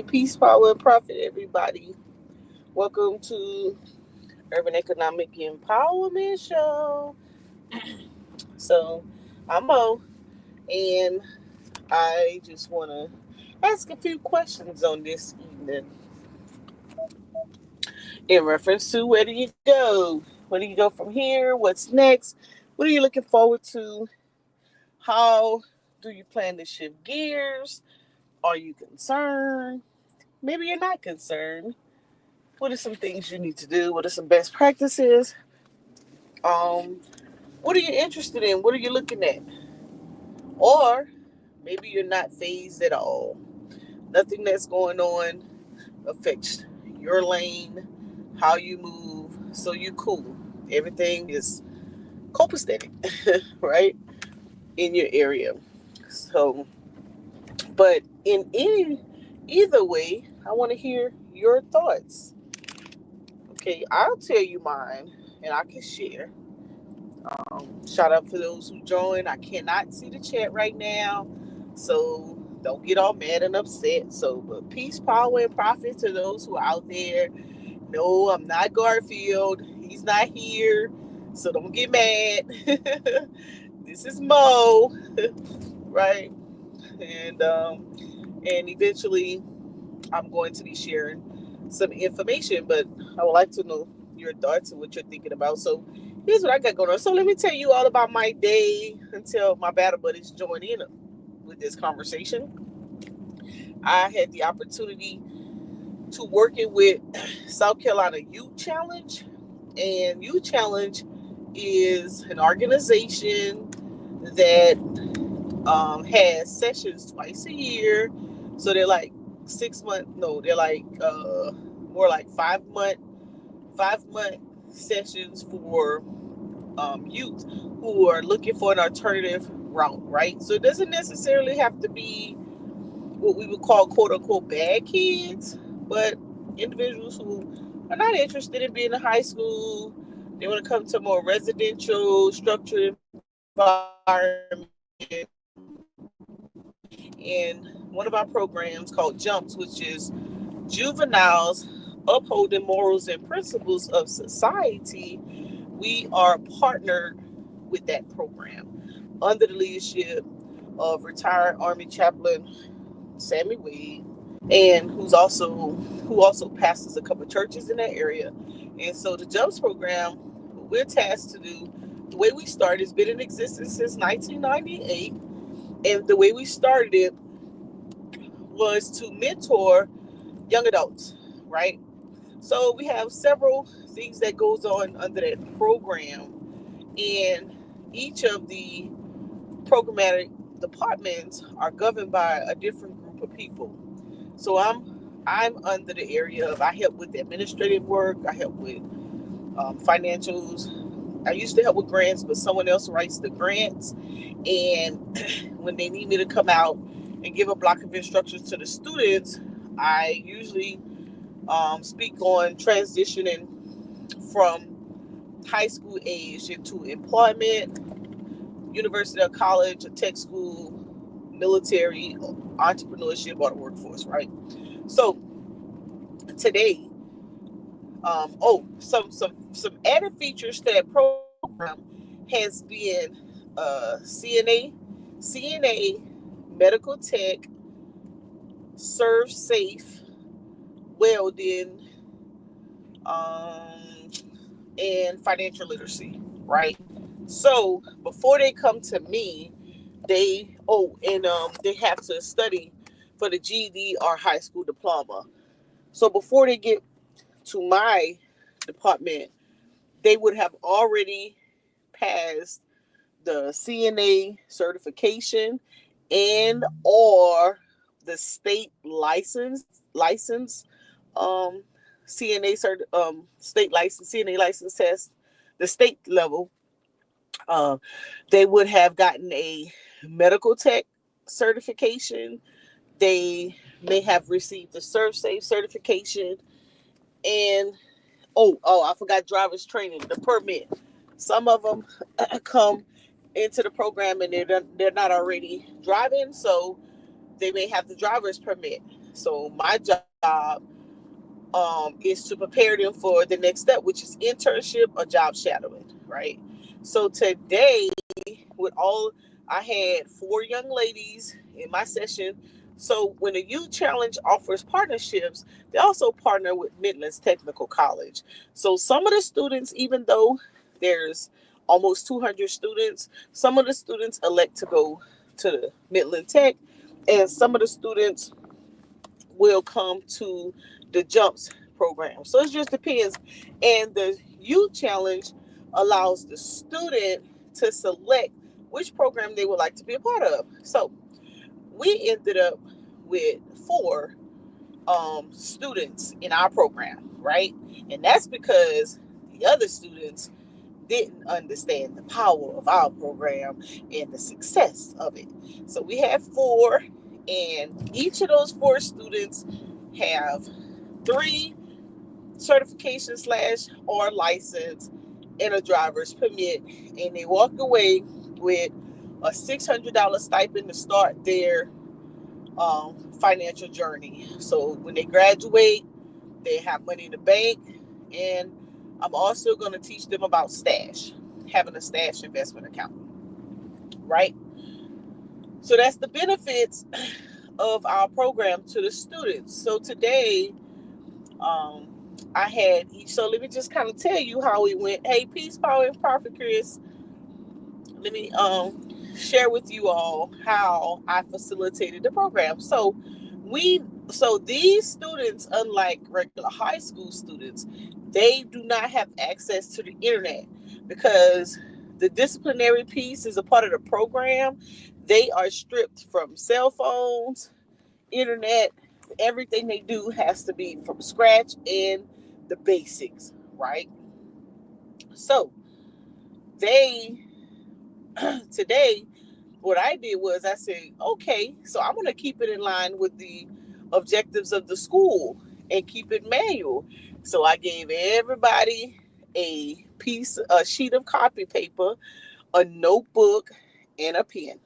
Peace, power, and profit, everybody. Welcome to Urban Economic Empowerment Show. So, I'm Mo, and I just want to ask a few questions on this evening in reference to where do you go? Where do you go from here? What's next? What are you looking forward to? How do you plan to shift gears? Are you concerned? Maybe you're not concerned. What are some things you need to do? What are some best practices? Um, what are you interested in? What are you looking at? Or maybe you're not phased at all. Nothing that's going on affects your lane, how you move, so you cool. Everything is copacetic, right? In your area. So, but in either way, I want to hear your thoughts. Okay, I'll tell you mine, and I can share. Shout out for those who joined. I cannot see the chat right now, so don't get all mad and upset. So, but peace, power, and profit to those who are out there. No, I'm not Garfield. He's not here, so don't get mad. This is Mo, right? And and eventually, I'm going to be sharing some information, but I would like to know your thoughts and what you're thinking about. So here's what I got going on. So let me tell you all about my day until my battle buddies join in with this conversation. I had the opportunity to working with South Carolina Youth Challenge, and Youth Challenge is an organization that has sessions twice a year. So they're like 6 month. No, they're like more like 5 month sessions for youth who are looking for an alternative route. Right. So it doesn't necessarily have to be what we would call quote unquote bad kids, but individuals who are not interested in being in high school. They want to come to a more residential structured environment. And one of our programs called Jumps, which is juveniles upholding morals and principles of society, we are partnered with that program under the leadership of retired Army Chaplain Sammy Wade, and who also pastors a couple of churches in that area. And so the Jumps program, what we're tasked to do, the way we started, has been in existence since 1998, and the way we started it was to mentor young adults, right? So we have several things that goes on under that program, and each of the programmatic departments are governed by a different group of people. So I'm under the area of, I help with administrative work, I help with financials. I used to help with grants, but someone else writes the grants, and when they need me to come out and give a block of instructions to the students, I usually speak on transitioning from high school age into employment, university or college, or tech school, military, entrepreneurship, or the workforce, right? So today, some added features to that program has been CNA, medical tech, serve safe, welding, um, and financial literacy, right? So before they come to me, they have to study for the GED or high school diploma. So before they get to my department, they would have already passed the CNA certification and or the state license um state license CNA license test, the state level. uh, they would have gotten a medical tech certification. They may have received the ServSafe certification, and I forgot driver's training, the permit. Some of them come into the program and they're not already driving, so they may have the driver's permit. So my job is to prepare them for the next step, which is internship or job shadowing, right? So today, with all, I had 4 young ladies in my session. So when the Youth Challenge offers partnerships, they also partner with Midlands Technical College. So some of the students, even though there's almost 200 students, some of the students elect to go to the Midland Tech, and some of the students will come to the jumps program. So it just depends. And the youth challenge allows the student to select which program they would like to be a part of. So we ended up with 4 students in our program, right? And that's because the other students didn't understand the power of our program and the success of it. So we have 4, and each of those 4 students have 3 certification / or license and a driver's permit, and they walk away with a $600 stipend to start their financial journey. So when they graduate, they have money in the bank, and I'm also going to teach them about stash, having a stash investment account, right? So that's the benefits of our program to the students. So today, I had each. So let me just kind of tell you how we went. Hey, peace, power, and profit, Chris. Let me share with you all how I facilitated the program. So these students, unlike regular high school students, they do not have access to the internet because the disciplinary piece is a part of the program. They are stripped from cell phones, internet. Everything they do has to be from scratch and the basics, right? So they today, what I did was I said, okay, so I'm going to keep it in line with the objectives of the school and keep it manual. So I gave everybody a sheet of copy paper, a notebook, and a pen.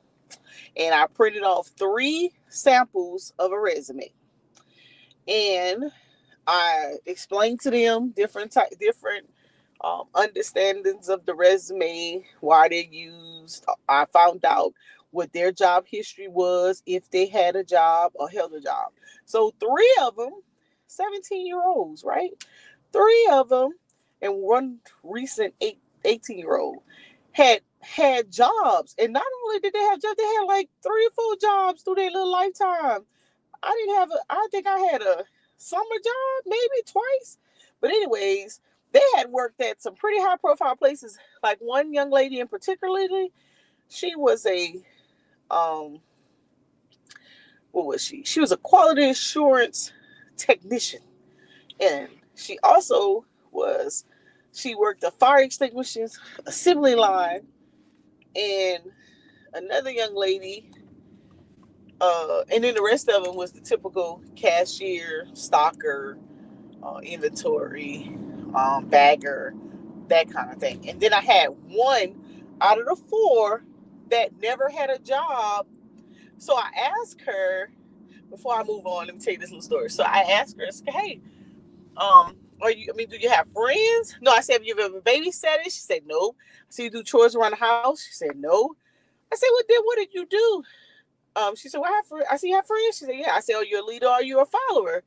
And I printed off 3 samples of a resume. And I explained to them different understandings of the resume, why they used. I found out what their job history was, if they had a job or held a job. So 3 of them, 17-year-olds, right? 3 of them, and one recent 18-year-old had jobs. And not only did they have jobs, they had like 3 or 4 jobs through their little lifetime. I think I had a summer job, maybe twice. But anyways, they had worked at some pretty high profile places. Like one young lady in particularly, she was a what was she? She was a quality assurance technician. And she worked a fire extinguishers assembly line. And another young lady, and then the rest of them was the typical cashier, stocker, inventory, bagger, that kind of thing. And then I had one out of the 4 that never had a job. So I asked her, before I move on, let me tell you this little story. So I asked her, hey, do you have friends? No, I said, have you ever babysat? She said, no. I said, you do chores around the house? She said, no. I said, well, then what did you do? She said, well, I see you have friends. She said, yeah. I said, oh, you're a leader or you're a follower?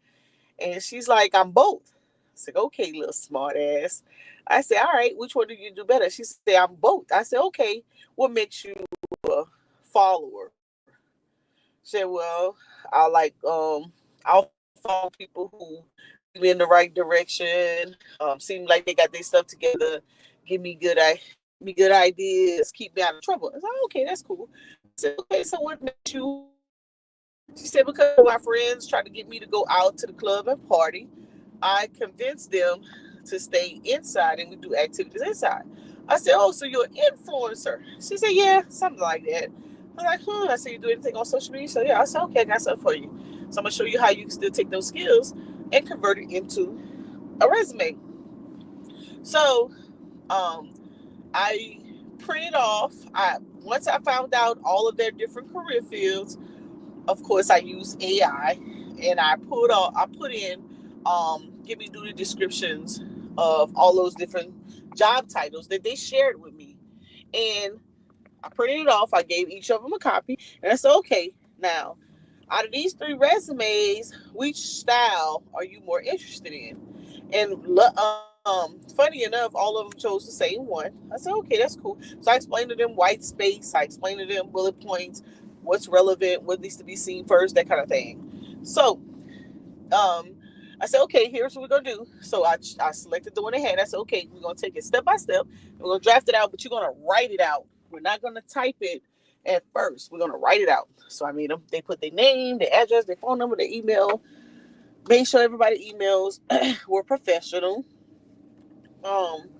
And she's like, I'm both. I said, okay, little smart ass. I said, all right, which one do you do better? She said, I'm both. I said, okay, what makes you a follower? She said, well, I'll follow people who lead me in the right direction, seem like they got their stuff together, give me good ideas, keep me out of trouble. I said, okay, that's cool. I said, okay, so what makes you? She said, because my friends tried to get me to go out to the club and party. I convinced them to stay inside and we do activities inside. I said, oh, so you're an influencer? She said, yeah, something like that. I'm like, I said, you do anything on social media? So yeah, I said, okay, I got something for you. So I'm gonna show you how you can still take those skills and convert it into a resume. So I printed off. Once I found out all of their different career fields, of course, I use AI and I put in give me duty descriptions of all those different job titles that they shared with me. And I printed it off. I gave each of them a copy, and I said, okay, now out of these 3 resumes, which style are you more interested in? And funny enough, all of them chose the same one. I said, okay, that's cool. So I explained to them white space. I explained to them bullet points, what's relevant, what needs to be seen first, that kind of thing. So um, I said, okay, here's what we're gonna do. So I selected the one they had. I said, okay, we're gonna take it step by step. We're gonna draft it out, but you're gonna write it out. We're not gonna type it at first. We're gonna write it out. So I made them. They put their name, their address, their phone number, their email. Made sure everybody emails were professional.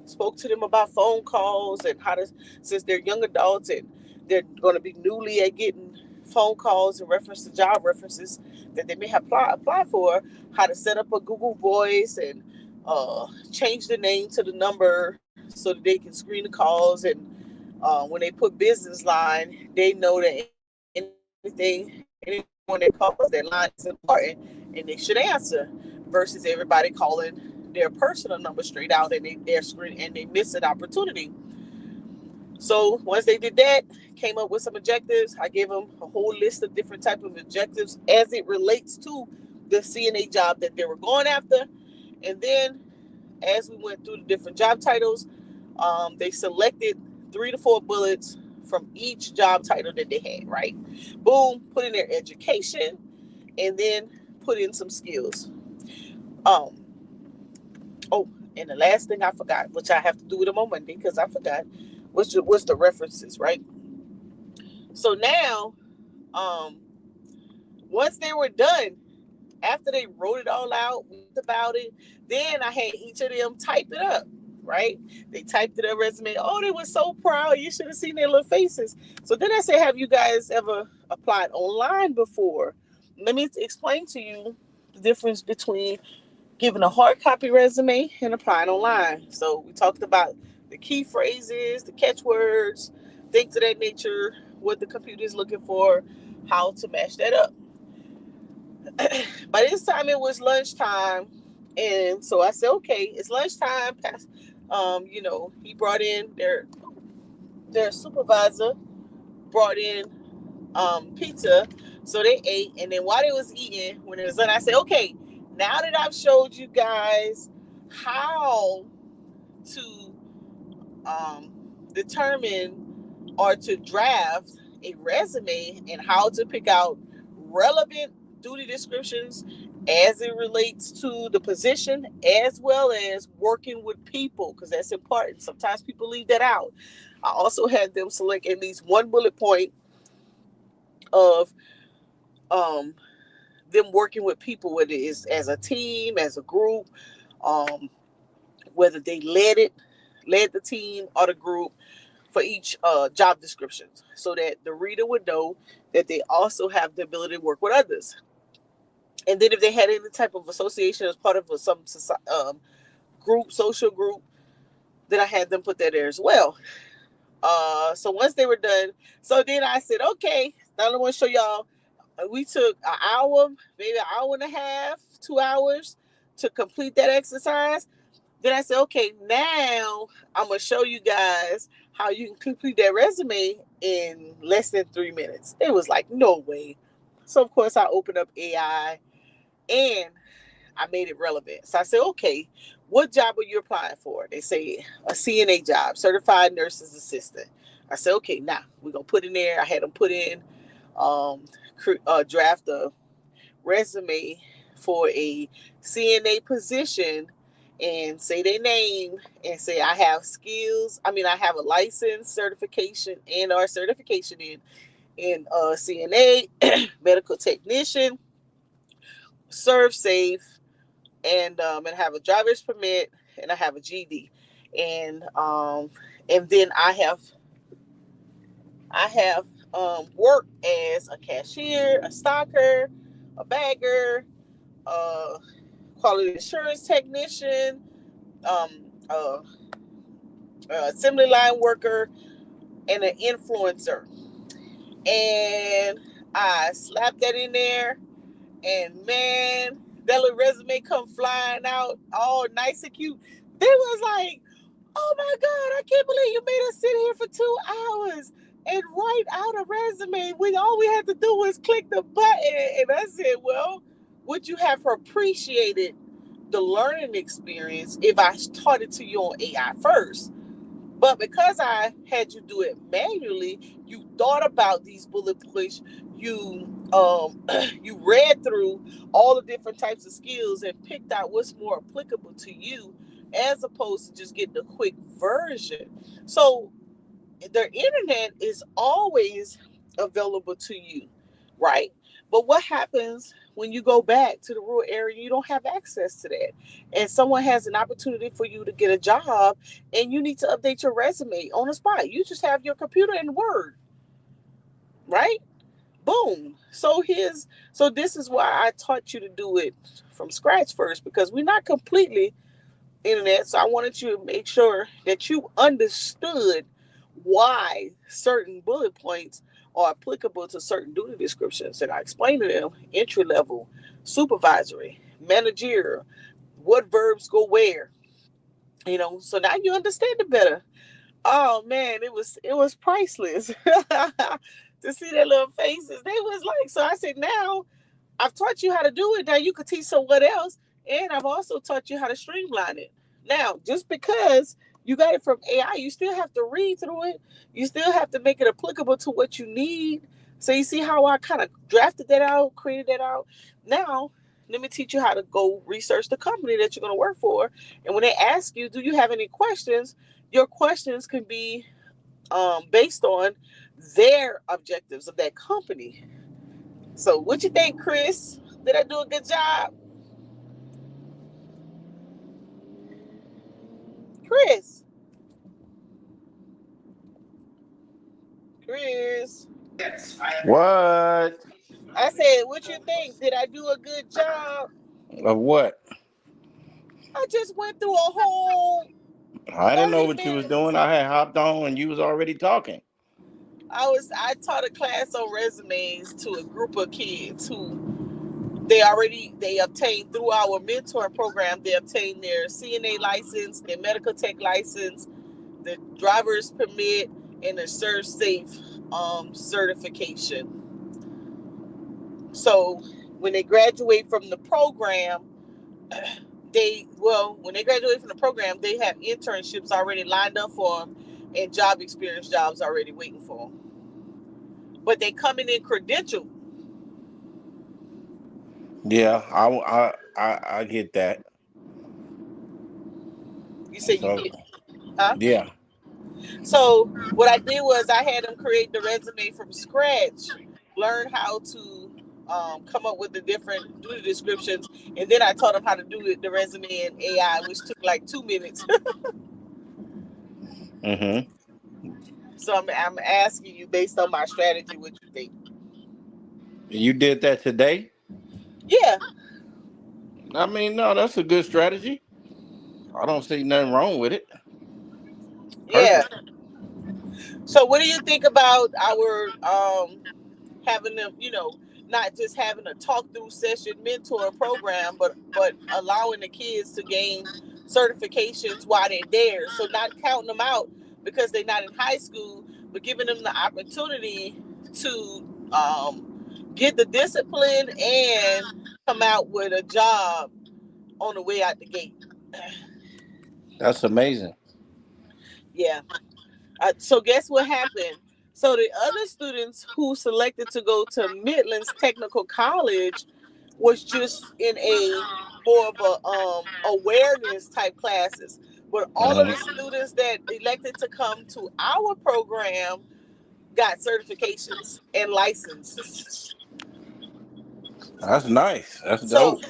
Spoke to them about phone calls and how to, since they're young adults and they're going to be newly at getting phone calls in reference to job references that they may have apply for, how to set up a Google Voice and change the name to the number so that they can screen the calls. And when they put business line, they know that anyone that calls that line is important and they should answer, versus everybody calling their personal number straight out and they're screen and they miss an opportunity. So once they did that, came up with some objectives. I gave them a whole list of different type of objectives as it relates to the CNA job that they were going after. And then as we went through the different job titles, they selected 3 to 4 bullets from each job title that they had, right? Boom, put in their education, and then put in some skills. Oh, and the last thing I forgot, which I have to do with them on Monday because I forgot, was the references, right? So now, once they were done, after they wrote it all out, about it, then I had each of them type it up, right? They typed it up resume. Oh, they were so proud. You should have seen their little faces. So then I said, have you guys ever applied online before? Let me explain to you the difference between giving a hard copy resume and applying online. So we talked about the key phrases, the catchwords, things of that nature, what the computer is looking for, how to match that up. By this time it was lunchtime, and so I said, okay, it's lunchtime. He brought in their supervisor brought in pizza, so they ate, and then while they was eating, when it was done, I said, okay, now that I've showed you guys how to determine or to draft a resume and how to pick out relevant duty descriptions as it relates to the position, as well as working with people, because that's important. Sometimes people leave that out. I also had them select at least one bullet point of um, them working with people, whether it's as a team, as a group, um, whether they led the team or the group for each job description, so that the reader would know that they also have the ability to work with others. And then if they had any type of association as part of some group, social group, then I had them put that there as well. So once they were done, so then I said, okay, now I want to show y'all. We took an hour, maybe an hour and a half, 2 hours to complete that exercise. Then I said, okay, now I'm going to show you guys how you can complete that resume in less than 3 minutes. It was like, no way. So, of course, I opened up AI and I made it relevant. So I said, okay, what job are you applying for? They say a CNA job, certified nurse's assistant. I said, okay, now we're going to put in there. I had them put in, draft a resume for a CNA position and say their name and say I have skills. I have a license, certification, and or certification in CNA, medical technician, serve safe, and have a driver's permit, and I have a GD, and then I have worked as a cashier, a stocker, a bagger, quality assurance technician, um, uh, assembly line worker, and an influencer. And I slapped that in there, And man, that little resume come flying out all nice and cute. They was like, oh my God, I can't believe you made us sit here for 2 hours and write out a resume. All we had to do was click the button. And I said, well, would you have appreciated the learning experience if I taught it to you on AI first? But because I had you do it manually, you thought about these bullet points. You you read through all the different types of skills and picked out what's more applicable to you, as opposed to just getting a quick version. So the internet is always available to you, right? But what happens when you go back to the rural area? You don't have access to that, and someone has an opportunity for you to get a job, and you need to update your resume on the spot. You just have your computer and Word, right? Boom. So this is why I taught you to do it from scratch first, because we're not completely internet. So I wanted you to make sure that you understood why certain bullet points are applicable to certain duty descriptions. And I explained to them entry level, supervisory, managerial, what verbs go where. So now you understand it better. Oh man, it was priceless to see their little faces. They was like, so I said, now I've taught you how to do it. Now you could teach someone else. And I've also taught you how to streamline it. Now, just because you got it from AI, you still have to read through it. You still have to make it applicable to what you need. So you see how I kind of drafted that out, created that out. Now, let me teach you how to go research the company that you're going to work for. And when they ask you, do you have any questions? Your questions can be based on their objectives of that company. So what you think, Chris? Did I do a good job? Chris. Chris. What? I said, what you think? Did I do a good job? Of what? I just went through a whole I didn't know 30 what you was doing. minutes. I had hopped on and you was already talking. I taught a class on resumes to a group of kids who they obtained through our mentor program. They obtained their CNA license, their medical tech license, the driver's permit, and the Serve Safe certification. So when they graduate from the program, when they graduate from the program, they have internships already lined up for them and job experience jobs already waiting for them. But they coming in credentialed. Yeah, I get that. You say you So get, huh? yeah. So what I did was I had them create the resume from scratch, learn how to come up with the different duty descriptions, and then I taught them how to do the resume in AI, which took like 2 minutes. Mhm. So I'm asking you, based on my strategy, what you think? You did that today? Yeah, I mean, no, that's a good strategy. I don't see nothing wrong with it. yeah. Perfect. So what do you think about our having them, not just having a talk through session mentor program, but allowing the kids to gain certifications while they're there. So not counting them out because they're not in high school, but giving them the opportunity to get the discipline and come out with a job on the way out the gate. That's amazing. Yeah. So guess what happened? So the other students who selected to go to Midlands Technical College was just in a more of a awareness type classes. But all of the Mhm. students that elected to come to our program got certifications and licenses. That's nice. That's So dope.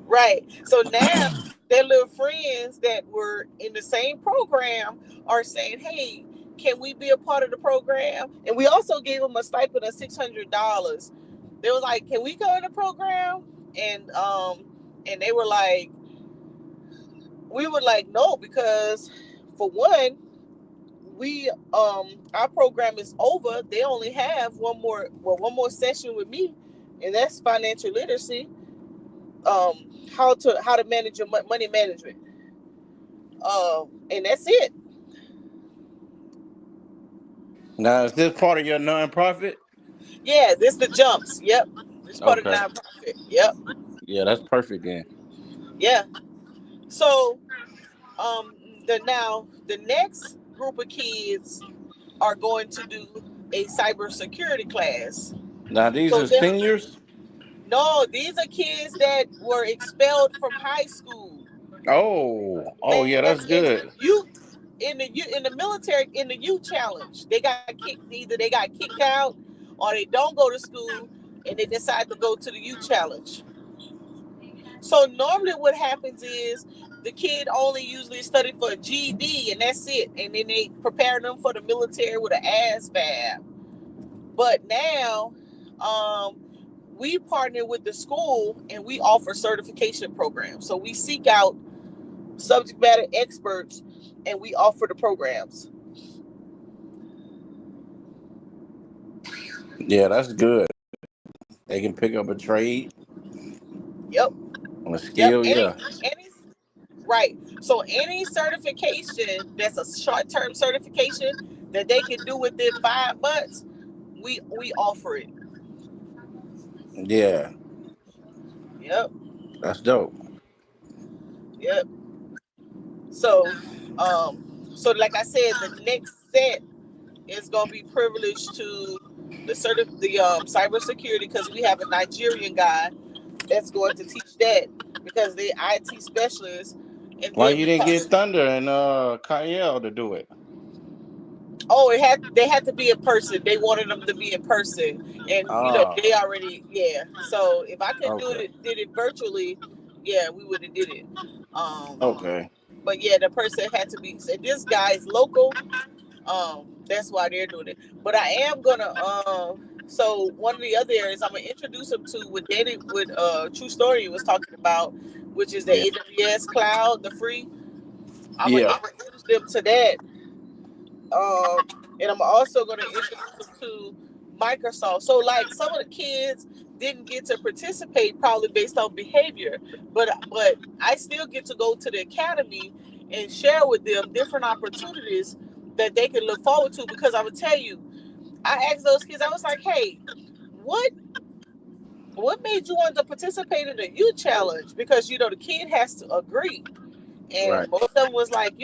right. So now their little friends that were in the same program are saying, "Hey, can we be a part of the program?" And we also gave them a stipend of $600. They was like, "Can we go in the program?" And they were like, we were like, "No," because for one, we our program is over. They only have one more session with me, and that's financial literacy. how to manage your money management. And that's it. Now, is this part of your nonprofit? Yeah, this the jumps. Yep, this part of the Okay. nonprofit. Yep, Yeah, that's perfect then. yeah. So um, the next group of kids are going to do a cybersecurity class. Now, these So are seniors? no, these are kids that were expelled from high school. Oh, yeah, That's that's in the good. youth in the military in the youth challenge. They got kicked either they got kicked out or they don't go to school and they decide to go to the youth challenge. So normally what happens is the kid only usually studied for a GED and that's it. And then they prepare them for the military with an ASVAB. But now we partner with the school and we offer certification programs. So we seek out subject matter experts and we offer the programs. Yeah, that's good. They can pick up a trade, Yep. a Yep. skill. Yeah. Any right. So any certification that's a short-term certification that they can do within 5 months, we offer it. Yeah, Yep. that's dope. Yep. So so like I said, the next set is gonna be privileged to the cybersecurity because we have a Nigerian guy that's going to teach that because they're IT specialists. And Why then you we didn't have get Thunder and Kyle to do it? they had to be in person. They wanted them to be in person, and Ah, they already So if I could okay, did it virtually, yeah, we would have did it. Um, okay. but yeah, the person had to be. So this guy is local. That's why they're doing it. But I am gonna so one of the other areas I'm gonna introduce them to what Danny with True Story was talking about, which is the Yeah, AWS cloud, the free. I'm gonna yeah, introduce them to that. And I'm also gonna introduce them to Microsoft. So like some of the kids didn't get to participate probably based on behavior, but I still get to go to the academy and share with them different opportunities that they can look forward to because I would tell you, I asked those kids, I was like, hey, what what made you want to participate in the youth challenge? Because the kid has to agree. right. And most of them was like,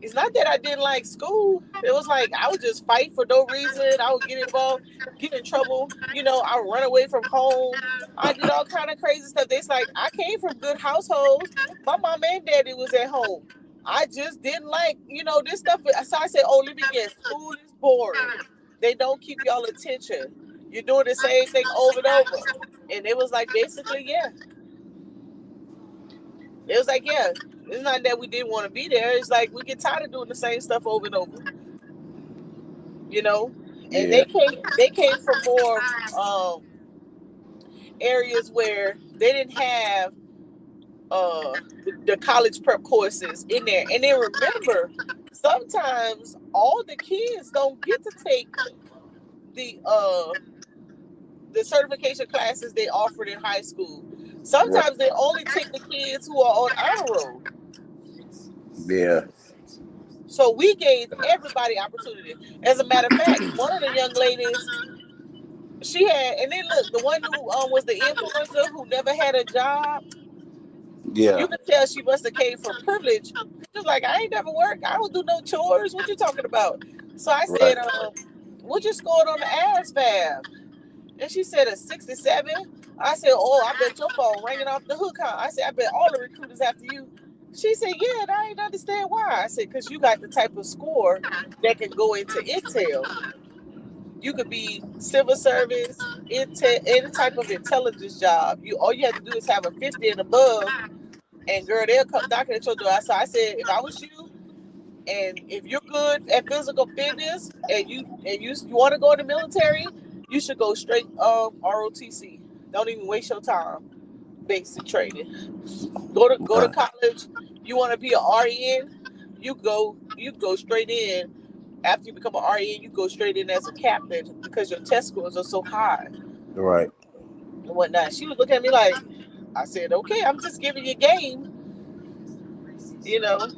it's not that I didn't like school. It was like I would just fight for no reason. I would get involved, get in trouble. I would run away from home. I did all kind of crazy stuff. It's like I came from good households. My mom and daddy was at home. I just didn't like, this stuff. So I said, oh, let me guess. School is boring. They don't keep y'all attention. You're doing the same thing over and over. And it was like basically, yeah. It was like, yeah, it's not that we didn't want to be there. It's like we get tired of doing the same stuff over and over, you know. And Yeah, they came from more areas where they didn't have the college prep courses in there. And then remember, sometimes all the kids don't get to take the certification classes they offered in high school. right. Sometimes they only take the kids who are on honor roll. Yeah, So we gave everybody opportunity. As a matter of fact, one of the young ladies, she had, and then look, the one who was the influencer who never had a job, yeah, you could tell she must have came from privilege. She was like, I ain't never worked. I don't do no chores. What you talking about? So I right. said, what you scored on the ASVAB? And she said a 67. I said, oh, I bet your phone ringing off the hook, huh? I said, I bet all the recruiters after you. She said, yeah, and I didn't understand why. I said, because you got the type of score that can go into Intel. You could be civil service, any type of intelligence job. All you have to do is have a 50 and above, and girl, they'll come knocking at your door. So I said, if I was you, and if you're good at physical fitness, and you want to go in the military, you should go straight ROTC. Don't even waste your time. Basic training. Go to Right. college. You want to be an RN? You go straight in. After you become an RN, you go straight in as a captain because your test scores are so high Right. and whatnot. She was looking at me like, I said, okay, I'm just giving you game, you know.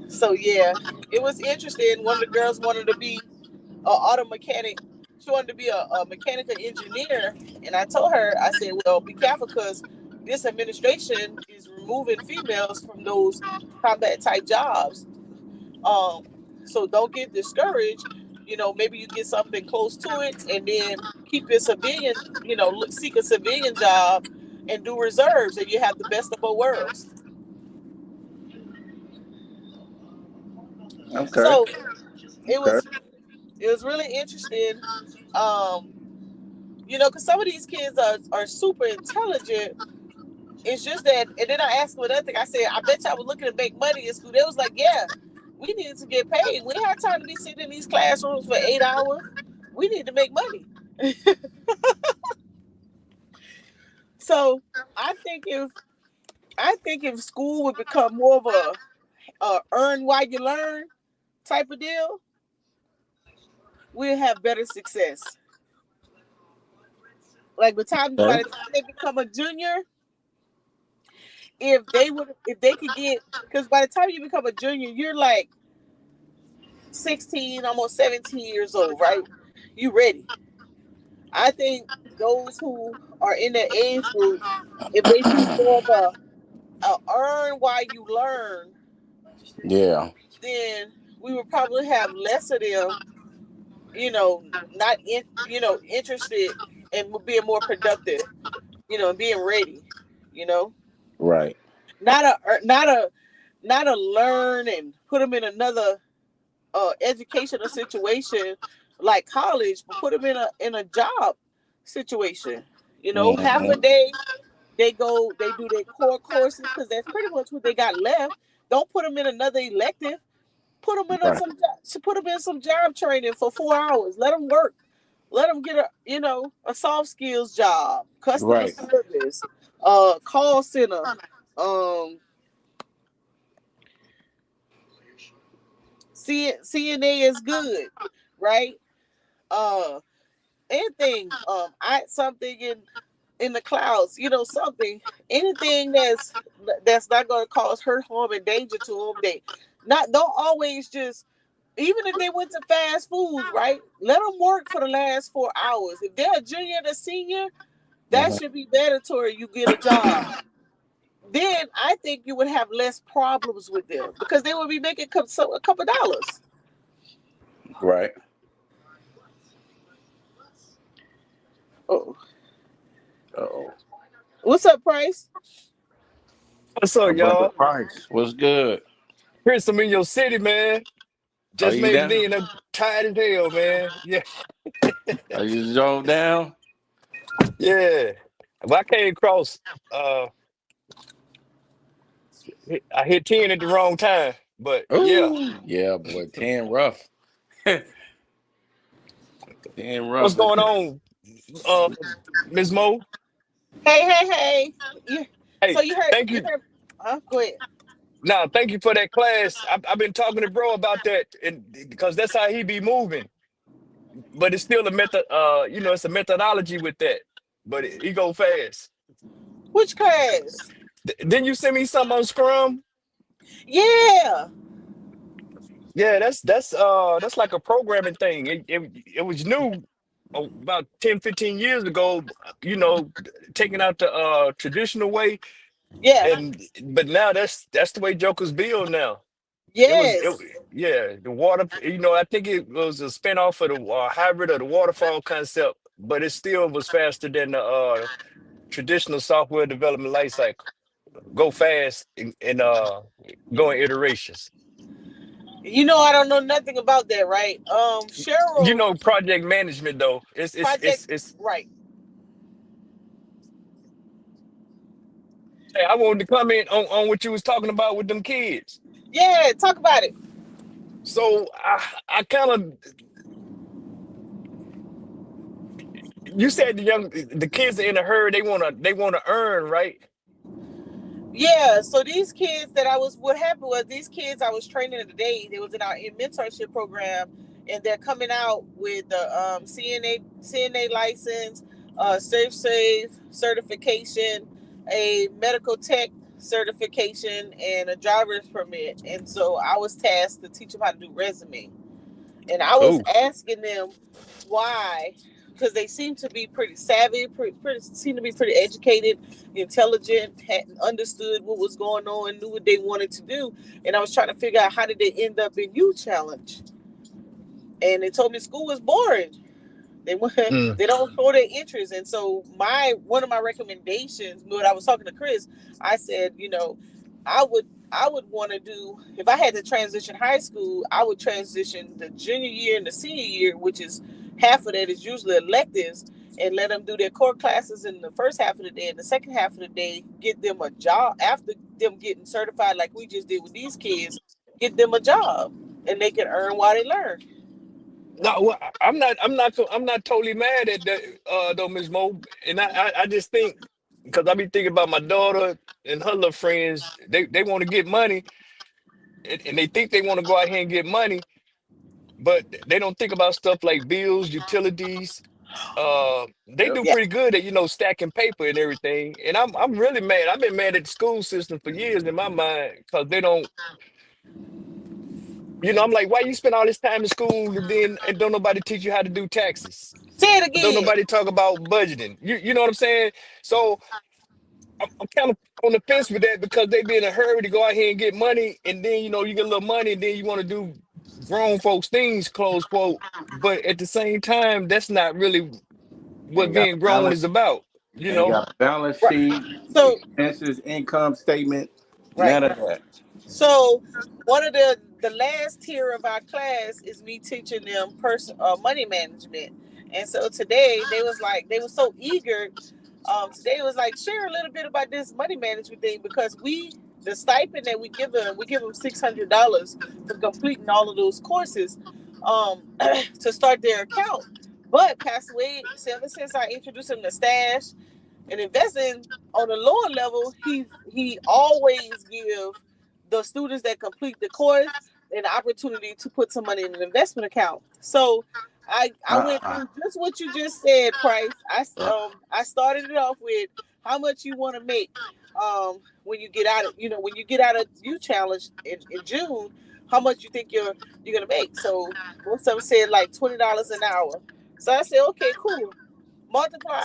So yeah, it was interesting. One of the girls wanted to be an auto mechanic. She wanted to be a mechanical engineer, and I told her, I said, well, be careful because this administration is removing females from those combat type jobs. Um, so don't get discouraged. You know, maybe you get something close to it, and then keep your civilian. You know, seek a civilian job and do reserves, and you have the best of both worlds. Okay. So it Okay. was it was really interesting. Um, you know, because some of these kids are super intelligent. It's just that, and then I asked them another thing. I said, I bet y'all was looking to make money in school. They was like, yeah, we needed to get paid. We ain't had time to be sitting in these classrooms for 8 hours. We need to make money. So I think if school would become more of a earn while you learn type of deal, we'll have better success. Like by Okay. the time they become a junior, if they could get, because by the time you become a junior, you're like 16, almost 17 years old, right? You ready. I think those who are in that age group, if they do more of a earn while you learn, Yeah. then we would probably have less of them, you know, not in, you know, interested and being more productive, you know, and being ready, you know, Right. not not a learn and put them in another educational situation like college, but put them in a job situation. You know, half a Hmm. day they do their core courses because that's pretty much what they got left. Don't put them in another elective. Put them in Right. put them in some job training for 4 hours. Let them work. Let them get a soft skills job, customer Right. service, call center, um, CNA is good, right? Uh, anything, I something in the clouds, you know, something, anything that's not going to cause hurt, harm, and danger to them. They not don't always just, even if they went to fast foods, right? Let them work for the last 4 hours. If they're a junior and a senior, that Hmm. should be mandatory. You get a job. Then I think you would have less problems with them because they would be making a couple dollars. Right. Oh, Uh-oh. what's up, Price? What's up, My brother y'all? Price. What's good? Here's some in your city, man. Are Just you made it down? in. I'm tired as hell, man. Yeah, Are you drove down? yeah. Well, I came across. Uh, I hit 10 at the wrong time, but yeah. Ooh, yeah, boy. 10 rough. 10 What's rough. going on, uh, Ms. Mo? Hey, hey, hey. You, so Hey, you heard thank you you. heard huh? Go ahead. Nah, thank you for that class. I've been talking to bro about that, and because that's how he be moving. But it's still a method. It's a methodology with that. But he go fast. Which class? Didn't you send me something on Scrum? Yeah. Yeah, that's like a programming thing. It was new about 10, 15 years ago, taking out the traditional way, Yeah. and but now that's the way Joker's build now. It Yes. yeah, the water, I think it was a spinoff of the hybrid of the waterfall concept, but it still was faster than the traditional software development life cycle. Go fast and go in iterations. You know I don't know nothing about that, right? Cheryl Project management though. It's it's project it's it's right. Hey, I wanted to comment on what you was talking about with them kids. Yeah, talk about it. So I kind of, you said the kids are in a hurry. They wanna earn, right? Yeah, so these kids what happened was these kids I was training today, they was in our mentorship program, and they're coming out with the CNA license, Safe certification. a medical tech certification and a driver's permit, and so I was tasked to teach them how to do resume. And I was Oh, asking them why, because they seem to be pretty savvy, seem to be pretty educated, intelligent, had understood what was going on, knew what they wanted to do. And I was trying to figure out how did they end up in U Challenge, and they told me school was boring. They want mm, they don't show their interest, and so one of my recommendations when I was talking to Chris, I said, I would want to do, if I had to transition high school, I would transition the junior year and the senior year, which is half of that is usually electives, and let them do their core classes in the first half of the day, and the second half of the day get them a job after them getting certified, like we just did with these kids, get them a job, and they can earn while they learn. no, well, I'm not totally mad at that, though, Ms. Mo. And I just think because I be thinking about my daughter and her little friends. They want to get money, and they think they want to go out here and get money, but they don't think about stuff like bills, utilities. They Yep. do Yeah. pretty good at stacking paper and everything. And I'm really mad. I've been mad at the school system for years in my mind because they don't. I'm like, why you spend all this time in school and don't nobody teach you how to do taxes? Say it Don't again. nobody talk about budgeting. You know what I'm saying? So I'm kind of on the fence with that because they be in a hurry to go out here and get money, and then you get a little money, and then you want to do grown folks things, close quote. But at the same time, that's not really what Ain't got a being grown is balance. about. Ain't got a balance Right. sheet, So expenses, income statement, right. none of that. So one of the last tier of our class is me teaching them money management. And so today they were so eager. Today was like, share a little bit about this money management thing, because the stipend that we give them $600 for completing all of those courses, to start their account. But Pastor Wade, ever since I introduced him to Stash and investing on a lower level, he always give the students that complete the course an opportunity to put some money in an investment account. So I went Uh-uh. through just what you just said, Price. I started it off with how much you want to make when you get out of U Challenge in June, how much you think you're gonna make. So most of them said like $20 an hour. So I said, okay, cool. Multiply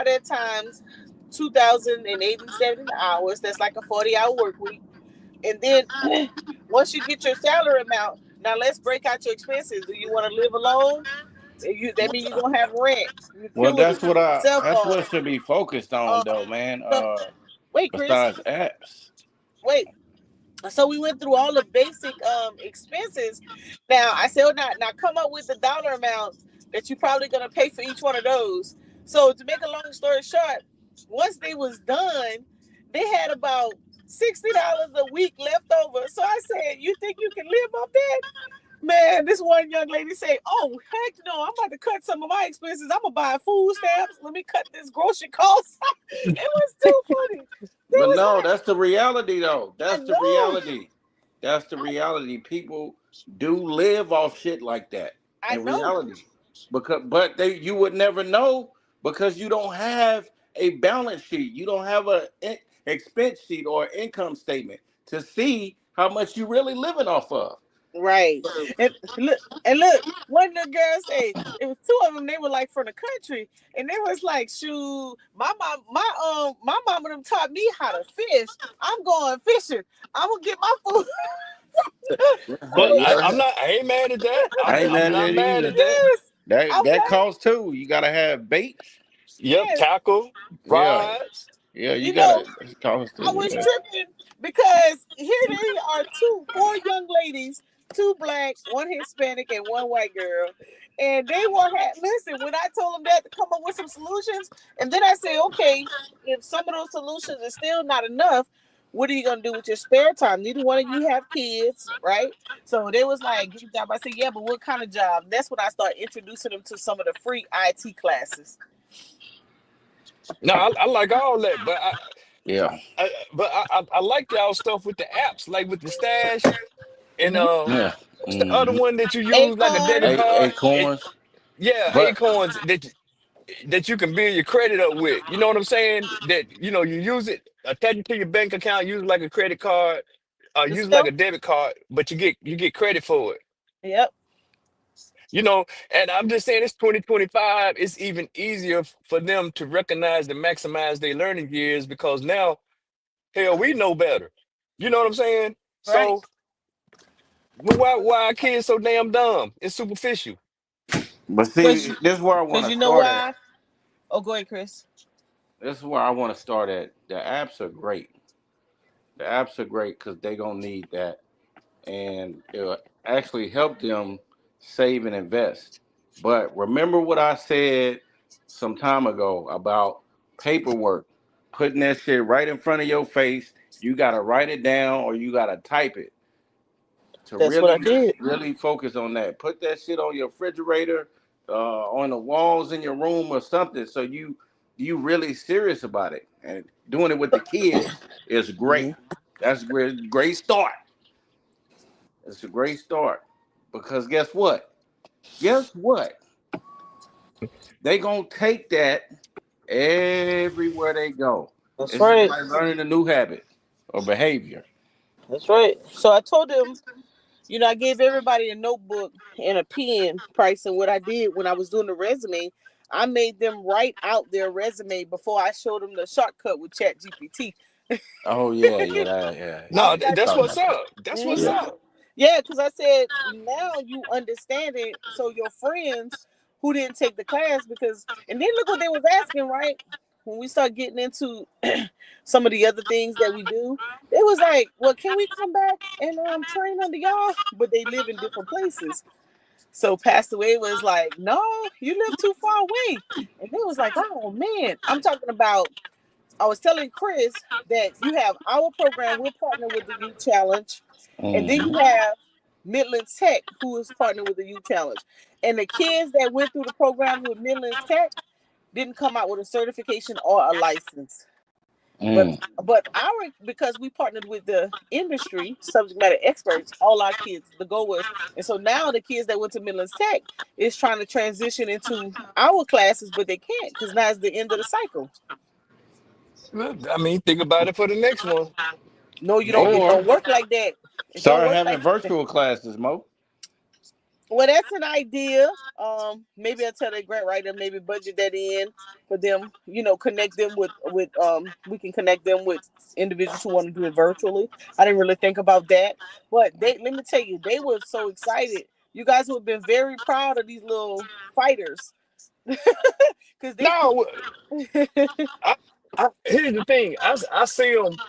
that times 2,087 hours. That's like a 40-hour work week. And then once you get your salary amount, now let's break out your expenses. Do you want to live alone? That means you're gonna have rent, Well, utilities, cell that's phone. what should be focused on, Um, though, man. so wait, Chris, Besides apps. wait. So we went through all the basic expenses. Now I said, oh, now come up with the dollar amount that you're probably gonna pay for each one of those. So to make a long story short, once they was done, they had about $60 a week left over. So I said, you think you can live off that? Man, this one young lady say, "Oh heck no! I'm about to cut some of my expenses. I'm gonna buy food stamps. Let me cut this grocery cost." It was too funny. They But was no, like, that's the reality, though. "I That's the know, reality. That's the reality. People do live off shit like that I in know." reality. But you would never know because you don't have a balance sheet. You don't have expense sheet or income statement to see how much you really living off of. Right. And look, one of the girls say it was two of them. They were like from the country, and they was like, "Shoot, my mama them taught me how to fish. I'm going fishing. I'm gonna get my food." But I was Yeah, I ain't mad at that. I ain't I'm mad at not it mad either. at that. yes, I'm That like, costs too. You gotta have baits. Yep, yes, tackle, Yeah, rods. yeah, you you know. gotta. It costs I too. was Yeah. tripping because here they are, four young ladies, two black, one Hispanic, and one white girl. And they listen, when I told them that to come up with some solutions, and then I say, okay, if some of those solutions are still not enough, what are you gonna do with your spare time? Neither one of you have kids, right? So they was like, get a job. I said, yeah, but what kind of job? And that's when I started introducing them to some of the free IT classes. No, I like all that, but Yeah. I like y'all stuff with the apps, like with the stash and Mm-hmm. Yeah. what's the other Mm-hmm. one that you use like a debit Acorn. card? Acorns. Yeah, But Acorns. that you can build your credit up with. You know what I'm saying? That you use it, attach it to your bank account, use it like a credit card, The use it like a self. debit card, but you get credit for it. Yep. And I'm just saying it's 2025. It's even easier for them to recognize and maximize their learning years because now, hell, we know better. You know what I'm saying? Right. So, but why are kids so damn dumb? It's superficial. But Because see, this is where I want because to you know start at. why? Oh, go ahead, Chris. This is where I want to start at. The apps are great. The apps are great because they gonna need that, and it'll actually help them save and invest. But remember what I said some time ago about paperwork, putting that shit right in front of your face. You gotta write it down or you gotta type it to That's what I really, did. really focus on that. Put that shit on your refrigerator, on the walls in your room or something, so you really serious about it. And doing it with the kids is great. Hmm. That's a great start. It's a great start because guess what? Guess what? They gonna take that everywhere they go. That's It's just right. like learning a new habit or behavior. That's right. So I told them, I gave everybody a notebook and a pen pricing what I did when I was doing the resume. I made them write out their resume before I showed them the shortcut with Chat GPT. Oh yeah, yeah, yeah. I No, was like, that's Talking what's about that. up. That's what's mm-hmm. Yeah. up. Yeah, because I said now you understand it. So your friends who didn't take the class, and then look what they was asking, right? When we start getting into some of the other things that we do, they was like, "Well, can we come back and train under y'all?" But they live in different places. So Pastor Wade was like, "No, you live too far away," and they was like, "Oh man," I'm talking about. I was telling Chris that you have our program. We're partnered with the Youth Challenge, and then you Mhm. have Midlands Tech, who is partnered with the Youth Challenge. And the kids that went through the programs with Midlands Tech didn't come out with a certification or a license. But Mm. but our because we partnered with the industry subject matter experts, all our kids, the goal was, and so now the kids that went to Midlands Tech is trying to transition into our classes, but they can't because now it's the end of the cycle. Well, I mean, think about it for the next one. No, you don't. It Maybe. Or don't work like that. It don't start work having like that. virtual classes, Mo. Well, that's an idea. Maybe I'll tell the grant writer, maybe budget that in for them. Connect them with. We can connect them with individuals who want to do it virtually. I didn't really think about that, but they. Let me tell you, they were so excited. You guys would have been very proud of these little fighters because they. No, here's the thing. I see them.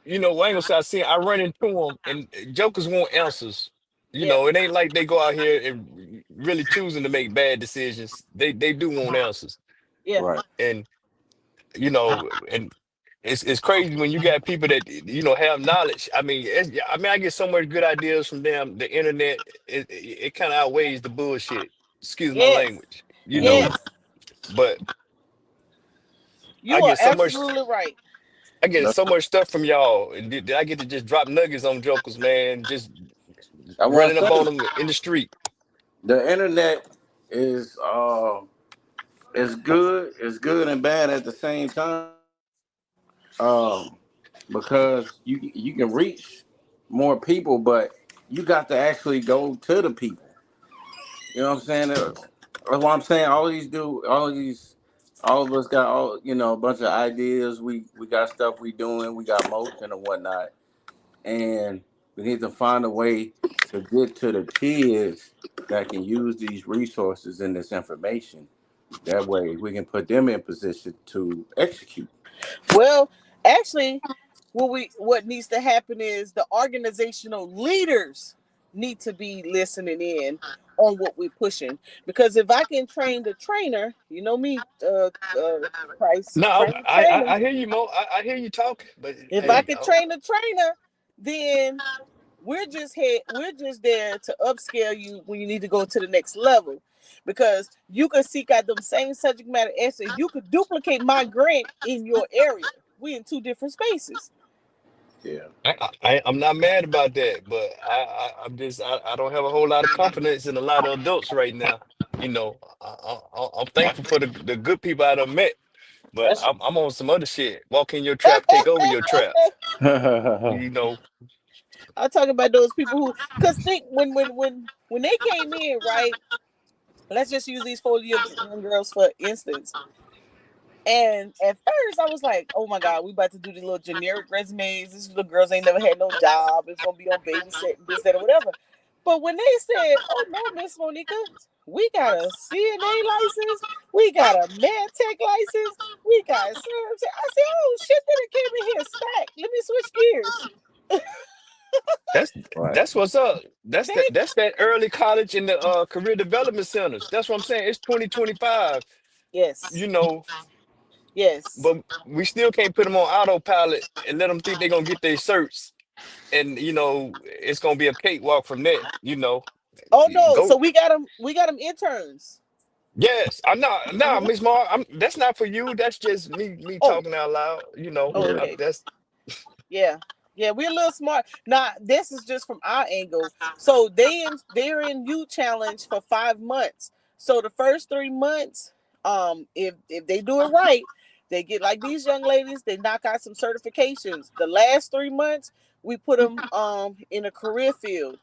I ain't gonna say I see 'em, I run into them, and jokers want answers. Yeah, It ain't like they go out here and really choosing to make bad decisions. They do want answers, yeah, Right. and and it's crazy when you got people that have knowledge. I mean, I get so much good ideas from them. The internet it kind of outweighs the bullshit. Excuse my yes, language. Mm. yes. But I You are get so much. absolutely right. I get That's, so much stuff from y'all, and I get to just drop nuggets on jokers, man. Just I want running to up on say them in the street. the internet is good. It's good and bad at the same time. Um, because you can reach more people, but you got to actually go to the people. You know what I'm saying? That's what I'm saying. All of us got a bunch of ideas. We got stuff we doing. We got motion and whatnot, and we need to find a way to get to the kids that can use these resources and this information. That way, we can put them in position to execute. Well, actually, what needs to happen is the organizational leaders need to be listening in on what we're pushing. Because if I can train the trainer, you know me, Price, No, train the I trainer. I, I hear you, Mo. I hear you talking, but If I hey, can train the trainer, then we're just there to upscale you when you need to go to the next level. Because you can seek out them same subject matter experts. You could duplicate my grant in your area. We in two different spaces. Yeah. I'm not mad about that, but I don't have a whole lot of confidence in a lot of adults right now. You know, I'm thankful for the good people I done met, but That's I'm on some other shit. Walk in your trap, take over your trap. You know, I'm talking about those people who, cause think when they came in, right? Let's just use these 4 young girls for instance. And at first, I was like, "Oh my God, we about to do these little generic resumes. These little girls ain't never had no job. It's gonna be on babysitting, this, that, or whatever." But when they said, "Oh no, Miss Monica, we got a CNA license, we got a med tech license, we got," I said, "Oh shit, then it came in here stacked. Let me switch gears." that's Right. that's what's up. That's They that early college and the career development centers. That's what I'm saying. It's 2025. You yes, know, yes. but we still can't put them on autopilot and let them think they're gonna get their certs, and it's gonna be a cakewalk from that. Oh no, so Go. we got them interns. Yes, I'm not. No, Mhm. Miss Mar, that's not for you. That's just me Oh, talking out loud. oh, Yeah. okay. That's Yeah. Yeah, we're a little smart. Now, this is just from our angle. So they're in U challenge for 5 months. So the first 3 months, if they do it right, they get like these young ladies, they knock out some certifications. The last 3 months, we put them in a career field.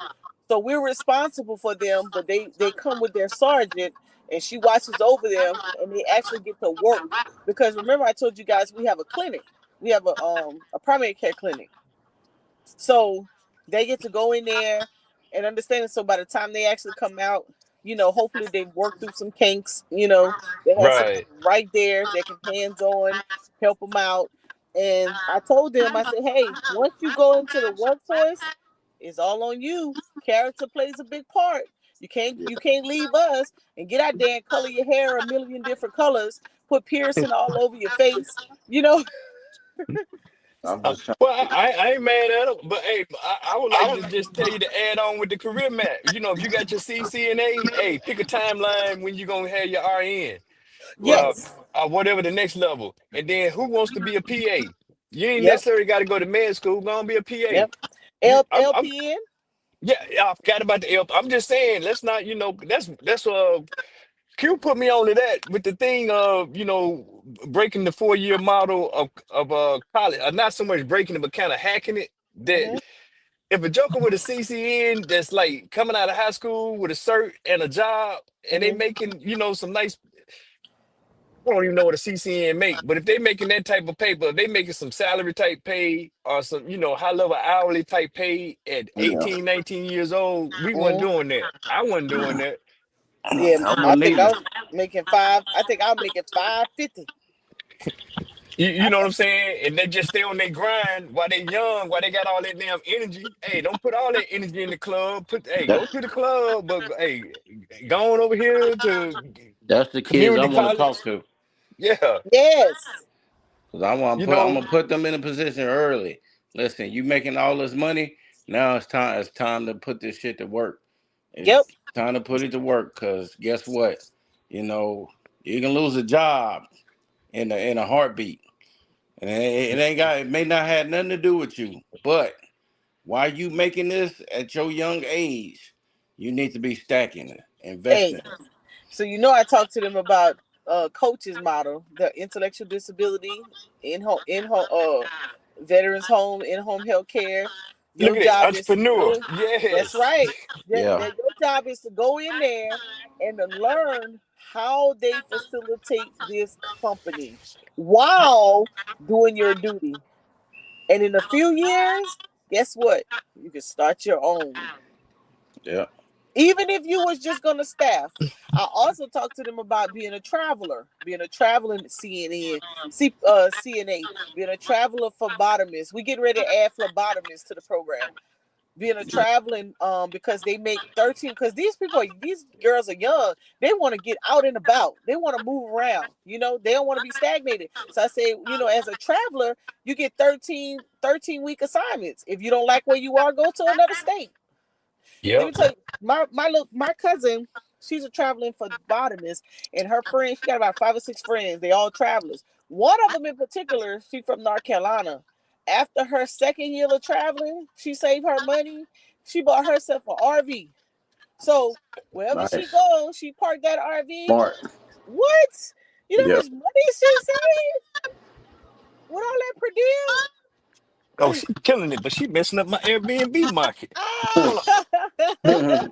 So we're responsible for them, but they come with their sergeant and she watches over them and they actually get to work. Because remember I told you guys we have a clinic. We have a primary care clinic. So they get to go in there and understand it. So by the time they actually come out, hopefully they've worked through some kinks. They had somebody right. right there that can hands on help them out. And I told them, I said, hey, once you go into the workforce, it's all on you. Character plays a big part. You can't leave us and get out there and color your hair a million different colors, put piercing all over your face. You know, I'm just trying Well, to. I ain't mad at them, but hey, I would like to just tell you to add on with the career map. If you got your CCNA, hey, pick a timeline when you're gonna have your RN, uh, yes, whatever the next level, and then who wants to be a PA? You ain't yep, necessarily got to go to med school. Go and be a PA. yep. I'm LPN. yeah, I forgot about the help. I'm just saying, let's not, that's Q put me on to that with the thing of, breaking the 4-year model of college. Not so much breaking it, but kind of hacking it. That Mm-hmm, if a joker with a CCN that's like coming out of high school with a cert and a job and they mm-hmm, making, some nice, I don't even know what a CCN make, but if they making that type of paper, they making some salary type pay or some, high level hourly type pay at Yeah. 18, 19 years old, we weren't mm-hmm. doing that. I wasn't doing that. Yeah, I I wouldn't think I either. was making five. I think I was making 550. You know what I'm saying? And they just stay on their grind while they young, while they got all that damn energy. Hey, don't put all that energy in the club. That, Go to the club, but hey, go on over here to that's the kids I community want to talk college. to. Yeah, Yes. Cause I want to you put. I'm know, gonna put them in a position early. Listen, you making all this money. Now it's time. It's time to put this shit to work. Yep. It's time to put it to work. Cause guess what? You know you can lose a job in a heartbeat, and it ain't got. It may not have nothing to do with you, but while you making this at your young age, you need to be stacking it, investing. Hey, so I talked to them about coach's model, the intellectual disability in home veterans home, in home health care. look Your at it, job is to entrepreneur. go in. That's Yes, right. Yeah. Your job is to go in there and to learn how they facilitate this company while doing your duty. And in a few years, guess what? You can start your own. Yeah. Even if you was just gonna staff. I also talked to them about being a traveler, being a traveling CNA, being a traveler phlebotomist. We getting ready to add phlebotomists to the program. Being a traveling, because they make 13, because these girls are young. They want to get out and about. They want to move around. They don't want to be stagnated. So I say, as a traveler, you get 13-week assignments. If you don't like where you are, go to another state. Let me yep. tell you, my cousin, she's a traveling phlebotomist, and her friends, she got about 5 or 6 friends. They all travelers. One of them in particular, she's from North Carolina. After her second year of traveling, she saved her money. She bought herself an RV. So wherever she Nice. goes, she parked that RV. Smart. What? You know how Yep. much money she saved with all that per Oh, diem? she killing it, but she messing up my Airbnb market. Hold on.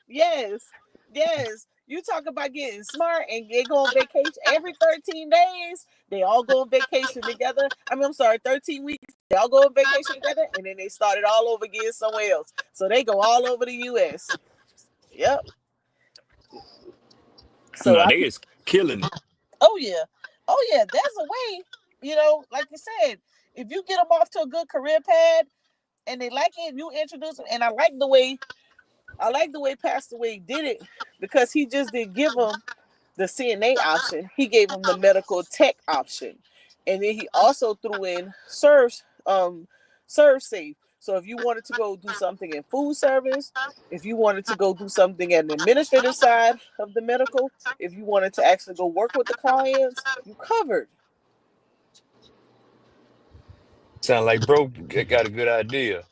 Yes, yes. You talk about getting smart and they go on vacation every 13 days. They all go on vacation together. I'm sorry, 13 weeks. They all go on vacation together and then they start it all over again somewhere else. So they go all over the US. Yep. So No, I they is killing it. oh yeah. Oh yeah, there's a way, like you said, if you get them off to a good career path and they like it, you introduce them. And I like the way Pastor Wade did it because he just didn't give them the CNA option. He gave them the medical tech option, and then he also threw in serve safe. So if you wanted to go do something in food service, if you wanted to go do something at the administrative side of the medical, if you wanted to actually go work with the clients, you covered. Sound like bro got a good idea.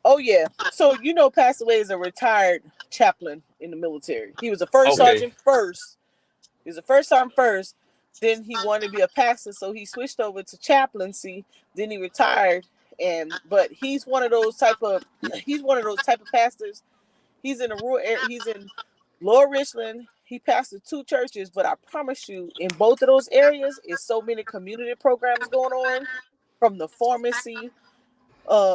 Oh yeah. So Pastor Wade is a retired chaplain in the military. He was a first Okay. sergeant first. He was a first sergeant first. Then he wanted to be a pastor, so he switched over to chaplaincy. Then he retired, but he's one of those type of pastors. He's in a rural area. He's in Lower Richland. He pastored 2 churches, but I promise you, in both of those areas, is so many community programs going on, from the pharmacy,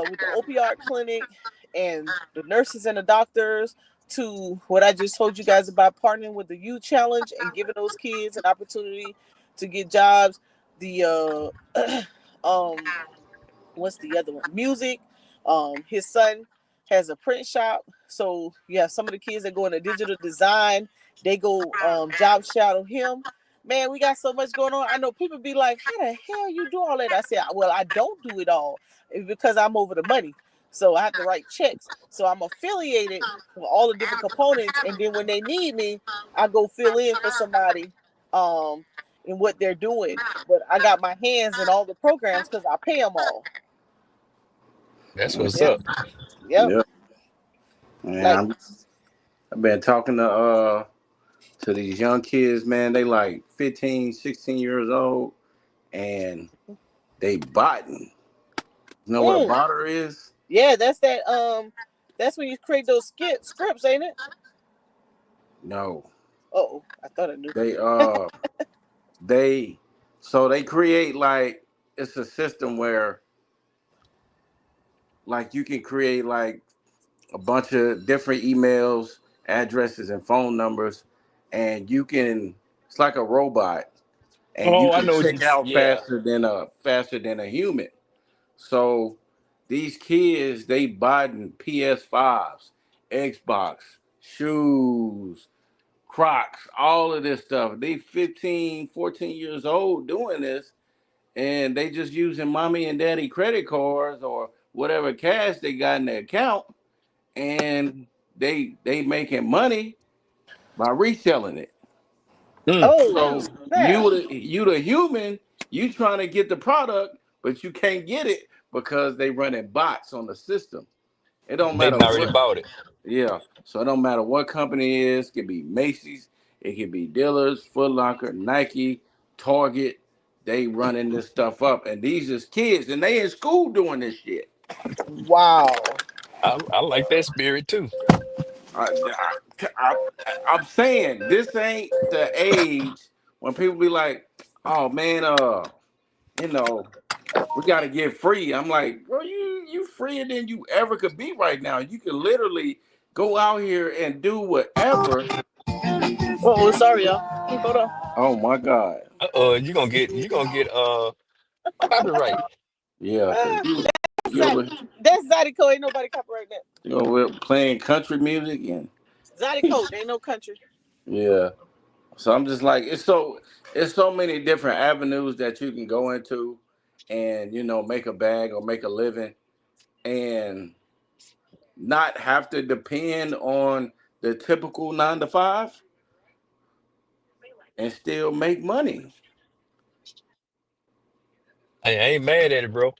with the opioid clinic, and the nurses and the doctors, to what I just told you guys about partnering with the youth challenge and giving those kids an opportunity to get jobs. The um what's the other one? Music. His son has a print shop, so you have some of the kids that go into digital design. They go job shadow him. Man, we got so much going on. I know people be like, "How the hell you do all that?" I said, "Well, I don't do it all. It's because I'm over the money, so I have to write checks. So I'm affiliated with all the different components, and then when they need me, I go fill in for somebody." Um, in what they're doing, but I got my hands in all the programs because I pay them all. That's what's Yep. up. Yep. Yep. Man, Like, I've been talking to these young kids, man. They like 15, 16 years old, and they botting. You know what a mm, botter is? yeah, that's when you create those scripts, ain't it? No. Oh, I thought I knew. They they so they create like it's a system where like you can create like a bunch of different emails, addresses, and phone numbers, and you can it's like a robot, and you Oh, I can know what you. check out Yeah. faster than a human. So these kids they buying PS5s, Xbox, shoes, Crocs, all of this stuff. They 15, 14 years old doing this, and they just using mommy and daddy credit cards or whatever cash they got in their account, and they making money by reselling it. Mm. Oh, So snap. you the human, you trying to get the product, but you can't get it because they running bots on the system. It don't They matter done already what. bought it. Yeah. So it don't matter what company it is. It could be Macy's. It could be dealers, Foot Locker, Nike, Target. They running this stuff up, and these is kids, and they in school doing this shit. Wow. I like that spirit too. I, I'm saying this ain't the age when people be like, "Oh man, you know, we got to get free." I'm like, bro, you freer than you ever could be right now. You can literally go out here and do whatever. Oh, sorry, y'all. Hold on. Oh my God. You gonna get copyright. Yeah, because Ah, you over that's Zydeco. Ain't nobody copyright that. you over playing country music and Zydeco, they ain't no country. yeah. So I'm just like it's so many different avenues that you can go into and make a bag or make a living and not have to depend on the typical 9 to 5 and still make money. I ain't mad at it, bro.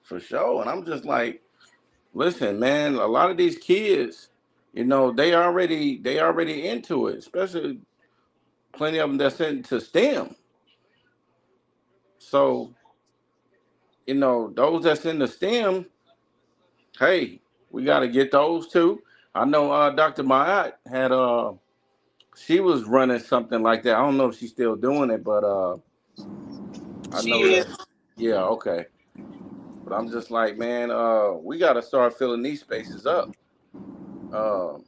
for sure. And I'm just like, listen, man, a lot of these kids, they already into it, especially plenty of them that's into STEM. So, those that's in the STEM, hey, we got to get those too. I know Dr. Mayat had she was running something like that. I don't know if she's still doing it, but I She know that. is. Yeah, okay. But I'm just like, man, we got to start filling these spaces up, because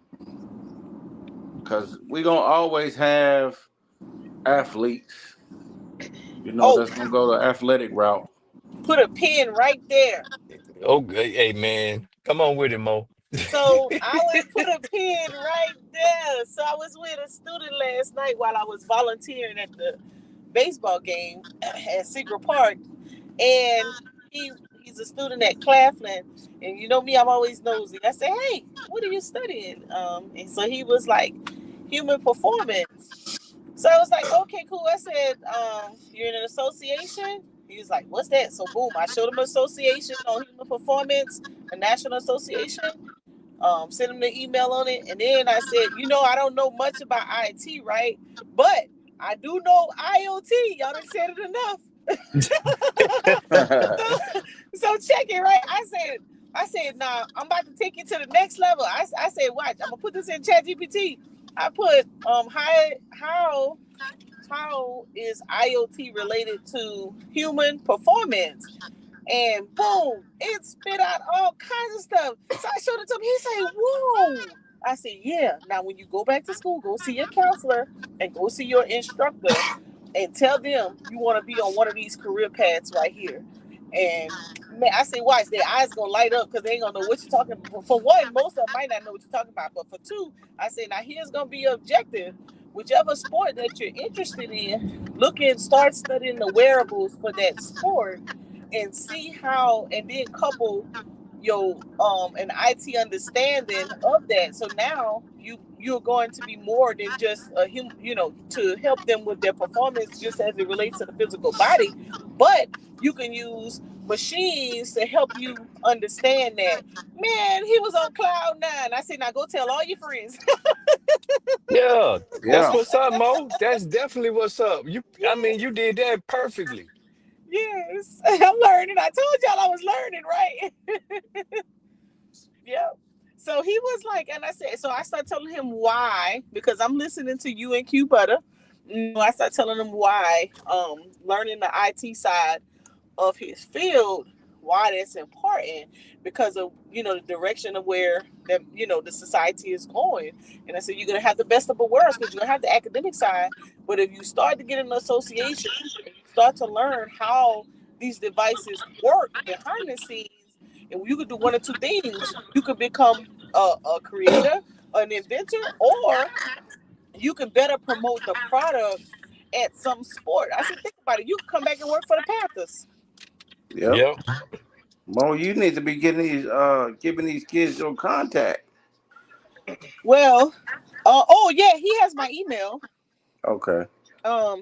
we gonna always have athletes, Oh, that's gonna go the athletic route. put a pin right there. Okay, hey man, come on with it, Mo. So I would put a pin right there. So I was with a student last night while I was volunteering at the baseball game at Secret Park, and he he's a student at Claflin, and you know me, I'm always nosy. I said, "Hey, what are you studying?" And so he was like, "Human performance." So I was like, "Okay, cool." I said, "You're in an association." He was like, "What's that?" So boom, I showed him an association on human performance, a national association. Sent him the email on it, and then I said, I don't know much about IT, right? But I do know IoT. Y'all done said it enough. So check it, right? I said, nah, I'm about to take you to the next level. I said, watch, I'm gonna put this in ChatGPT. I put how is IoT related to human performance? And boom, it spit out all kinds of stuff. So I showed it to him. He said, whoa. I said, yeah. Now, when you go back to school, go see your counselor and go see your instructor and tell them you want to be on one of these career paths right here. And man, I say, watch, their eyes gonna light up because they ain't gonna know what you're talking about. For one, most of them might not know what you're talking about. But for two, I say, now here's gonna be your objective. Whichever sport that you're interested in, start studying the wearables for that sport and see how, and then couple your an IT understanding of that. So now you're going to be more than just a human, to help them with their performance just as it relates to the physical body, but you can use machines to help you understand that. Man, he was on cloud nine. I said, now go tell all your friends. Yeah, that's Yeah, what's up, Mo. That's definitely what's up. I Yeah, mean, you did that perfectly. yes. I'm learning. I told y'all I was learning, right? Yeah. So he was like, and I said, so I started telling him why, because I'm listening to you and Q Butter. I started telling him why, learning the IT side of his field, why that's important, because of, the direction of where that, the society is going. And I said, you're going to have the best of both worlds because you're going to have the academic side. But if you start to get an association and you start to learn how these devices work behind the scenes, and you could do one or two things. You could become a creator, an inventor, or you can better promote the product at some sport. I said, think about it. You can come back and work for the Panthers. yep. Yep. Mo, you need to be giving these kids your contact. Well, oh yeah, he has my email. Okay.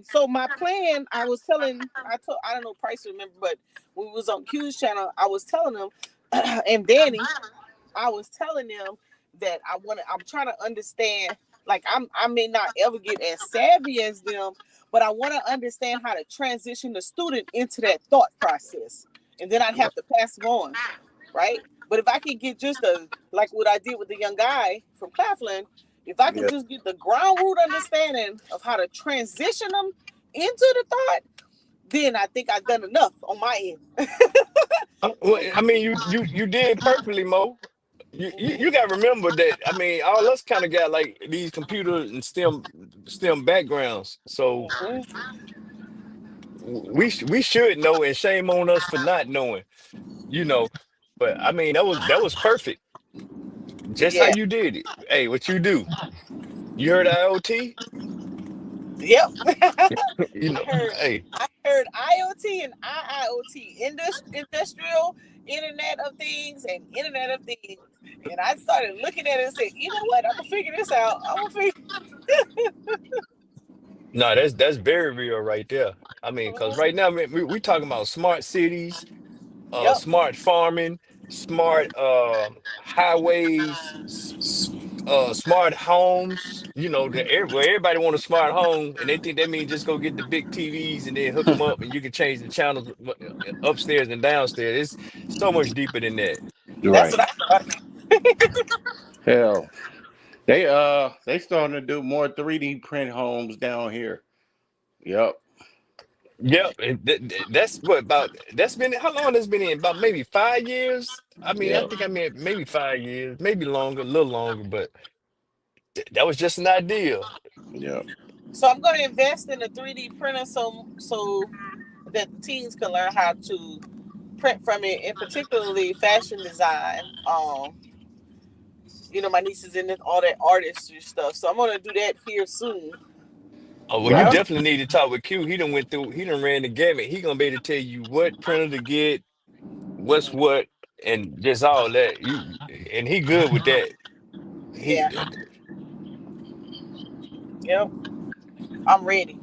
So my plan, I don't know Price remember, but when we was on Q's channel, I was telling him, and Danny, I was telling them that I'm trying to understand, like I may not ever get as savvy as them, but I want to understand how to transition the student into that thought process. And then I'd have to pass them on, right? But if I could get just like what I did with the young guy from Claflin, if I could Yeah. just get the ground root understanding of how to transition them into the thought, then I think I've done enough on my end. Well, I mean, you did perfectly, Mo. You got to remember that. I mean, all us kind of got like these computer and STEM backgrounds, so Mhm. we should know, and shame on us for not knowing. You know, but I mean, that was perfect. Just how Yeah. you did it. Hey, what you do? You heard IoT? Yep. You I know, heard hey, I heard IoT and IIoT, industrial Internet of Things and Internet of Things. And I started looking at it and said, you know what? I'm gonna figure this out. I'm gonna figure. no, that's very real right there. I mean, because Mhm. right now we talking about smart cities, Yep. smart farming, smart highways, smart homes. You know, where everybody want a smart home, and they think that means just go get the big TVs and then hook them up, and you can change the channels upstairs and downstairs. It's so much deeper than that. You're That's right. what I thought. Hell, they starting to do more 3D print homes down here. Yep. Yep, and that's what about. That's been how long that's been in? About maybe 5 years. I mean, I Yep. think I mean maybe 5 years, maybe longer, a little longer, but that was just an idea. Yep. So I'm going to invest in a 3D printer so that the teens can learn how to print from it, and particularly fashion design. My niece is in all that artistry stuff, so I'm going to do that here soon. Oh well, you Right. Yep. definitely need to talk with Q. He done ran the gamut. He gonna be able to tell you what printer to get, what's what, and just all that. And he good with that. Yeah. He Yep. I'm ready.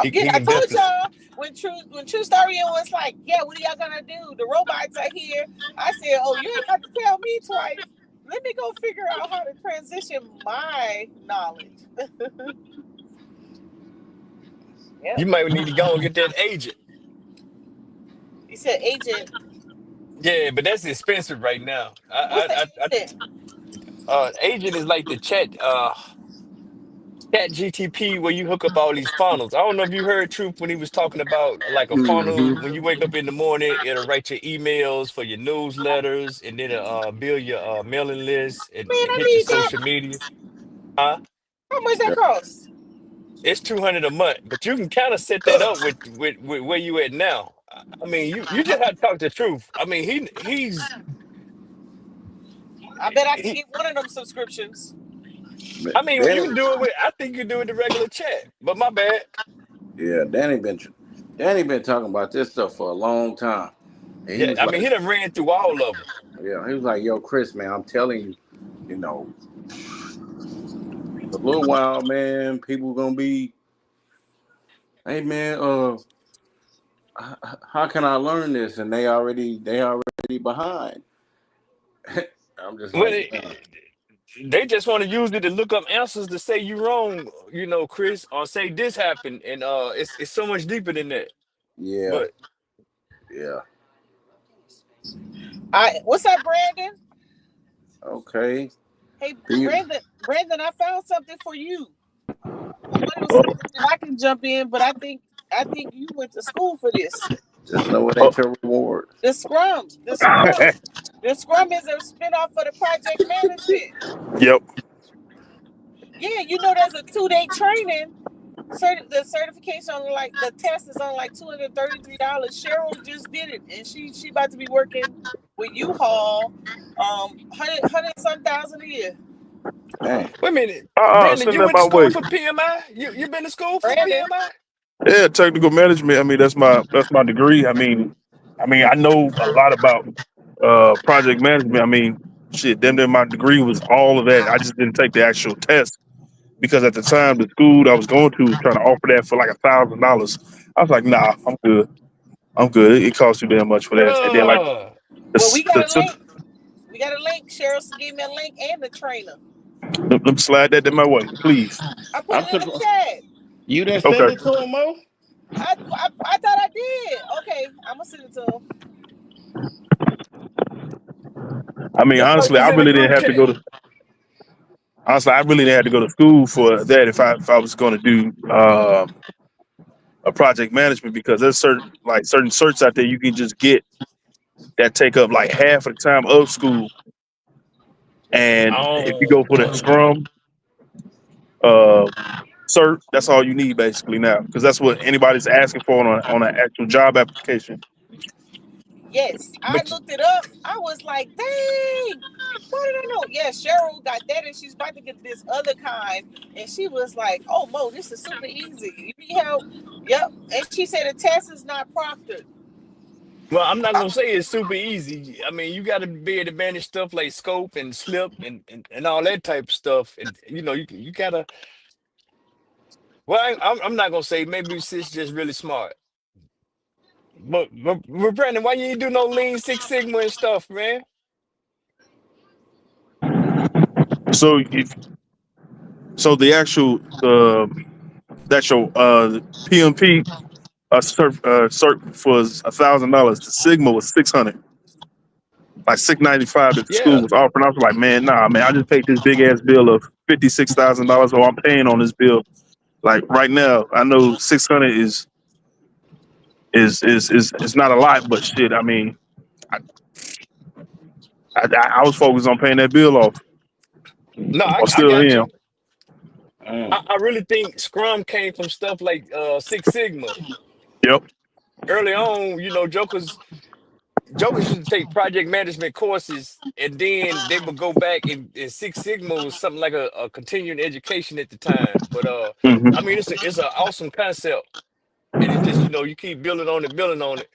he I can told definitely. y'all when True Story was like, yeah, what are y'all gonna do? The robots are here. I said, oh, you ain't got to tell me twice. Let me go figure out how to transition my knowledge. You Yep. might need to go and get that agent. He said, agent. Yeah, but that's expensive right now. What's the agent? Agent is like the chat GTP where you hook up all these funnels. I don't know if you heard Truth when he was talking about like a funnel. Mm-hmm. When you wake up in the morning, it'll write your emails for your newsletters, and then it'll build your mailing list and Man, I hit your need that. social media. Huh? How much that Yep. cost? It's 200 a month, but you can kind of set that up with where you at now. I mean, you just have to talk the truth. I mean, I bet I can he get one of them subscriptions. I mean, you Danny, can do it with. I think you can do it the regular chat. But my bad. yeah, Danny been talking about this stuff for a long time, and he Yeah, was I mean, like, he done ran through all of them. yeah, he was like, yo, Chris, man, I'm telling you, you know, a little while, man, people gonna be, hey, man, how can I learn this? And they already behind. I'm just Well, like, yeah, they just want to use it to look up answers to say you wrong, Chris, or say this happened, and it's so much deeper than that. yeah, But yeah, What's up, Brandon? okay. Hey, You, Brandon, I found something for you. I thought it was something that I can jump in, but I think you went to school for this. just know it Oh, ain't your reward. The Scrum, the Scrum, the Scrum is a spinoff for the project management. yep. Yeah, there's a 2-day training. The certification on the test is on like $233. Cheryl just did it, and she about to be working with U-Haul, hundred some thousand a year. Dang. wait a minute, Brandon, Send you that went to my school way. for PMI? You been to school for Brandon, PMI? Yeah, technical management. I mean, that's my degree. I mean, I know a lot about project management. I mean, shit. Then my degree was all of that. I just didn't take the actual test because at the time the school that I was going to was trying to offer that for like $1,000. I was like, nah, I'm good. I'm good. It costs too damn much for that. And then like Uh, the well, s- we got the, a link. We got a link. Cheryl gave me a link and the trainer. let me slide that in my way, please. I put I'm it in the surprised chat. you didn't send Okay. it to him, Mo. I thought I did. Okay, I'm gonna send it to him. I mean, yeah, honestly, it's I in the really didn't group have to chat. go to. Honestly, I really didn't have to go to school for that if I was going to do a project management because there's certain certs out there you can just get that take up like half of the time of school. And if you go for the Oh, Scrum uh, cert, that's all you need basically now because that's what anybody's asking for on an actual job application. Yes, I but looked it up. I was like, dang, why did I know? Yeah, Cheryl got that, and she's about to get this other kind. And she was like, oh, Mo, this is super easy. You need help? Yep. And she said the test is not proctored. well, I'm not gonna say it's super easy. I mean, you got to be able to manage stuff like scope and slip and all that type of stuff, and you gotta. Well, I'm not gonna say maybe Sis just really smart, but Brandon, why you ain't do no Lean Six Sigma and stuff, man? So if the actual PMP cert was $1,000. The Sigma was 600, like 695 that the school Yeah, was offering. I was like, man, nah, man, I just paid this big ass bill of $56,000, or I'm paying on this bill. Like right now, I know 600 is not a lot, but shit, I mean, I, I was focused on paying that bill off, no, or I still got am. you. Mm. I really think Scrum came from stuff like Six Sigma. Yep. Early on, Jokers used to take project management courses, and then they would go back and Six Sigma was something like a continuing education at the time. But Hmm. I mean, it's an awesome concept, and it just you keep building on it.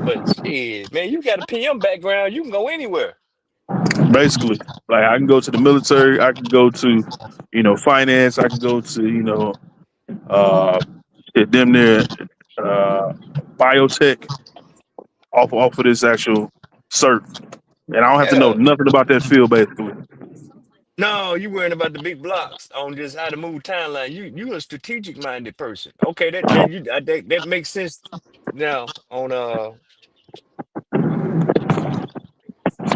But shit, man, you got a PM background, you can go anywhere. Basically, like I can go to the military, I can go to, finance, I can go to, uh, damn near biotech off of this actual cert, and I don't have to know Yeah. nothing about that field. Basically, No, you worrying about the big blocks on just how to move timeline. You a strategic minded person. Okay, that makes sense now on I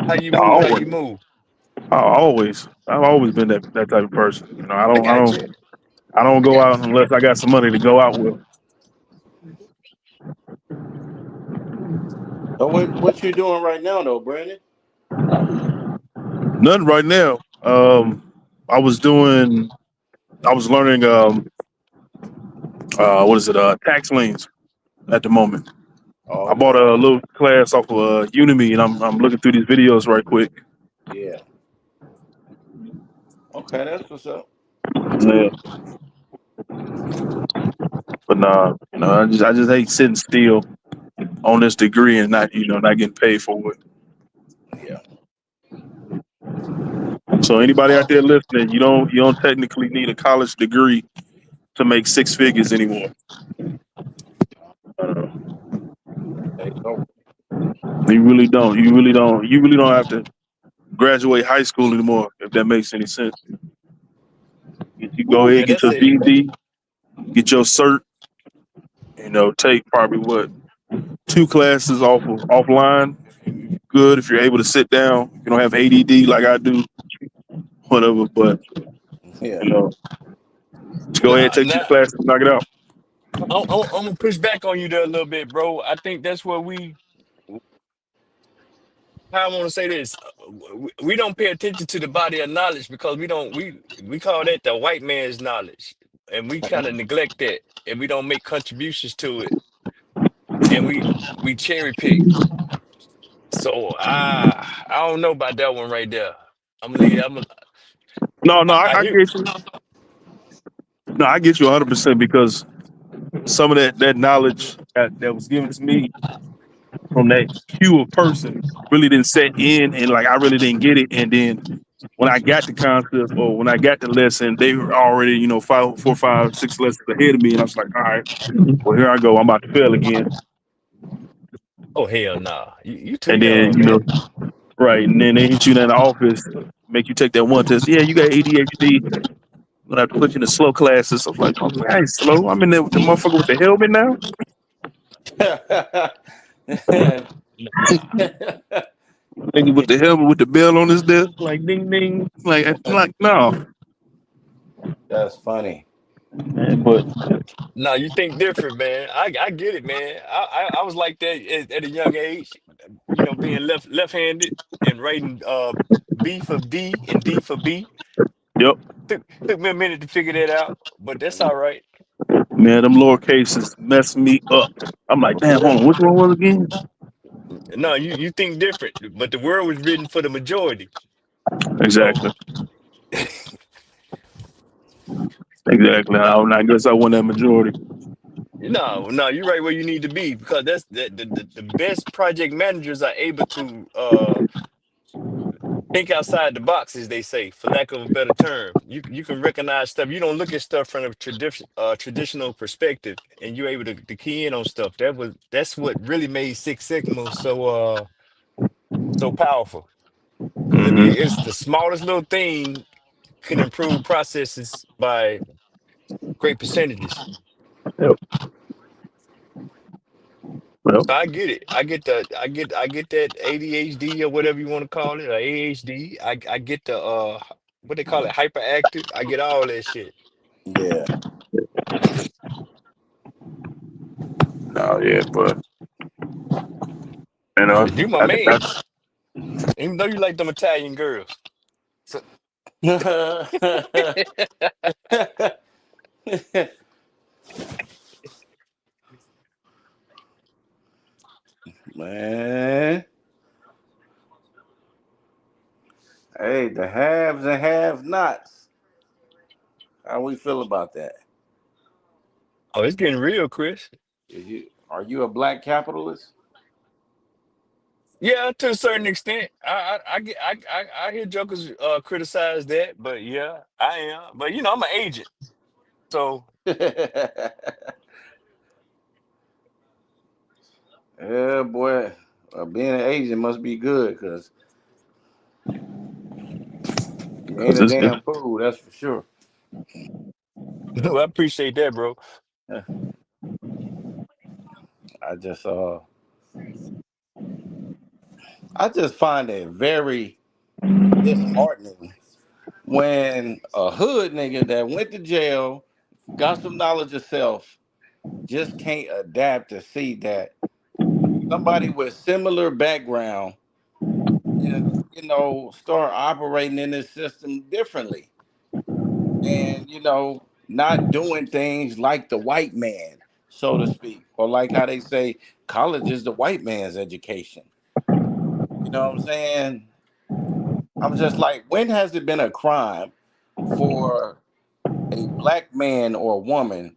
how always, you move. I've always been that type of person. I got you. I don't I go got out unless I got some money to go out with. So what you doing right now though, Brandon? Nothing right now. I was doing, I was learning, what is it, tax liens at the moment. I bought Okay. a little class off of Udemy, and I'm looking through these videos right quick. Yeah. Okay, that's what's up. Yeah. But nah, I just hate sitting still on this degree and not getting paid for it. Yeah. So anybody out Oh, there listening, you don't technically need a college degree to make six figures anymore. Uh, there you go. you really don't. You really don't. You really don't have to graduate high school anymore, if that makes any sense. You go ahead, yeah, get that's your it. GED, get your cert. Take probably what, two classes offline. Good if you're able to sit down. You don't have ADD like I do, whatever. But Yeah. you know, just go ahead, Nah, take two nah. classes, knock it out. I'm gonna push back on you there a little bit, bro. I think that's where how I want to say this. We don't pay attention to the body of knowledge because we call that the white man's knowledge, and we kind of neglect that, and we don't make contributions to it, and we cherry pick. So I don't know about that one right there. I'm gonna leave. No, no, I I hear. get you. No, I get you 100% because some of that knowledge that was given to me from that pure person really didn't set in, and like I really didn't get it. And then when I got the concept, or when I got the lesson, they were already, five, 4, 5, 6 lessons ahead of me, and I was like, all right, well here I go, I'm about to fail again. Oh hell nah, you too And then young, man. right, and then they hit you in the office, make you take that one test. Yeah, you got ADHD. Gonna have to put you in the slow classes. I'm like, oh, I ain't slow. I'm in there with the motherfucker with the helmet now. Nigga with the helmet with the bell on his desk, like ding ding. Like no. That's funny. But Nah, you think different, man. I get it, man. I was like that at a young age, being left-handed and writing B for D and D for B. yep, Took me a minute to figure that out, but that's all right. man, them lower cases mess me up. I'm like, damn, hold on, which one was it again? No, you think different, but the world was written for the majority. So Exactly, exactly. I guess I won that majority. no, you're right where you need to be because that's the best project managers are able to think outside the box, as they say, for lack of a better term. You can recognize stuff. You don't look at stuff from a traditional perspective, and you're able to key in on stuff. That's what really made Six Sigma so powerful. Because Hmm. it's the smallest little thing can improve processes by great percentages. Yep. Well, So I get it. I get that ADHD or whatever you want to call it, or AHD. I get the what they call it, hyperactive. I get all that shit. Yeah. no, yeah, but you know, Cause you my that's man's. Even though you like them Italian girls. So Man, hey, the haves and have-nots. How we feel about that? oh, it's getting real, Chris. Are you a black capitalist? Yeah, to a certain extent. I hear jokers criticize that, but yeah, I am. But I'm an agent. So Yeah, boy. Being an Asian must be good because you ain't because a it's damn fool, that's for sure. I appreciate that, bro. I just I just find it very disheartening when a hood nigga that went to jail, got some knowledge of self, just can't adapt to see that somebody with similar background can, start operating in this system differently and, not doing things like the white man, so to speak, or like how they say college is the white man's education. You know what I'm saying? I'm just like, when has it been a crime for a black man or woman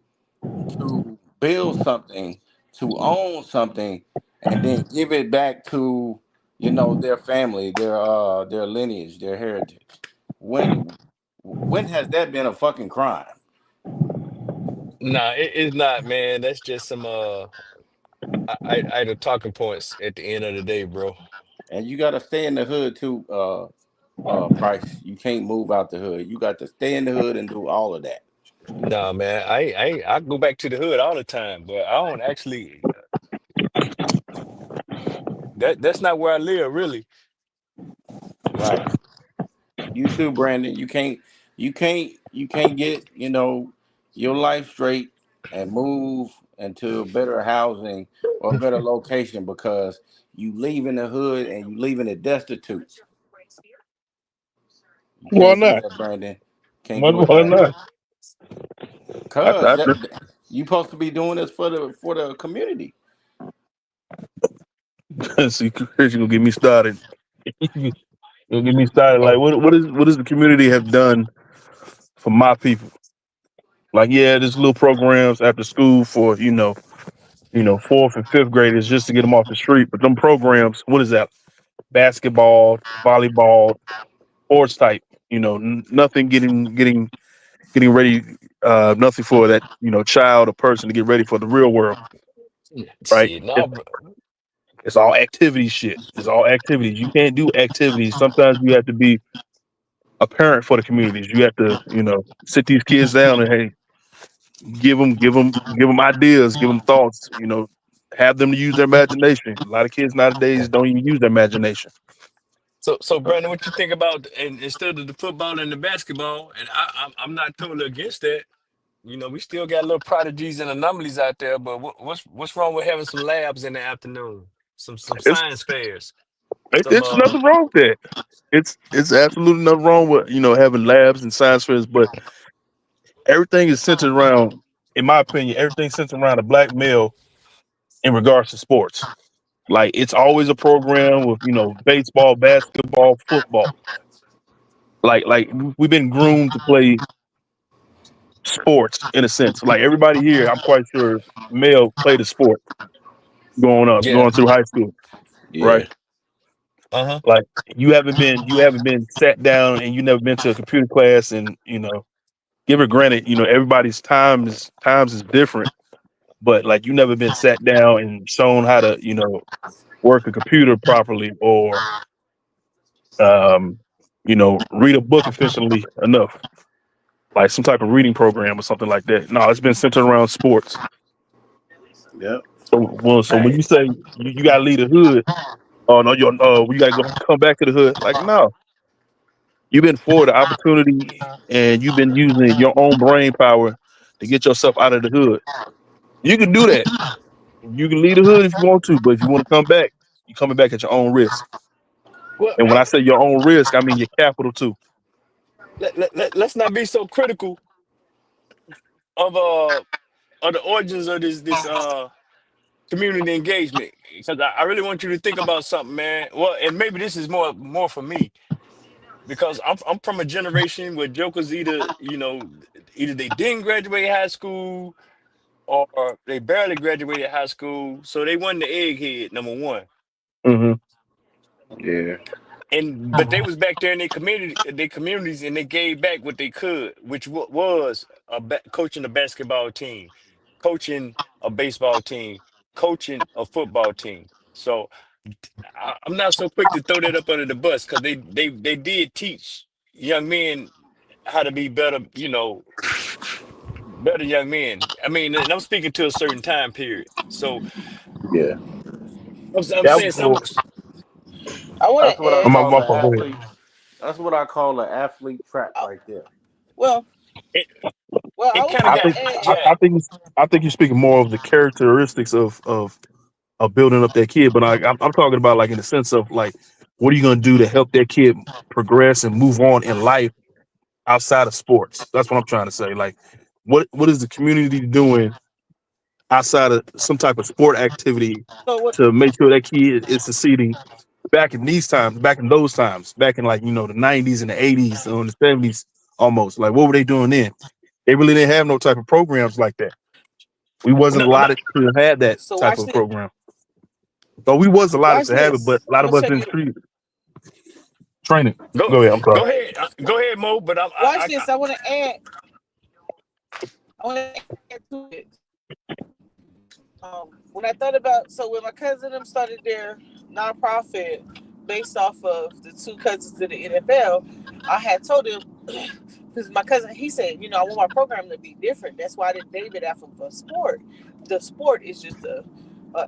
to build something, to own something, and then give it back to their family, their lineage, their heritage? When has that been a fucking crime? Nah, it's not, man. That's just some idle talking points at the end of the day, bro. And you got to stay in the hood too, Price. You can't move out the hood. You got to stay in the hood and do all of that. Nah, man. I go back to the hood all the time, but I don't actually. That's not where I live, really. Right. You too, Brandon. You can't get, your life straight and move into better housing or better location because you leave in the hood and you leaving it destitute. You why can't do not? that, Brandon. Can't Why, do it, why Price. not? Cause I you supposed to be doing this for the community. see, Chris, you gonna get me started. You gonna get me started. Like, Oh, what does the community have done for my people? Like, yeah, there's little programs after school for fourth and fifth graders just to get them off the street. But them programs, what is that? Basketball, volleyball, sports type. Nothing getting ready. Nothing for that child or person to get ready for the real world. Right? shit, no, bro. It's all activity shit. It's all activities. You can't do activities. Sometimes you have to be a parent for the communities. You have to, sit these kids down and hey, give them ideas, give them thoughts. Have them to use their imagination. A lot of kids nowadays don't even use their imagination. So Brandon, what you think about and instead of the football and the basketball? And I'm not totally against that. We still got little prodigies and anomalies out there, but what's wrong with having some labs in the afternoon? Some It's science fairs. Some it's nothing wrong with that. It's absolutely nothing wrong with having labs and science fairs, but everything is centered around, in my opinion, everything's centered around a black male in regards to sports. Like it's always a program with baseball, basketball, football. Like we've been groomed to play sports in a sense. Like everybody here, I'm quite sure male played a sport growing up, yeah. going through high school, right? Yeah. Uh-huh. Like you haven't been sat down and you never been to a computer class and give it granted, everybody's times is different, but like you never been sat down and shown how to, work a computer properly or um, read a book efficiently enough, like some type of reading program or something like that. No, it's been centered around sports. Yep. So when Hey, you say you gotta leave the hood, oh no, we gotta go come back to the hood. Like no, you've been forward the opportunity and you've been using your own brain power to get yourself out of the hood. You can do that. You can leave the hood if you want to, but if you want to come back, you're coming back at your own risk. Well, And when I say your own risk, I mean your capital too. let's not be so critical of the origins of this community engagement, because I really want you to think about something, man. Well, and maybe this is more for me, because I'm from a generation where jokers either they didn't graduate high school or they barely graduated high school, so they wasn't the egghead number one. Hmm. yeah, And but they was back there in their communities, and they gave back what they could, which was coaching a basketball team, coaching a baseball team, coaching a football team. So I'm not so quick to throw that up under the bus, because they did teach young men how to be better, better young men. I mean, and I'm speaking to a certain time period. So yeah. I'm Yeah, saying well, some. I want That's to what I add. my, call my an fault, go ahead. athlete. That's what I call an athlete trap Uh, right there. well, It, I it was kind of I going got think to add. I hijacked. think you're speaking more of the characteristics of building up that kid, but I'm talking about like in the sense of like what are you going to do to help that kid progress and move on in life outside of sports? That's what I'm trying to say. Like, what is the community doing outside of some type of sport activity So what? to make sure that kid is succeeding back in these times, back in those times, back in like the 90s and the 80s and the 70s almost. Like, what were they doing then? They really didn't have no type of programs like that. We wasn't No, no, allotted to have that So type watch of this. program. Though we was allotted Watch to have it, but this. a lot I'm of gonna us tell didn't you. train it. go Go ahead. I'm sorry. go ahead, go ahead, Mo. But Watch this. I want to add. I want to add to it. When I thought about, so when my cousin them started their nonprofit based off of the two cousins in the NFL, I had told him, because my cousin, he said, I want my program to be different. That's why I didn't name it after the sport. The sport is just a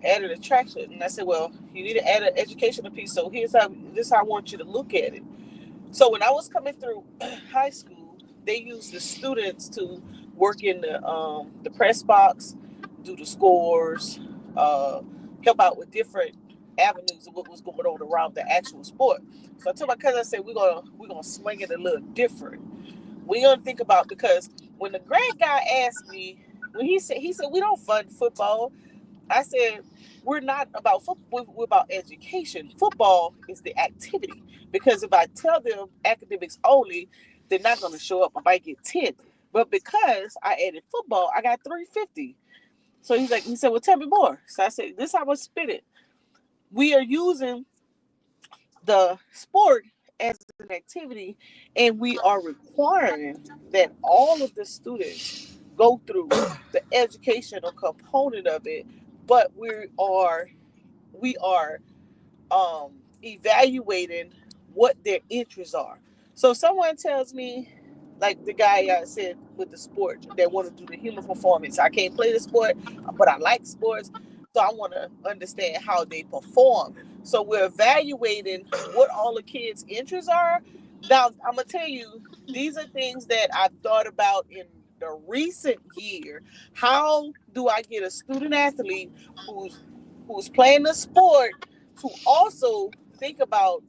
added attraction. And I said, well, you need to add an educational piece. So this is how I want you to look at it. So when I was coming through high school, they used the students to work in the press box, do the scores, uh, help out with different avenues of what was going on around the actual sport. So I told my cousin, I said, we're gonna swing it a little different. We're gonna think about, because when the grant guy asked me, when he said we don't fund football, I said, we're not about football, we're about education. Football is the activity. Because if I tell them academics only, they're not going to show up. I might get 10. But because I added football, I got 350. So he said, well, tell me more. So I said, this is how I would spin it. We are using the sport as an activity, and we are requiring that all of the students go through the educational component of it, but we are evaluating what their interests are. So someone tells me, like the guy I said with the sport, they want to do the human performance. I can't play the sport, but I like sports, so I want to understand how they perform. So we're evaluating what all the kids' interests are. Now I'm gonna tell you, these are things that I've thought about in the recent year. How do I get a student athlete who's playing the sport to also think about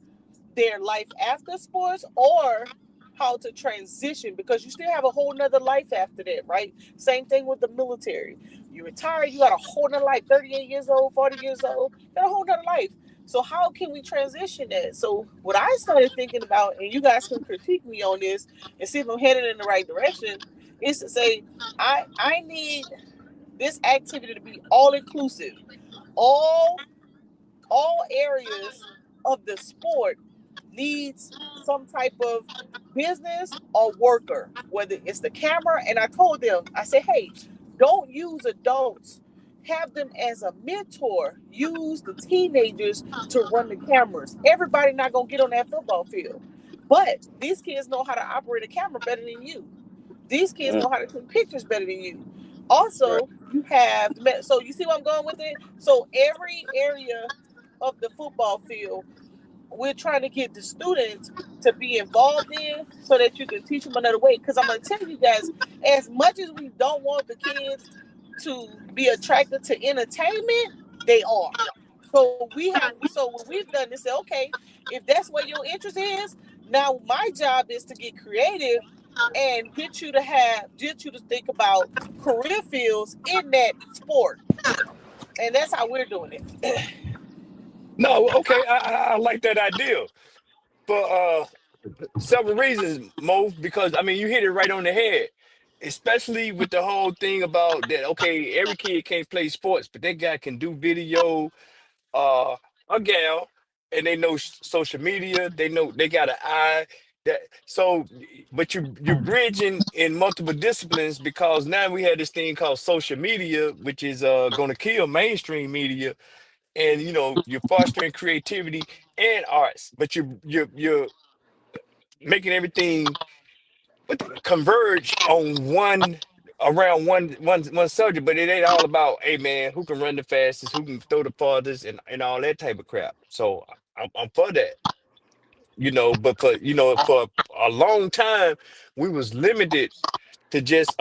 their life after sports, or how to transition, because you still have a whole nother life after that, right? Same thing with the military. You retire, you got a whole nother life, 38 years old, 40 years old, you got a whole nother life. So how can we transition that? So what I started thinking about, and you guys can critique me on this and see if I'm headed in the right direction, is to say, I need this activity to be all inclusive. All areas of the sport needs some type of business or worker, whether it's the camera. And I told them, I said, hey, don't use adults. Have them as a mentor. Use the teenagers to run the cameras. Everybody not gonna get on that football field, but these kids know how to operate a camera better than you. These kids Mm, know how to take pictures better than you. right. Also, you have so you see where I'm going with it. So every area of the football field, we're trying to get the students to be involved in so that you can teach them another way. Because I'm going to tell you guys, as much as we don't want the kids to be attracted to entertainment, they are. So what we've done is say, okay, if that's what your interest is, now my job is to get creative and get you to think about career fields in that sport. And that's how we're doing it. No, okay, I like that idea for several reasons, Mo. Because I mean, you hit it right on the head, especially with the whole thing about that. Okay, every kid can't play sports, but that guy can do video, uh a gal, and they know social media, they know they got an eye that so but you're bridging in multiple disciplines because now we have this thing called social media, which is going to kill mainstream media, and you're fostering creativity and arts, but you're making everything converge on one subject, but it ain't all about, hey man, who can run the fastest, who can throw the farthest, and all that type of crap. So I'm for that, but for a long time we was limited to just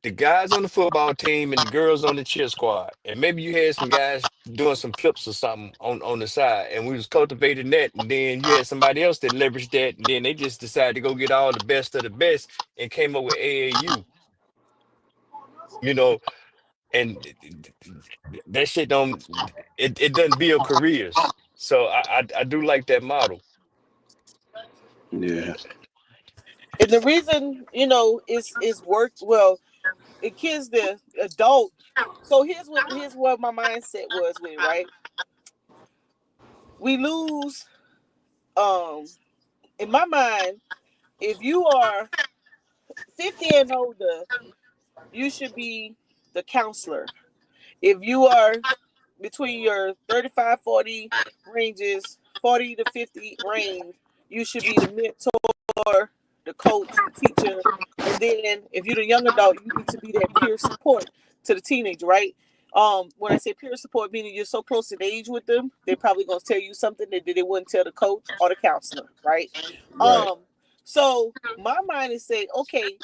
the guys on the football team and the girls on the cheer squad. And maybe you had some guys doing some flips or something on the side. And we was cultivating that. And then you had somebody else that leveraged that. And then they just decided to go get all the best of the best and came up with AAU, you know, and that shit it doesn't build careers. So I do like that model. Yeah. And the reason, is work well, it kids the adult. So here's what my mindset was with, right? We lose in my mind, if you are 50 and older, you should be the counselor. If you are between your 35, 40 ranges, 40 to 50 range, you should be the mentor, the coach, the teacher. And then if you're the young adult, you need to be that peer support to the teenager, right? When I say peer support, meaning you're so close in age with them, they're probably gonna tell you something that they wouldn't tell the coach or the counselor, right? Right. Um, so my mind is saying, okay,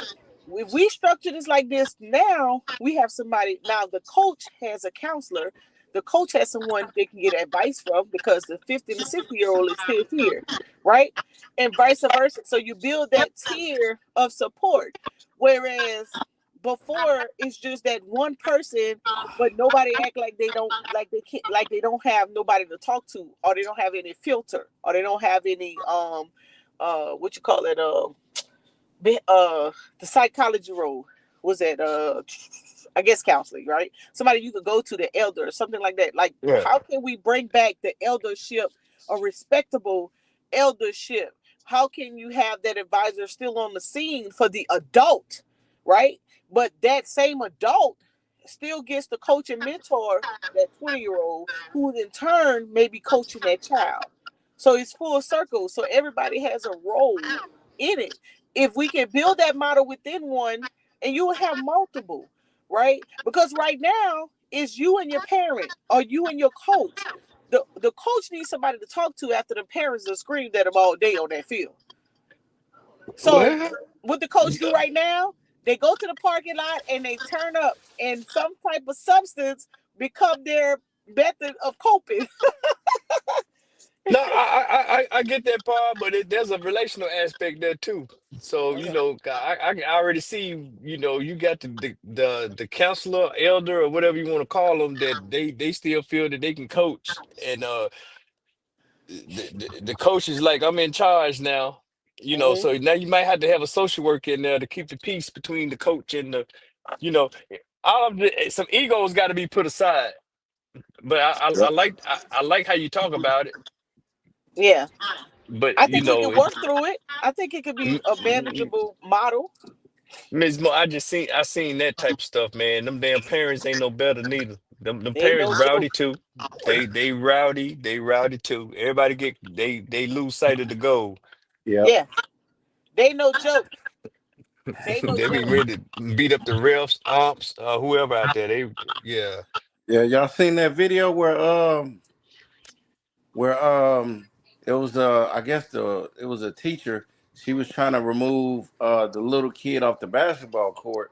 if we structure this like this, now we have somebody. Now the coach has a counselor. The coach has someone they can get advice from because the 50 and the 60-year-old is still here, right? And vice versa. So you build that tier of support. Whereas before it's just that one person, but nobody act like they don't like they can't like they don't have nobody to talk to, or they don't have any filter, or they don't have any what you call it the psychology role was at I guess counseling, right? Somebody you could go to, the elder or something like that. Like, Right. how can we bring back the eldership, a respectable eldership? How can you have that advisor still on the scene for the adult, right? But that same adult still gets to coach and mentor that 20-year-old who in turn may be coaching that child. So it's full circle. So everybody has a role in it. If we can build that model within one, and you will have multiple, right? Because right now it's you and your parent or you and your coach. The coach needs somebody to talk to after the parents have screamed at them all day on that field. So Well, what the coach do right now, they go to the parking lot and they turn up, and some type of substance become their method of coping. no, I get that part, but there's a relational aspect there too. So I already see, you got the counselor, elder, or whatever you want to call them, that they still feel that they can coach, and the coach is like, I'm in charge now, Mhm. So now you might have to have a social work in there to keep the peace between the coach and the, you know, some egos got to be put aside. But I Right. like how you talk about it. Yeah. But I think we can it, work through it. I think it could be m- a m- manageable model. Ms. Mo, I seen that type of stuff, man. Them damn parents ain't no better neither. Them Ain't parents no rowdy joke. too. They rowdy too. Everybody they lose sight of the goal. Yep. Yeah. They no joke. They no They be joke. ready to beat up the refs, umps, whoever out there. Yeah. Yeah, y'all seen that video where it was I guess it was a teacher. She was trying to remove the little kid off the basketball court,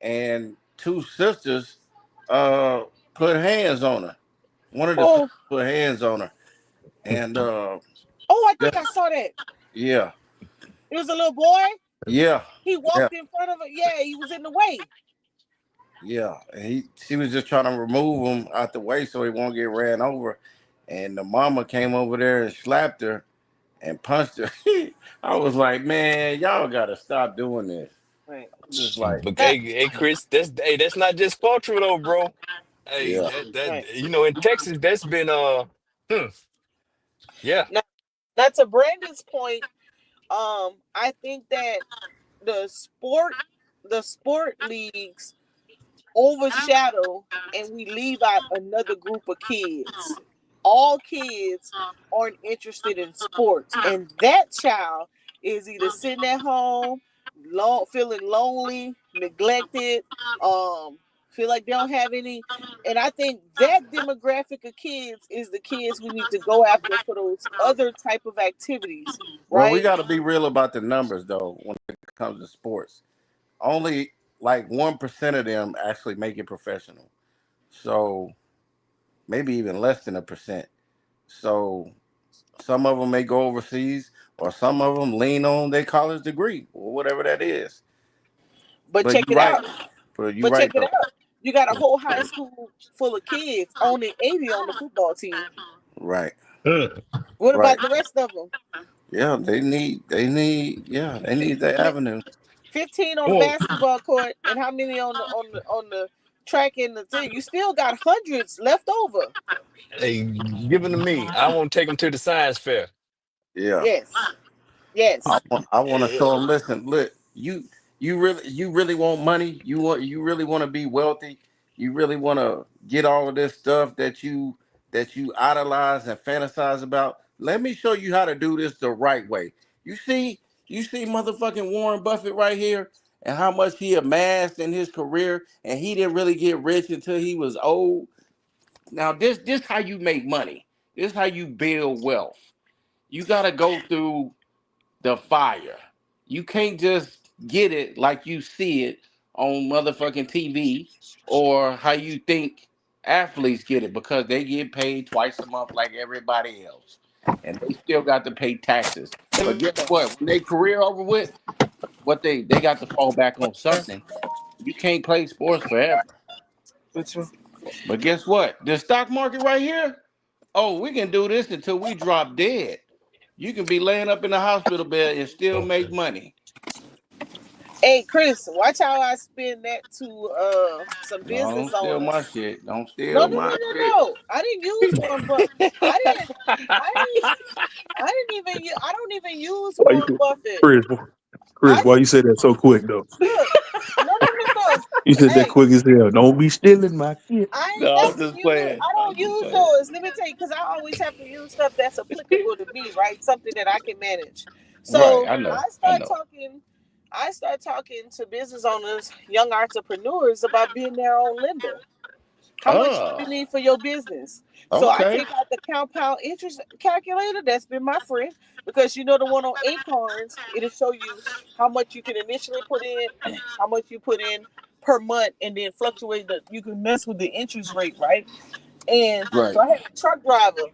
and two sisters uh put hands on her. One of the sisters Oh, put hands on her, and oh, I yeah, think I saw that. yeah, It was a little boy. yeah, He yeah, walked in front of it. Yeah, he was in the way. yeah. And she was just trying to remove him out the way so he won't get ran over, and the mama came over there and slapped her and punched her. I was like, man, y'all gotta stop doing this. Right. I'm just like, But That hey, Chris, that's not just cultural though, bro. Hey, yeah, right. in Texas, that's been hmm, yeah. Now, now to Brandon's point, I think that the sport the sport leagues overshadow and we leave out another group of kids. All kids aren't interested in sports, and that child is either sitting at home, feeling lonely, neglected, feel like they don't have any. And I think that demographic of kids is the kids we need to go after for those other type of activities, well, we right? got to be real about the numbers though when it comes to sports. Only like 1% of them actually make it professional. So maybe even less than a percent. So some of them may go overseas, or some of them lean on their college degree or whatever that is. But But check you're it right. out. But you're But right check it though. out. You got a whole high school full of kids, only 80 on the football team. Right. Hmm. What Right. about the rest of them? Yeah, they need that Fif- avenue. 15 on the Well, basketball court, and how many on the track and the thing? You still got hundreds left over. hey, give them to me. I want to take them to the science fair. Yeah. Yes, yes. I want to Eh, show them. Listen, look, you really want money. You really want to be wealthy. You really want to get all of this stuff that you idolize and fantasize about. Let me show you how to do this the right way. You see, motherfucking Warren Buffett right here, and how much he amassed in his career, and he didn't really get rich until he was old. Now this how you make money. This how you build wealth. You gotta go through the fire. You can't just get it like you see it on motherfucking TV, or how you think athletes get it because they get paid twice a month like everybody else. And they still got to pay taxes. But guess what? When their career over with, what they got to fall back on something. You can't play sports forever. Which one? But guess what? The stock market right here, oh, we can do this until we drop dead. You can be laying up in the hospital bed and still make money. Hey, Chris, watch how I spin that to some No, business don't steal my owners. shit. Don't No, steal no, no, my no, shit. no. I didn't use Warren Buffett. I didn't. I didn't. I didn't even. I don't even use Why Warren you, Buffett. Chris? Chris, I why you say that so quick though? look. No, no, no, no. You said that Hey, quick as hell. Don't be stealing my shit. I ain't No, I'm never just use. playing. I don't I'm just use playing. yours. Let me tell you, because I always have to use stuff that's applicable to me, right? Something that I can manage. Right, So I know. I I start know. talking. I start talking to business owners, young entrepreneurs about being their own lender. How much do you Oh, need for your business? So I okay. take out the compound interest calculator. That's been my friend because you know the one on Acorns, it'll show you how much you can initially put in, how much you put in per month, and then fluctuate the. You can mess with the interest rate, right? And Right. so I had a truck driver,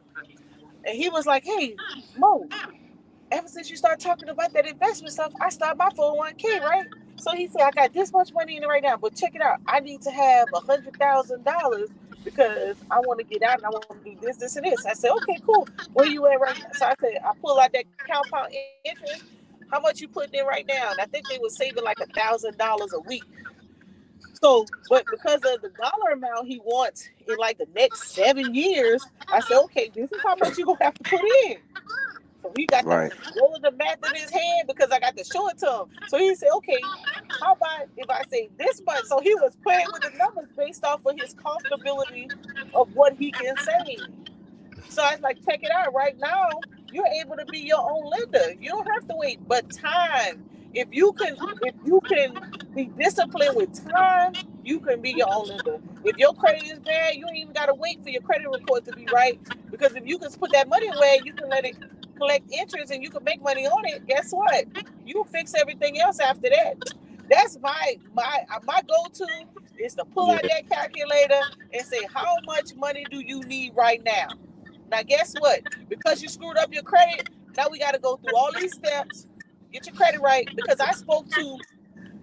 and he was like, "Hey, Mo, ever since you started talking about that investment stuff, I started my 401k, right?" So he said, I got this much money in it right now, but check it out. I need to have $100,000 because I want to get out and I want to do this, this, and this. I said, okay, cool. Where you at right now? So I said, I pull out that compound interest. How much you putting in right now? And I think they were saving like $1,000 a week. So, but because of the dollar amount he wants in like the next 7 years, I said, okay, this is how much you're gonna have to put in. So he got the Right. rolling the math in his head because I got to show it to him. So he said, okay, how about if I say this much? So he was playing with the numbers based off of his comfortability of what he can say. So I was like, check it out. Right now, you're able to be your own lender. You don't have to wait. But time, if you can be disciplined with time, you can be your own lender. If your credit is bad, you ain't even gotta wait for your credit report to be right. Because if you can put that money away, you can let it collect interest and you can make money on it. Guess what? You fix everything else after that. That's my go-to is to pull Yeah. out that calculator and say, how much money do you need right now? Now, guess what? Because you screwed up your credit, now we got to go through all these steps, get your credit right. Because I spoke to,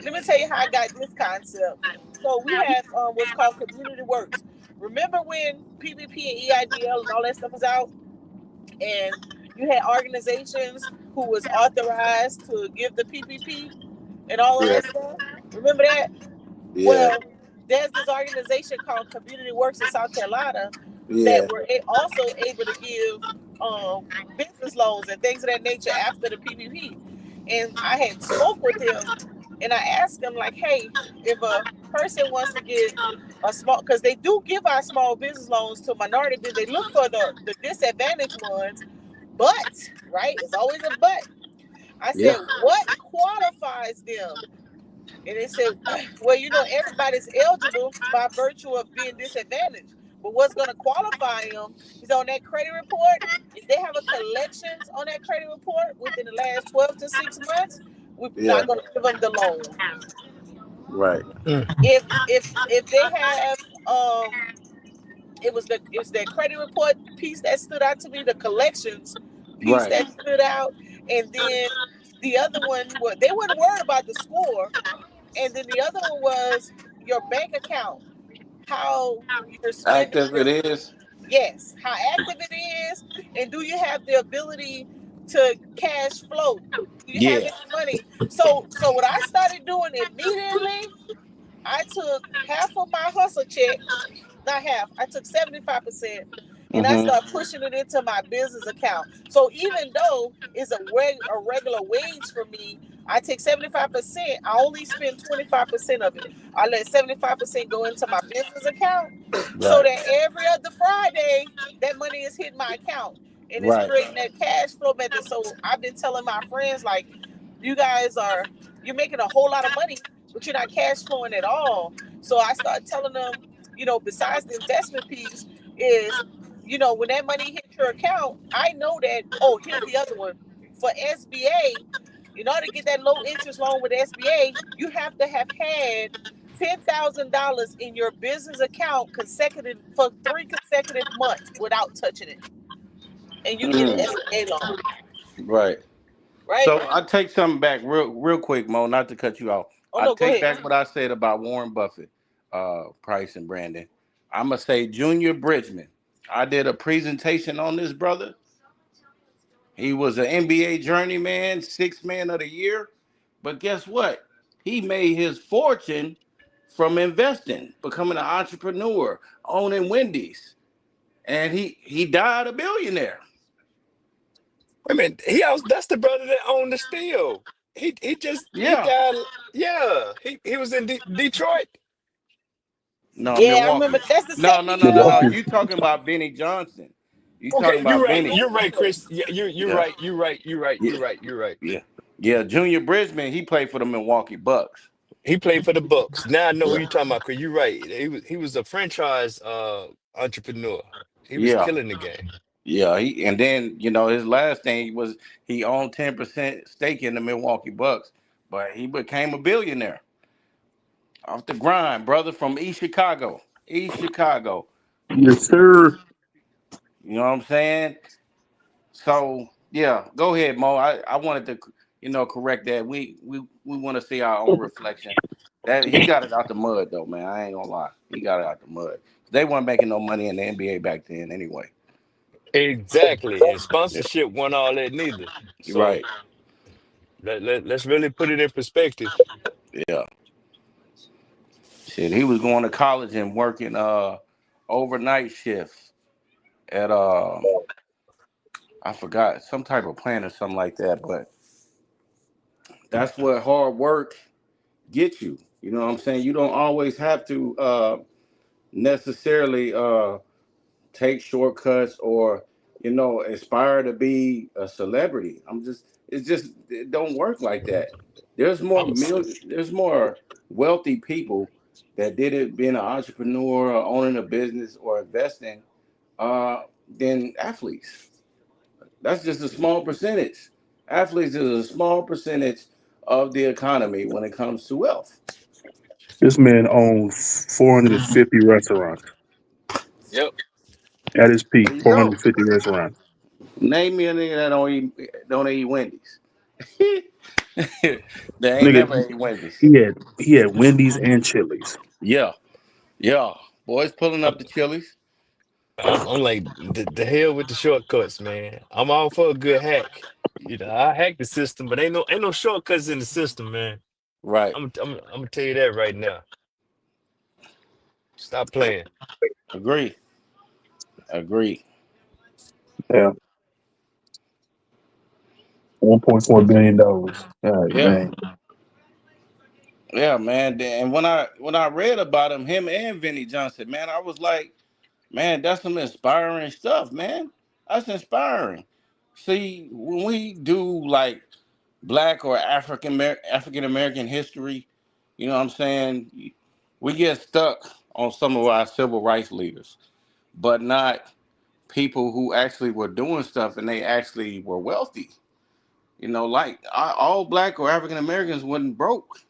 let me tell you how I got this concept. So we have what's called Community Works. Remember when PPP and EIDL and all that stuff was out, and you had organizations who was authorized to give the PPP and all of Yeah. that stuff? Remember that? Yeah. Well, there's this organization called Community Works in South Carolina that Yeah. were also able to give business loans and things of that nature after the PPP. And I had spoke with him, and I asked him like, "Hey, if a person wants to get a small, because they do give out small business loans to minority business, they look for the disadvantaged ones, but right, it's always a but." I Yeah. said, "What qualifies them?" And they said, well, everybody's eligible by virtue of being disadvantaged. But what's going to qualify them is on that credit report. If they have a collections on that credit report within the last 12 to 6 months, we're Yeah. not going to give them the loan. Right. Mm. If they have it was that credit report piece that stood out to me, the collections piece Right. that stood out, and then the other one was they weren't worried about the score. And then the other one was your bank account, how you're spending Active your, it is. yes, how active it is, and do you have the ability to cash flow? Do you have Yeah. any money? So what I started doing immediately, I took half of my hustle check, not half, I took 75%, and I Mm-hmm. started pushing it into my business account. So even though it's a regular wage for me, I take 75%. I only spend 25% of it. I let 75% go into my business account so Right. that every other Friday, that money is hitting my account and it's Right. creating that cash flow method. So I've been telling my friends, like, you guys you're making a whole lot of money, but you're not cash flowing at all. So I started telling them, besides the investment piece, is, when that money hits your account, I know that, oh, here's the other one. For SBA, in order to get that low interest loan with SBA, you have to have had $10,000 in your business account consecutive for 3 consecutive months without touching it. And you get an Mm. SBA loan, Right. right? So I take something back real quick, Mo, not to cut you off. Oh, I no, go take ahead. back what I said about Warren Buffett, Price and Brandon. I'ma say Junior Bridgman. I did a presentation on this brother. He was an NBA journeyman, sixth man of the year. But guess what? He made his fortune from investing, becoming an entrepreneur, owning Wendy's. And he died a billionaire. Wait a minute. That's the brother that owned the steel. He Yeah. died. Yeah. He was in Detroit. No, Yeah, I remember. Milwaukee. That's the No, same no, no, no, no. Detroit. Milwaukee. You talking about Benny Johnson. You Okay, talking you're about Yeah, right. Benny. You're right, Benny. Chris. Yeah, you're Yeah. right. You're right. You're right. Yeah. You're right. You're right. Yeah. Yeah. Junior Bridgman, he played for the Milwaukee Bucks. He played for the Bucks. Now I know who Yeah. you're talking about, Chris. You're right. He was a franchise entrepreneur. He was Yeah. killing the game. Yeah. And then, his last thing was he owned 10% stake in the Milwaukee Bucks, but he became a billionaire off the grind, brother, from East Chicago. East Chicago. Yes, sir. You know what I'm saying? So yeah, go ahead, Mo. I wanted to, correct that. We want to see our own reflection. That he got it out the mud though, man. I ain't gonna lie. He got it out the mud. They weren't making no money in the NBA back then anyway. Exactly. And Yeah. sponsorship wasn't all that neither. So Right. let's really put it in perspective. Yeah. Shit. He was going to college and working overnight shifts at I forgot some type of plan or something like that. But that's what hard work gets you. You know what I'm saying? You don't always have to necessarily take shortcuts or aspire to be a celebrity. It don't work like that. I'm There's more wealthy people that did it being an entrepreneur or owning a business or investing uh, than athletes. That's just a small percentage. Athletes is a small percentage of the economy when it comes to wealth. This man owns 450 restaurants yep. at his peak. There you go. 450 restaurants. Name me a nigga that don't eat Wendy's. They ain't Nigga, never ate Wendy's. he had Wendy's and Chili's. Yeah, yeah. Boys pulling I'm, up the Chili's. I'm like the hell with the shortcuts, man. I'm all for a good hack. I hack the system, but ain't no shortcuts in the system, man. Right. I'm gonna tell you that right now. Stop playing. Agree. Agree. Yeah, $1.4 billion. God Yeah. dang. Yeah, man. And when I read about him and Vinny Johnson, man, I was like, man, that's some inspiring stuff, man. That's inspiring. See, when we do like Black or African American history, you know what I'm saying? We get stuck on some of our civil rights leaders, but not people who actually were doing stuff and they actually were wealthy. Like all Black or African Americans wasn't broke.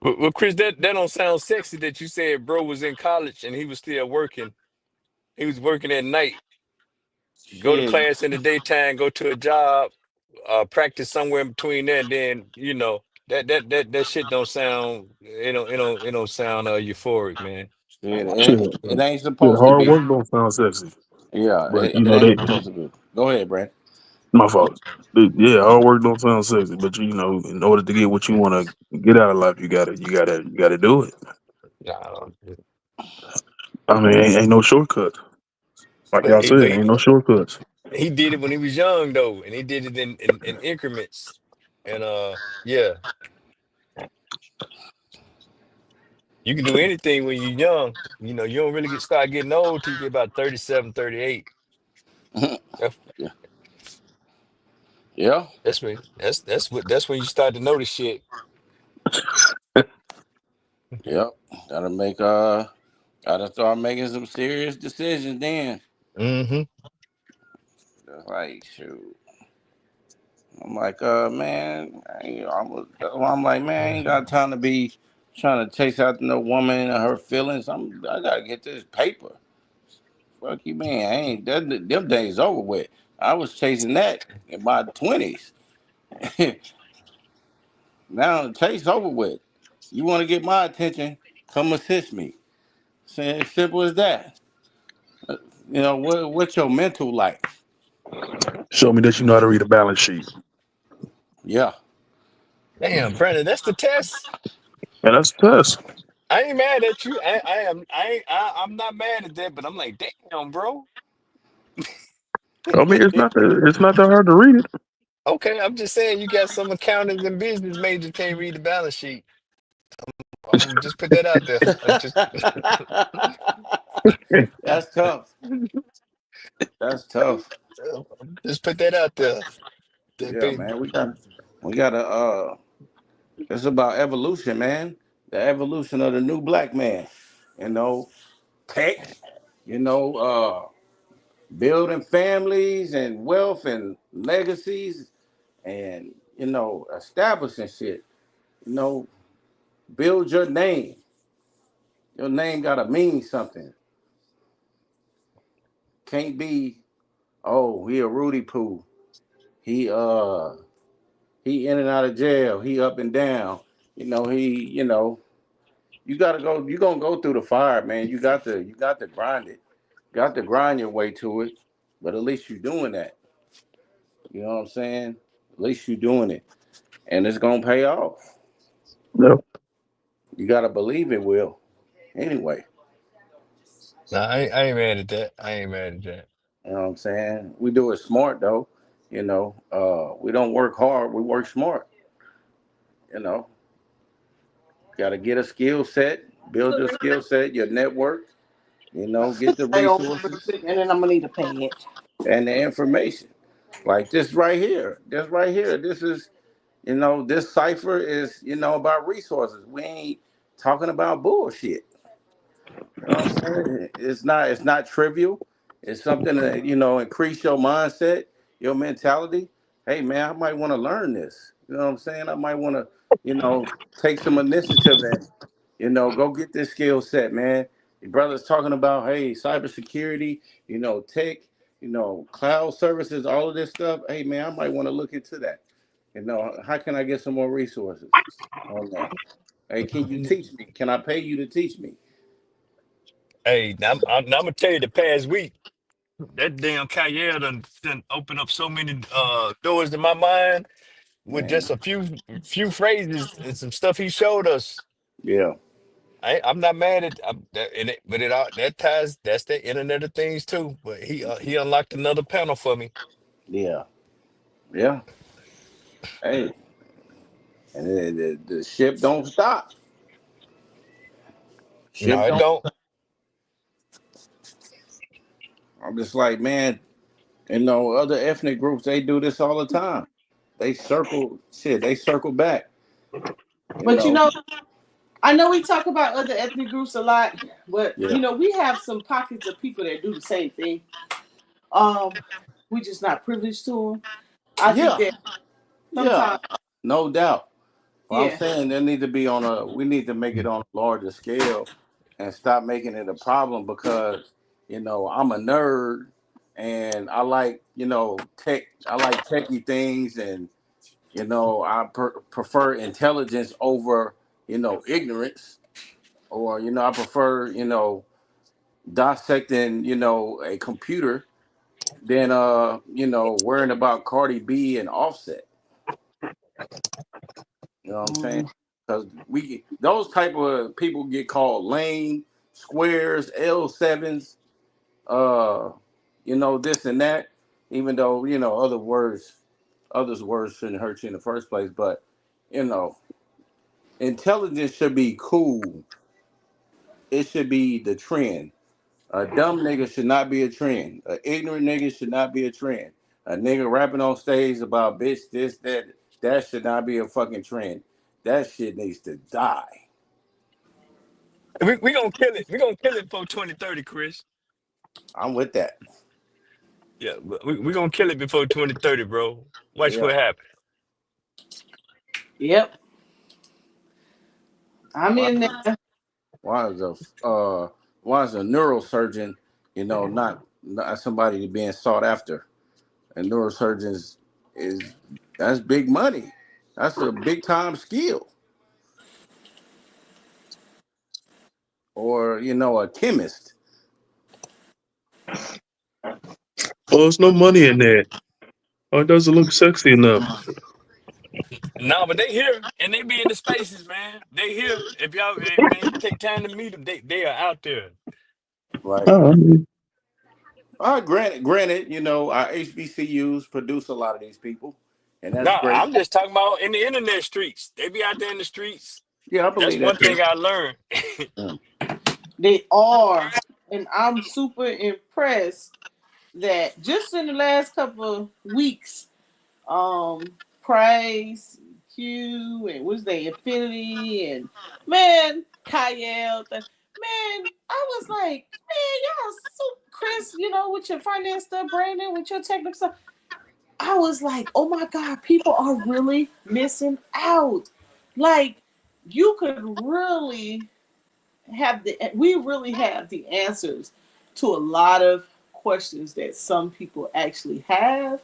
Well, Chris, that don't sound sexy that you said bro was in college and he was still working. He was working at night, go to Shit, class in the daytime, go to a job, practice somewhere in between there, and then that shit don't sound it don't sound euphoric, man. shit, Shit, it ain't shit, supposed to hard be. work don't sound sexy, Yeah, but it ain't supposed to be. Go ahead, Brent. my fault. Yeah, hard work don't sound sexy, but in order to get what you want to get out of life, you gotta do it. Nah, I mean, ain't no shortcuts. Like but y'all he, said, but ain't no shortcuts. he did it when he was young though, and he did it in increments. And yeah, you can do anything when you're young. You don't really start getting old till you get about 37, 38. That's Yeah, yeah, that's when you start to notice shit. yep. Gotta make gotta start making some serious decisions then. Hmm. Like shoot. I'm like, man, I'm like, man, I ain't got time to be trying to chase after no woman and her feelings. I gotta get this paper. Fuck you, man. I ain't them days over with. I was chasing that in my 20s. Now the chase over with. You want to get my attention? Come assist me. Saying simple as that. What's your mental like? Show me that you know how to read a balance sheet, Yeah. Damn, Brandon, that's the test. and that's the test. I ain't mad at you. I'm not mad at that, but I'm like, damn, bro. I mean, it's not that hard to read it. Okay, I'm just saying you got some accountants and business majors can't read the balance sheet. I'm gonna just put that out there. I just That's tough. That's tough. just put that out there. That Yeah, big. man. We gotta it's about evolution, man. The evolution of the new black man. You know, tech, you know, uh building families and wealth and legacies and establishing shit. You know, build your name. Your name gotta mean something. Can't be, oh, he a Rudy Poo. He he in and out of jail. He up and down. You gotta go. You gonna go through the fire, man. You got to grind it. Got to grind your way to it. But at least you're doing that. You know what I'm saying? At least you're doing it, and it's gonna pay off. Yeah. You gotta believe it will. Anyway, Nah, I ain't mad at that. I ain't mad at that. You know what I'm saying? We do it smart though. We don't work hard. We work smart. You know, got to get a skill set, build your skill set, your network. Get the Right on real resources quick, and then I'm gonna need to pay it. and the information. Like this right here. This right here. This is, this cipher is, about resources. We ain't talking about bullshit. You know what I'm saying? It's not trivial. It's something that, increase your mindset, your mentality. Hey man, I might want to learn this. You know what I'm saying? I might want to, you know, take some initiative and, go get this skill set, man. Your brother's talking about, hey, cybersecurity, tech, cloud services, all of this stuff. Hey man, I might want to look into that. How can I get some more resources on that? Hey, can you teach me? Can I pay you to teach me? Hey, I'm gonna tell you the past week, that damn Kyle done opened up so many doors in my mind with Man, just a few phrases and some stuff he showed us. yeah, I'm not mad at but it all that ties that's the Internet of Things too. But he unlocked another panel for me. yeah, yeah. Hey, and the ship don't stop. No, Ship it don't. don't. I'm just like, man, other ethnic groups they do this all the time. They circle shit. They circle back. You But know. I know we talk about other ethnic groups a lot, but Yeah. we have some pockets of people that do the same thing. Um, we just not privileged to them. I think Yeah. that Yeah. sometimes, No doubt. Well, I'm yeah. saying there need to be on a. We need to make it on a larger scale, and stop making it a problem because I'm a nerd and I like tech. I like techie things and I prefer intelligence over ignorance, or I prefer dissecting a computer than worrying about Cardi B and Offset. You know what I'm saying? Mm, Because we those type of people get called lame, squares, L7s, uh, this and that. Even though others words shouldn't hurt you in the first place, but you know, intelligence should be cool. It should be the trend. A dumb nigga should not be a trend. An ignorant nigga should not be a trend. A nigga rapping on stage about bitch this that should not be a fucking trend. That shit needs to die. We gonna kill it. We gonna kill it for 2030, Chris. I'm with that. Yeah, we gonna kill it before 2030, bro. Watch Yeah. what happens. yep, I'm Why, in there. why is a neurosurgeon, not somebody being sought after? A neurosurgeon is that's big money. That's a big time skill. Or a chemist. Well, there's no money in that. Oh, it doesn't look sexy enough. No, but they here and they be in the spaces, man. They here. If y'all, man, you take time to meet them. They are out there. Right. Oh, I mean, Granted, our HBCUs produce a lot of these people, and that's No, great. I'm just talking about in the internet streets. They be out there in the streets. Yeah, I That's believe one that too. thing I learned. Mm. They are, and I'm super impressed that just in the last couple of weeks, Price, Q, and what's they Infinity, and man, Kyle. Man, I was like, man, y'all so Chris, with your finance stuff, Brandon, with your technical stuff. I was like, oh my God, people are really missing out. Like, you could really we really have the answers to a lot of questions that some people actually have.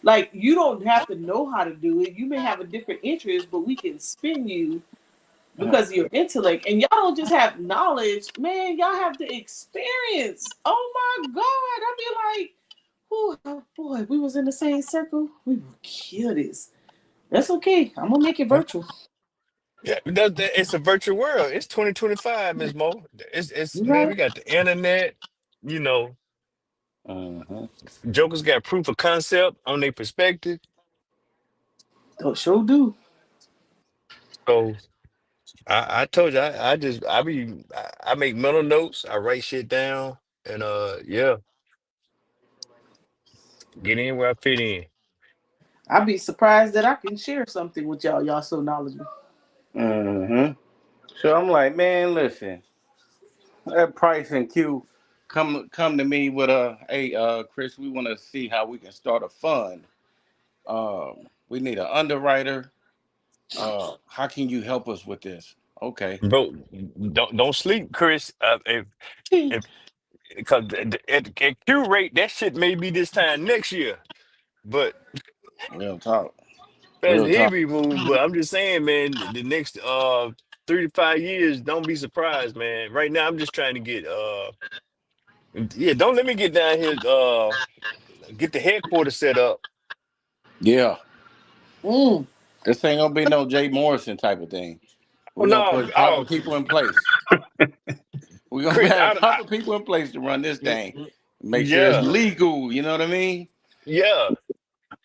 Like, you don't have to know how to do it. You may have a different interest, but we can spin you because of your intellect. And y'all don't just have knowledge, man, y'all have the experience. Oh my God. I'd be like, oh boy, we was in the same circle. We would kill this. That's okay. I'm gonna make it virtual. Yeah, it's a virtual world. It's 2025, Ms. Mo. It's You man, right? we got the internet, you know. Mm-hmm. Jokers got proof of concept on their perspective. Oh, sure do. So I told you I just I make mental notes, I write shit down, and yeah, get in where I fit in. I'd be surprised that I can share something with y'all. Y'all so knowledgeable. Mm-hmm. So I'm like, man, listen, that Price and Q come to me with hey, Chris, we want to see how we can start a fund. We need an underwriter. How can you help us with this? Okay. Bro, don't sleep, Chris. If because at Q rate, that shit may be this time next year. But Real talk. that's Real the talk. heavy move. But I'm just saying, man, the next 3 to 5 years, don't be surprised, man. Right now, I'm just trying to get yeah, don't let me get down here, get the headquarters set up. Yeah. Mm. This ain't gonna be no Jay Morrison type of thing. Oh We're gonna no, put proper oh people in place. We're gonna Chris, have proper people in place to run this thing. Make sure it's yeah, legal. You know what I mean? yeah.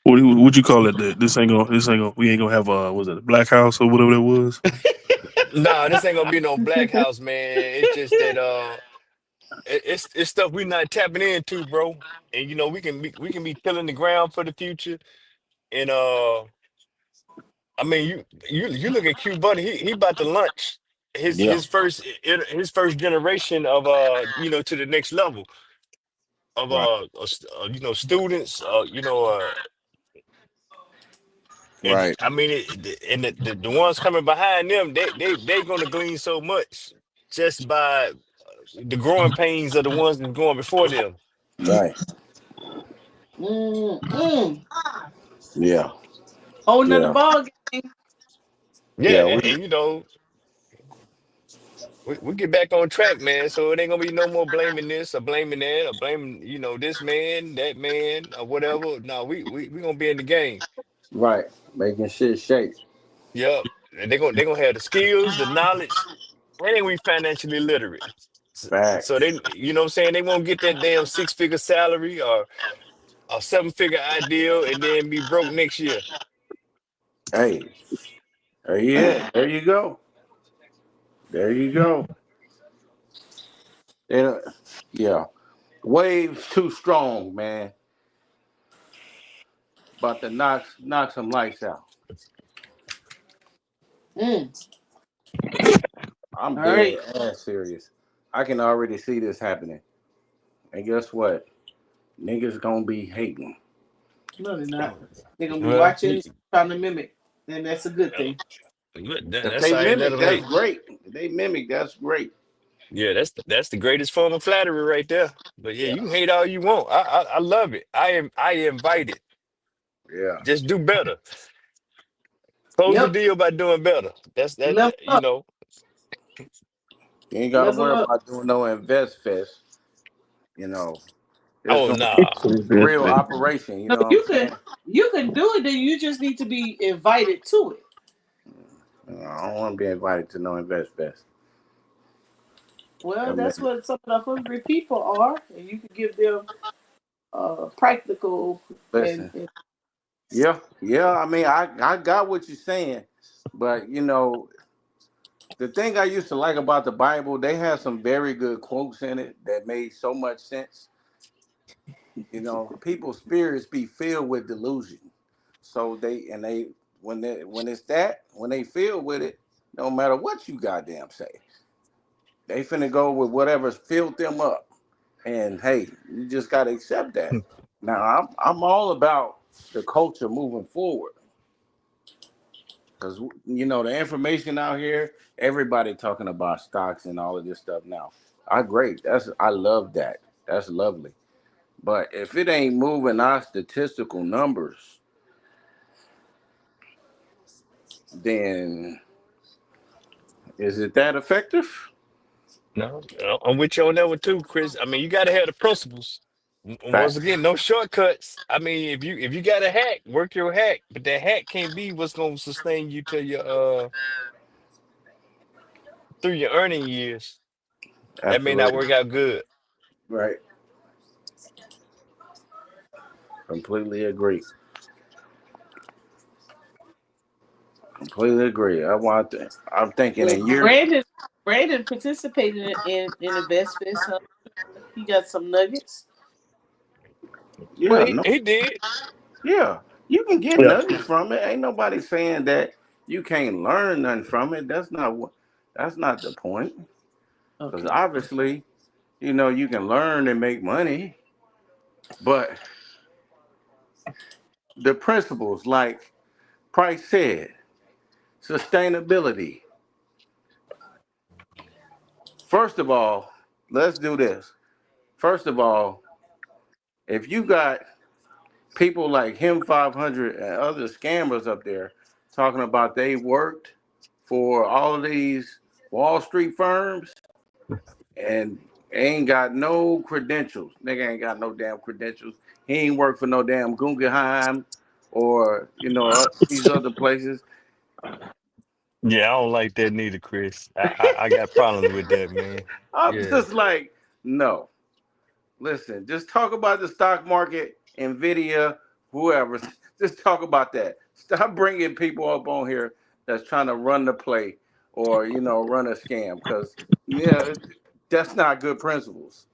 What you call it? This ain't gonna. We ain't gonna have was it a black house or whatever that was? Nah, this ain't gonna be no black house, man. It's just that it's stuff we not tapping into, bro. And we can be tilling the ground for the future. And I mean you look at Q Buddy, he about to launch Yeah. his first generation of to the next level of Right. students and Right. I mean and the ones coming behind them, they gonna glean so much just by the growing pains of the ones that's going before them. Right. Mm. Mm. Yeah. Whole nother Yeah. ball game. Yeah, Yeah. and we get back on track, man. So it ain't gonna be no more blaming this or blaming that or blaming, this man, that man, or whatever. No, we gonna be in the game. Right. Making shit shake. Yep. And they gonna have the skills, the knowledge, and we financially literate. So Facts. they, what I'm saying, they won't get that damn 6-figure salary or a 7-figure ideal and then be broke next year. Hey. Yeah. There you go. There you go. And, yeah. Waves too strong, man. About to knock some lights out. Mm. I'm All dead right. ass serious. I can already see this happening. And guess what? Niggas gonna be hating. No, they're not. They're gonna be Well, watching, trying to mimic, and that's a good thing. If that's they how I let mimic, them that's hate. great. If they mimic, that's great. Yeah, that's the greatest form of flattery right there. But yeah, Yeah. you can hate all you want. I love it. I invite it. Yeah. Just do better. Close the Yep. deal by doing better. That's that. Level up. You ain't gotta Level worry up. about doing no invest fest. You know, it's Oh gonna nah. be a real operation. You No, know what I'm saying? you can do it. Then you just need to be invited to it. I don't want to be invited to no invest fest. Well, That that's man, what some of the hungry people are, and you can give them practical and, listen. and Yeah, yeah. I mean, I got what you're saying, but the thing I used to like about the Bible, they had some very good quotes in it that made so much sense. People's spirits be filled with delusion. So they when they feel with it, no matter what you goddamn say, they finna go with whatever's filled them up. And hey, you just gotta accept that. Now I'm all about the culture moving forward. Because the information out here, everybody talking about stocks and all of this stuff now. I love that. That's lovely. But if it ain't moving our statistical numbers, then is it that effective? No, I'm with you on that one too, Chris. I mean, you gotta have the principles. Once Facts. again, no shortcuts. I mean, if you got a hack, work your hack. But that hack can't be what's gonna sustain you till your through your earning years. That may not Absolutely. work out good. Right. Completely agree. Completely agree. I'm thinking a Well, year. Brandon participated in InvestFest. Huh? He got some nuggets. Well, Yeah, no, he did. yeah. You can get Yeah. nuggets from it. Ain't nobody saying that you can't learn nothing from it. That's not what. That's not the point. Because Okay. obviously, you can learn and make money, but the principles, like Price said, sustainability. First of all, let's do this. First of all, if you got people like him 500 and other scammers up there talking about they worked for all of these Wall Street firms and ain't got no credentials. Nigga ain't got no damn credentials. He ain't worked for no damn Guggenheim or these other places. Yeah, I don't like that neither, Chris. I got problems with that, man. I'm Yeah. just like, no. Listen, just talk about the stock market, Nvidia, whoever. Just talk about that. Stop bringing people up on here that's trying to run the play or run a scam because that's not good principles.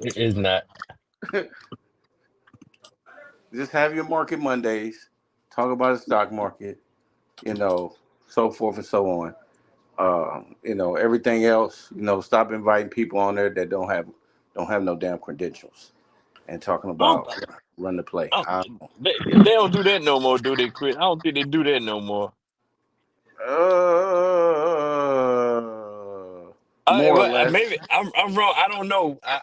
It is not. Just have your market Mondays, talk about the stock market, you know, so forth and so on. Everything else, stop inviting people on there that don't have no damn credentials and talking I don't, about run the play. I don't- they don't do that no more, do they, Chris? I don't think they do that no more. More or Well, less. maybe I'm wrong. I don't know. I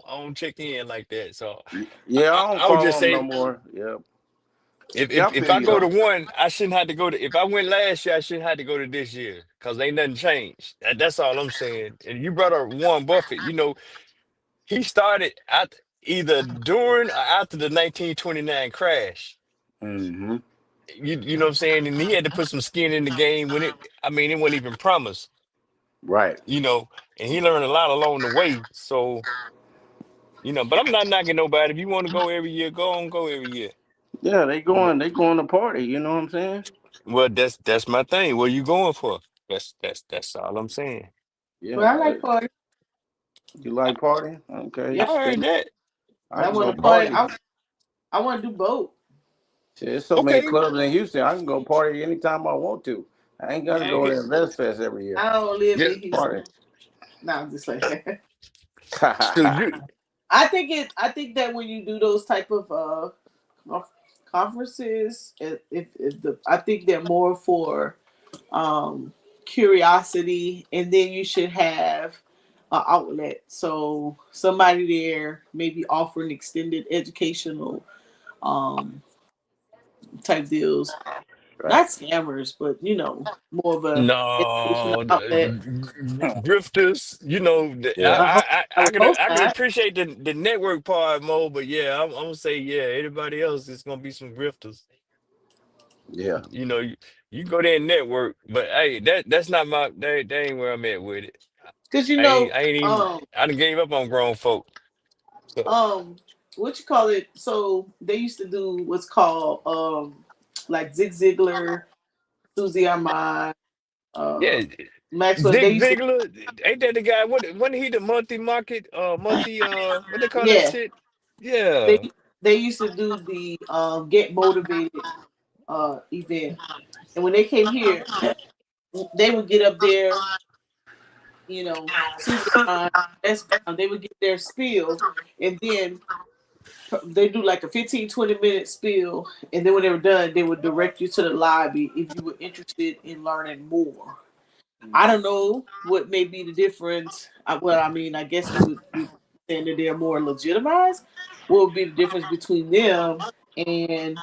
don't check in like that. So Yeah, I don't I would just follow them no say more. Yeah, if yeah, I if feel I you go to though. one, I shouldn't have to go to. If I went last year, I shouldn't have to go to this year because ain't nothing changed. That's all I'm saying. And you brought up Warren Buffett. He started at either during or after the 1929 crash. Hmm. You know what I'm saying? And he had to put some skin in the game when it wasn't even promised, Right. you know, and he learned a lot along the way. So, but I'm not knocking nobody. If you want to go every year, go on, go every year. Yeah, But they going to party. You know what I'm saying? well, that's my thing. What you going for? That's all I'm saying. Well, Yeah. I like party. You like partying? Okay. I Yep. heard Shit. that. I I can go want to party. party. I want to do both. Shit, there's so many Okay. clubs in Houston. I can go party anytime I want to. I ain't got to go Yeah. to Invest Fest every year. I don't live Yeah. in Houston. Party. No, I'm just like that. So you I think that when you do those type of conferences, I think they're more for um, curiosity, and then you should have an outlet. So somebody there maybe offering extended educational um, type deals, Right. not scammers, but more of a educational No, outlet. grifters. Yeah. I I would can hope I can not, appreciate the network part more, but yeah, I'm gonna say yeah. Everybody else is gonna be some grifters. Yeah. You go there and network, but hey, that's not that ain't where I'm at with it. because I ain't even I done gave up on grown folk. So um what you call it, so they used to do what's called like Zig Ziglar, Susie Armand, uh yeah, Maxwell. They Zig used to, Ziglar, ain't that the guy? Wasn't he the multi market what they call that yeah, shit? Yeah. they they used to do the Get Motivated event, and when they came here, they would get up there, Susie Armand, S Brown, they would get their spiel, and then they do like a 15-20 minute spiel, and then when they were done they would direct you to the lobby if you were interested in learning more. I don't know what may be the difference. Well, I mean, I guess you would be saying that they're more legitimized. What would be the difference between them and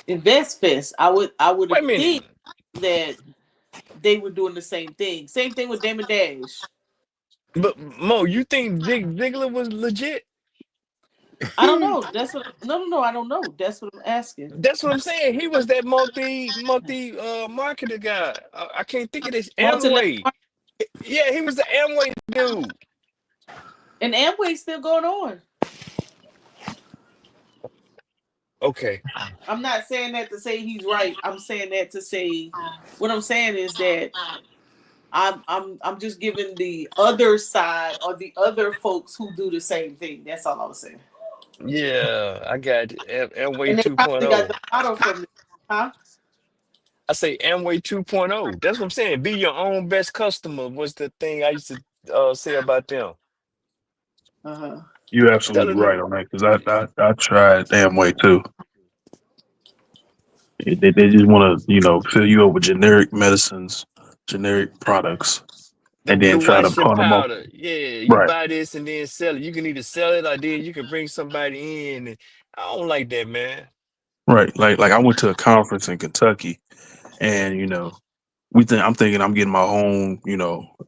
InvestFest? I would Wait a minute. think that they were doing the same thing. Same thing with Damon Dash. But Mo, you think Zig Ziglar was legit? I don't know. That's what. No, no, no. I don't know. That's what I'm asking. That's what I'm saying. He was that multi marketer guy. I can't think of this Multi-level Amway. Yeah, he was the Amway dude. and Amway's still going on. Okay. I'm not saying that to say he's right. I'm saying that to say what I'm saying is that I'm just giving the other side or the other folks who do the same thing. That's all I was saying. Yeah, I got it. Amway And they probably got 2.0. the model from this, huh? I say Amway 2.0. That's what I'm saying. Be your own best customer was the thing I used to say about them. Uh-huh. You're absolutely Telling right them, on that because I tried damn way too. They just want to fill you up with generic medicines, generic products, the and then the try to washing pawn them off. powder. Yeah, you Right, buy this and then sell it. You can either sell it or then you can bring somebody in. And I don't like that, man. right. Like I went to a conference in Kentucky, and I'm thinking I'm getting my own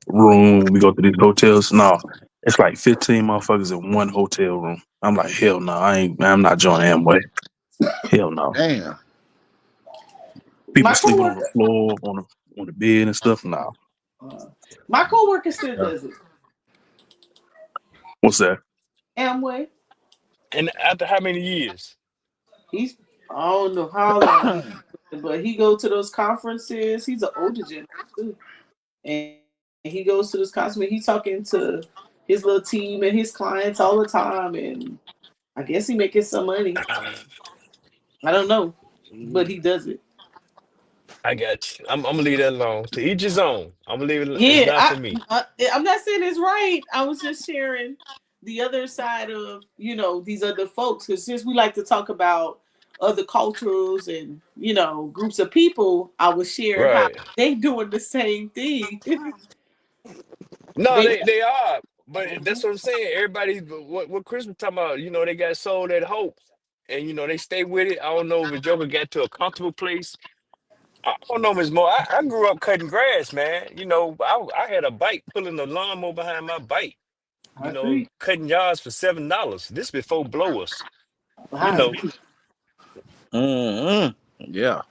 room. We go to these hotels. No, it's like 15 motherfuckers in one hotel room. I'm like, hell no, I'm not joining Amway. Hell no. Damn. People My sleeping on the coworker, floor, on the bed and stuff. No. uh, my coworker still Yeah. does it. What's that? Amway. And after how many years? He's I don't know how long he, but he go to those conferences. He's an older gentleman too, and he goes to this conference. He's talking to his little team and his clients all the time, and I guess he making some money. I don't know, but he does it. I got you. I'm gonna leave that alone. To each his own. I'm gonna leave it. It's Yeah, not for me. I'm not saying it's right. I was just sharing the other side of these other folks because since we like to talk about other cultures and groups of people, I was sharing how Right. they doing the same thing. No, they they are. But that's what I'm saying. Everybody, what Chris was talking about, they got sold at Hope, and they stay with it. I don't know if the Joker got to a comfortable place. I don't know, Ms. Moore. I grew up cutting grass, man. I had a bike pulling the lawnmower behind my bike. I agree. Cutting yards for $7. This before blowers. You I know, agree. Hmm. Yeah.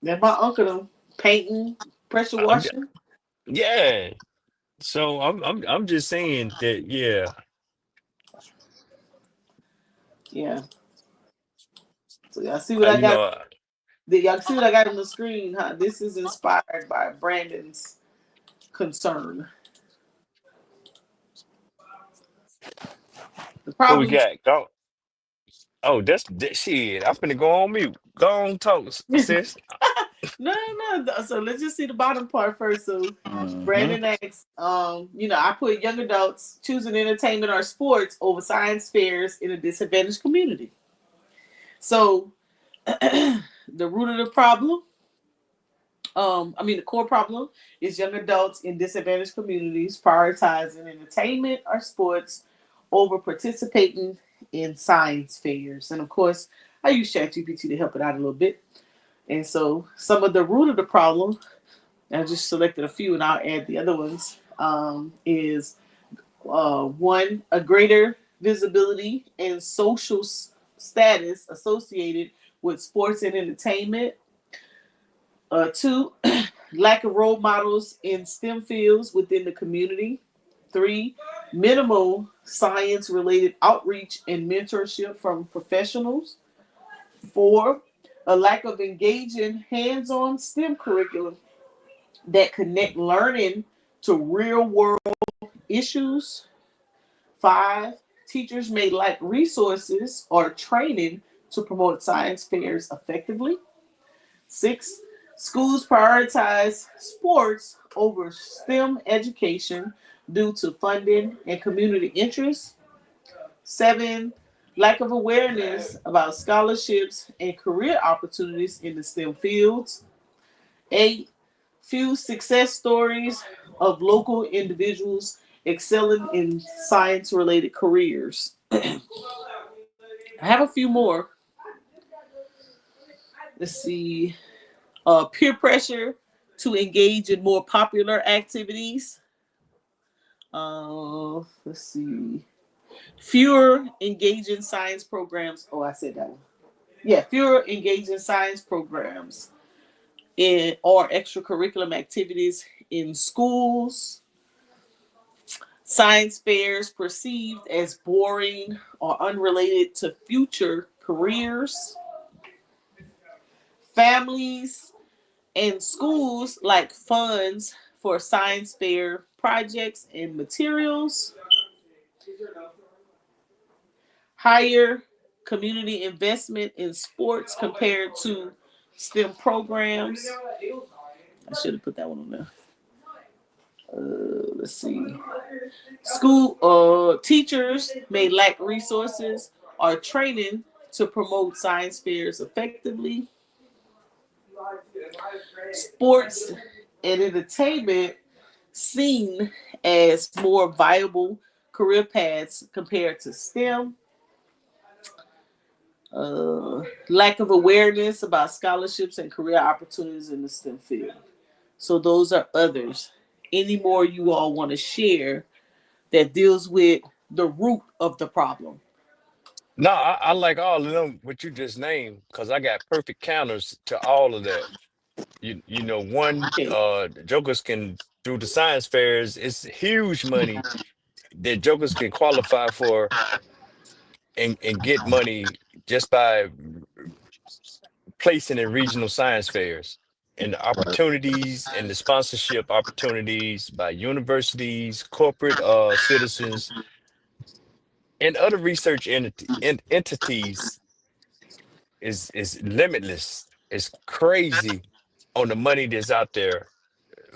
That my uncle them painting, pressure I g washing. yeah. So I'm just saying that, yeah. Yeah. So y'all see what I, I you got. know, Y'all see what I got on the screen, huh? This is inspired by Brandon's concern. The what we problem. got? Go. Oh, that's that shit. I'm finna go on mute. Go on, talk, sis. No, no, no. So let's just see the bottom part first. So Hmm. Brandon asks, I put young adults choosing entertainment or sports over science fairs in a disadvantaged community. So the root of the problem, the core problem is young adults in disadvantaged communities prioritizing entertainment or sports over participating in science fairs. And of course, I use ChatGPT to help it out a little bit. And so some of the root of the problem, I just selected a few and I'll add the other ones, is one, a greater visibility and social status associated with sports and entertainment. Two, lack of role models in STEM fields within the community. Three, minimal science related outreach and mentorship from professionals. Four, a lack of engaging hands on STEM curriculum that connect learning to real world issues. Five, teachers may lack resources or training to promote science fairs effectively. Six, schools prioritize sports over STEM education due to funding and community interest. Seven, lack of awareness about scholarships and career opportunities in the STEM fields. Eight, few success stories of local individuals excelling in science related careers. I have a few more. Let's see. Peer pressure to engage in more popular activities. Let's see. Fewer engaging science programs. Oh, I said that one. Yeah, fewer engaging science programs in or extracurriculum activities in schools. Science fairs perceived as boring or unrelated to future careers. Families and schools like funds for science fair projects and materials. Higher community investment in sports compared to STEM programs. I should have put that one on there. Let's see. School teachers may lack resources or training to promote science fairs effectively. Sports and entertainment seen as more viable career paths compared to STEM. Lack of awareness about scholarships and career opportunities in the STEM field. So those are others. Any more you all want to share that deals with the root of the problem? No, I like all of them, what you just named, because I got perfect counters to all of that. You know, one, Okay. jokers can, through the science fairs, it's huge money that jokers can qualify for and get money just by placing in regional science fairs. And the opportunities and the sponsorship opportunities by universities, corporate citizens, and other research entities is limitless. It's crazy on the money that's out there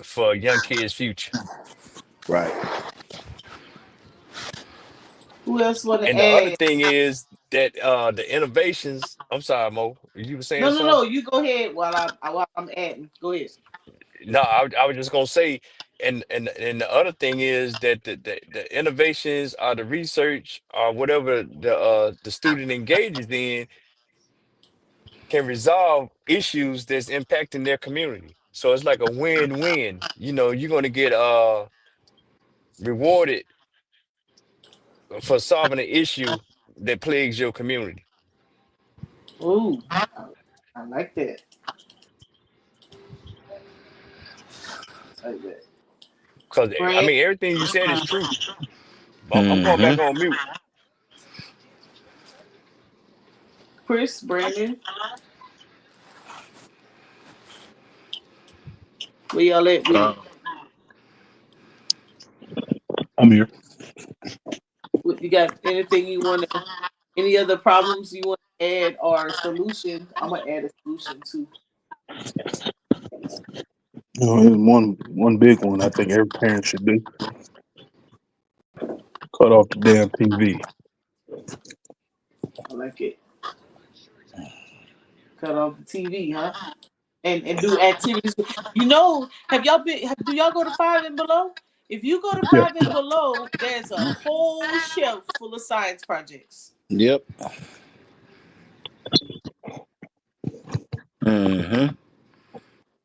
for young kids' future. Right. Who else want to And the other add? thing is that the innovations. I'm sorry, Mo. You were saying No, no, something? no. You go ahead while I'm adding. Go ahead. No, I was just gonna say, and the other thing is that the innovations or the research or whatever the student engages in can resolve issues that's impacting their community. So it's like a win-win. You know, you're gonna get rewarded for solving an issue that plagues your community. Ooh, I like that. I like that. Because I Brand, mean, everything you said is true. I'm going back Mm-hmm. on mute. Chris, Brandon, where y'all at with it? I'm here. You got anything you want to? Any other problems you want to add or a solution? I'm gonna add a solution too. You know, and one big one I think every parent should do: cut off the damn TV. I like it. Cut off the TV, huh? And do activities. You know, do y'all go to Five and Below? If you go to Yeah, Five and Below, there's a whole shelf full of science projects. Yep. Mm-hmm.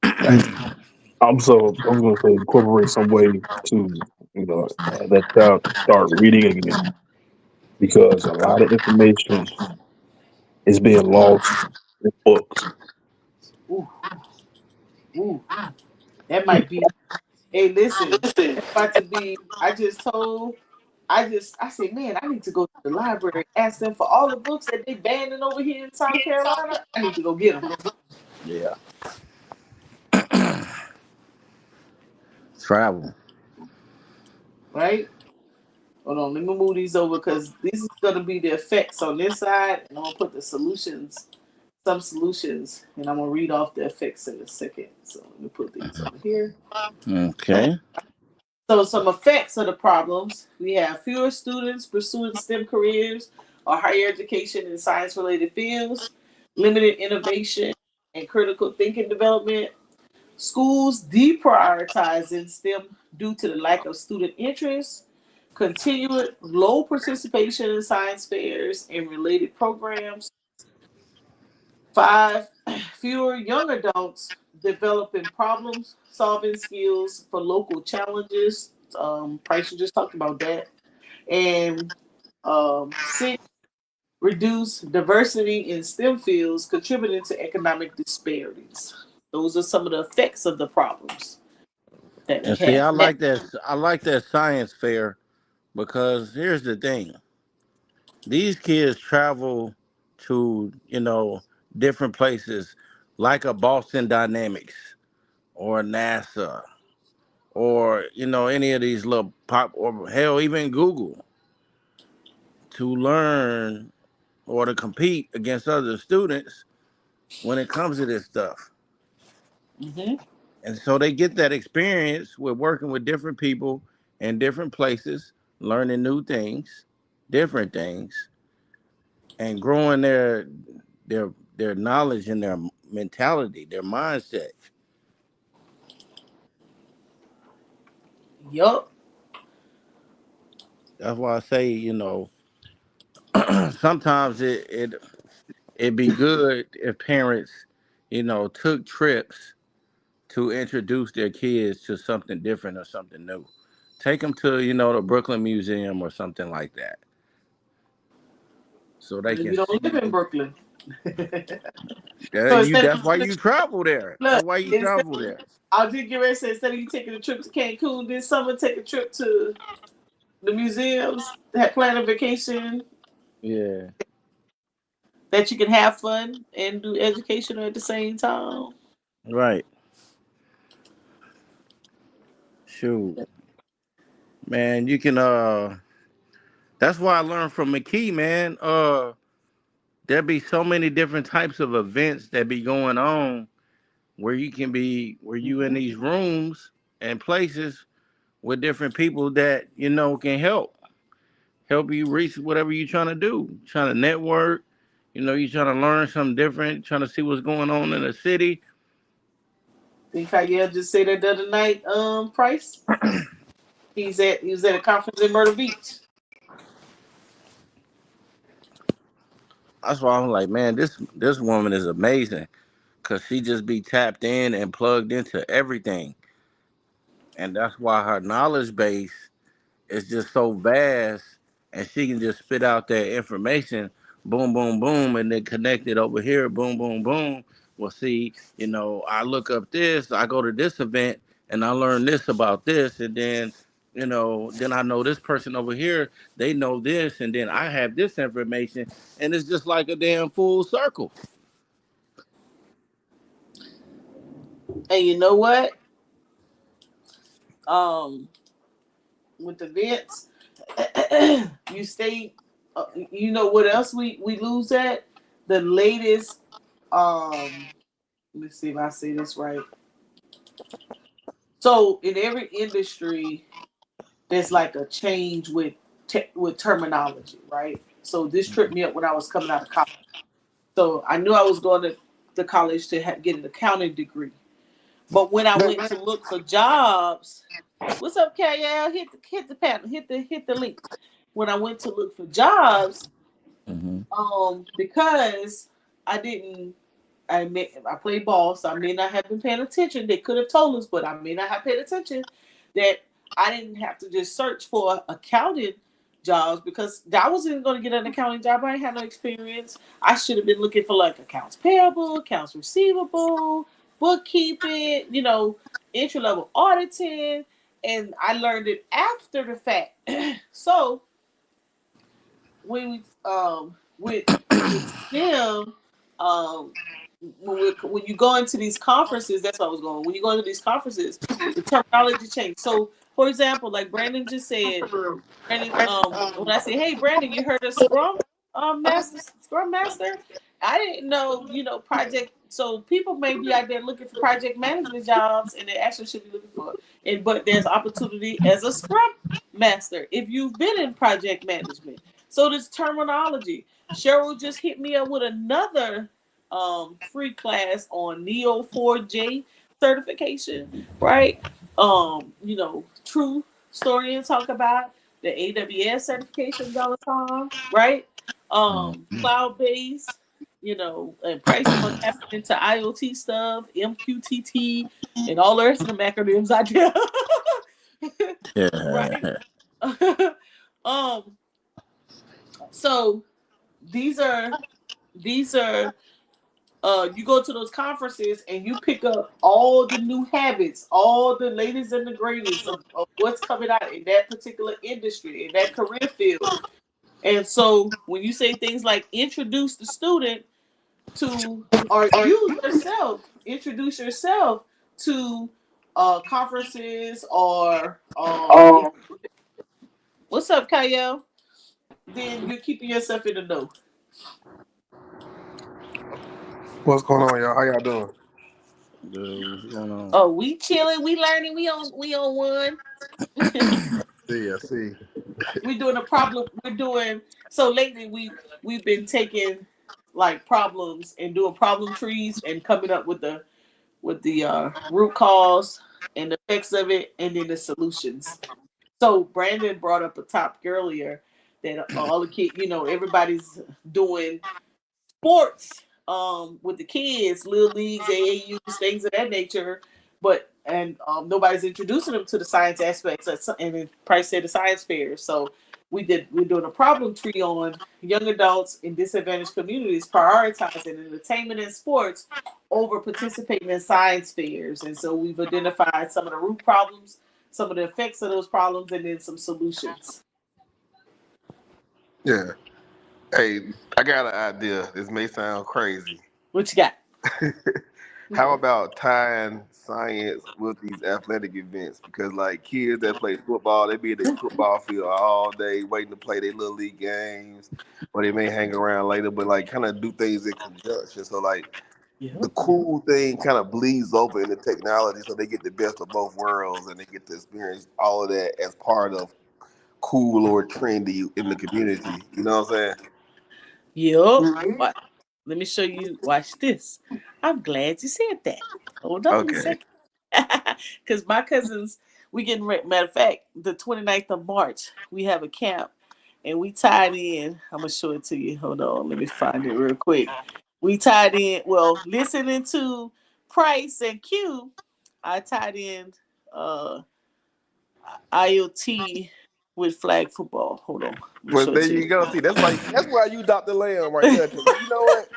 and also I'm going to say incorporate some way to have that child to start reading again because a lot of information is being lost in books. Ooh, ooh, that might be. Hey, listen, that's about to be. I said, man, I need to go to the library, ask them for all the books that they banning over here in South Carolina. I need to go get them, Yeah. Travel. right? Hold on, let me move these over because this is going to be the effects on this side, and I'm going to put the solutions, some solutions, and I'm going to read off the effects in a second. So let me put these over here. Okay. So some effects of the problems: we have fewer students pursuing STEM careers or higher education in science-related fields, limited innovation and critical thinking development, schools deprioritizing STEM due to the lack of student interest, continued low participation in science fairs and related programs. 5, fewer young adults developing problems solving skills for local challenges. Price, you just talked about that. And 6, reduce diversity in STEM fields, contributing to economic disparities. Those are some of the effects of the problems that we And see, have. I Now, like that. I like that science fair because here's the thing: these kids travel to different places, like a Boston Dynamics or NASA or any of these little pop, or hell, even Google, to learn or to compete against other students when it comes to this stuff. Mm-hmm. And so they get that experience with working with different people in different places, learning new things, different things, and growing their knowledge and their mentality, their mindset. Yup. That's why I say, sometimes it'd be good if parents, took trips to introduce their kids to something different or something new. Take them to, the Brooklyn Museum or something like that, so they But can you don't live see. in Brooklyn. Yeah, So instead that's of why you travel there. look, That's why you instead travel there. I'll just get ready to say, instead of you taking a trip to Cancun this summer, take a trip to the museums, plan a vacation Yeah, that you can have fun and do educational at the same time. right. Shoot, man, you can. That's why I learned from McKee, man. There be so many different types of events that be going on where you in Mm-hmm. these rooms and places with different people that can help you reach whatever you're trying to do. Trying to network, you trying to learn something different, trying to see what's going on in the city. Think how you just say that the other night, Price? He was at a conference in Myrtle Beach. That's why I'm like, man, this woman is amazing because she just be tapped in and plugged into everything, and that's why her knowledge base is just so vast, and she can just spit out that information, boom, boom, boom, and then connect it over here, boom, boom, boom. Well, see, I look up this, I go to this event, and I learn this about this, and then, then I know this person over here, they know this, and then I have this information, and it's just like a damn full circle. And you know what? Um, with events, you stay. You know what else we lose at? The latest. Let me see if I say this right. So in every industry, there's like a change with with terminology, right? So this tripped me up when I was coming out of college. So I knew I was going to college to get an accounting degree. But when I went to look for jobs, what's up, KL? Hit the panel, hit the link. When I went to look for jobs, Hmm. because I didn't, I played ball, so I may not have been paying attention. They could have told us, but I may not have paid attention. That I didn't have to just search for accounting jobs because I wasn't going to get an accounting job. I ain't had no experience. I should have been looking for like accounts payable, accounts receivable, bookkeeping, entry level auditing, and I learned it after the fact. So when we with them, um when you go into these conferences, that's what I was going. When you go into these conferences, the terminology change. So, for example, like Brandon just said, Brandon, when I say, "Hey, Brandon, you heard of Scrum Master," I didn't know, project. So people may be out there looking for project management jobs, and they actually should be looking for it. But there's opportunity as a Scrum Master if you've been in project management. So this terminology. Cheryl just hit me up with another free class on Neo4j certification, right? True story and talk about the AWS certifications all the time, right? Cloud based, and pricing what's happening to IoT stuff, MQTT, and all the rest of the acronyms out there. Right? Yeah. um, so these are these are you go to those conferences and you pick up all the new habits, all the latest and the greatest of what's coming out in that particular industry, in that career field. And so when you say things like introduce the student to, or you yourself introduce yourself to conferences or what's up, Kyle? Then you're keeping yourself in the know. What's going on, y'all? How y'all doing? Good. What's going on? Oh, we chilling, we learning, we on one. See, I see. We're doing a problem. We're doing so lately. We've been taking like problems and doing problem trees and coming up with the root cause and the effects of it, and then the solutions. So Brandon brought up a topic earlier that all the kids, everybody's doing sports with the kids, little leagues, AAUs, things of that nature, but nobody's introducing them to the science aspects. And then Price said the science fair. So we're doing a problem tree on young adults in disadvantaged communities prioritizing entertainment and sports over participating in science fairs. And so we've identified some of the root problems, some of the effects of those problems, and then some solutions. Yeah. Hey, I got an idea. This may sound crazy. What you got? How about tying science with these athletic events? Because like kids that play football, they be at their football field all day waiting to play their little league games, or they may hang around later, but like kind of do things in conjunction. So like the cool thing kind of bleeds over into technology, so they get the best of both worlds and they get to experience all of that as part of cool or trendy in the community. You know what I'm saying? Yup. Let me show you. Watch this. I'm glad you said that. Hold on a Okay. second. Because my cousins, we getting ready. Matter of fact, the 29th of March, we have a camp and we tied in. I'm going to show it to you. Hold on. Let me find it real quick. We tied in, listening to Price and Q, I tied in IoT with flag football. Hold on. Well, there you go. See, that's why you Dr. Lamb right there. You know what?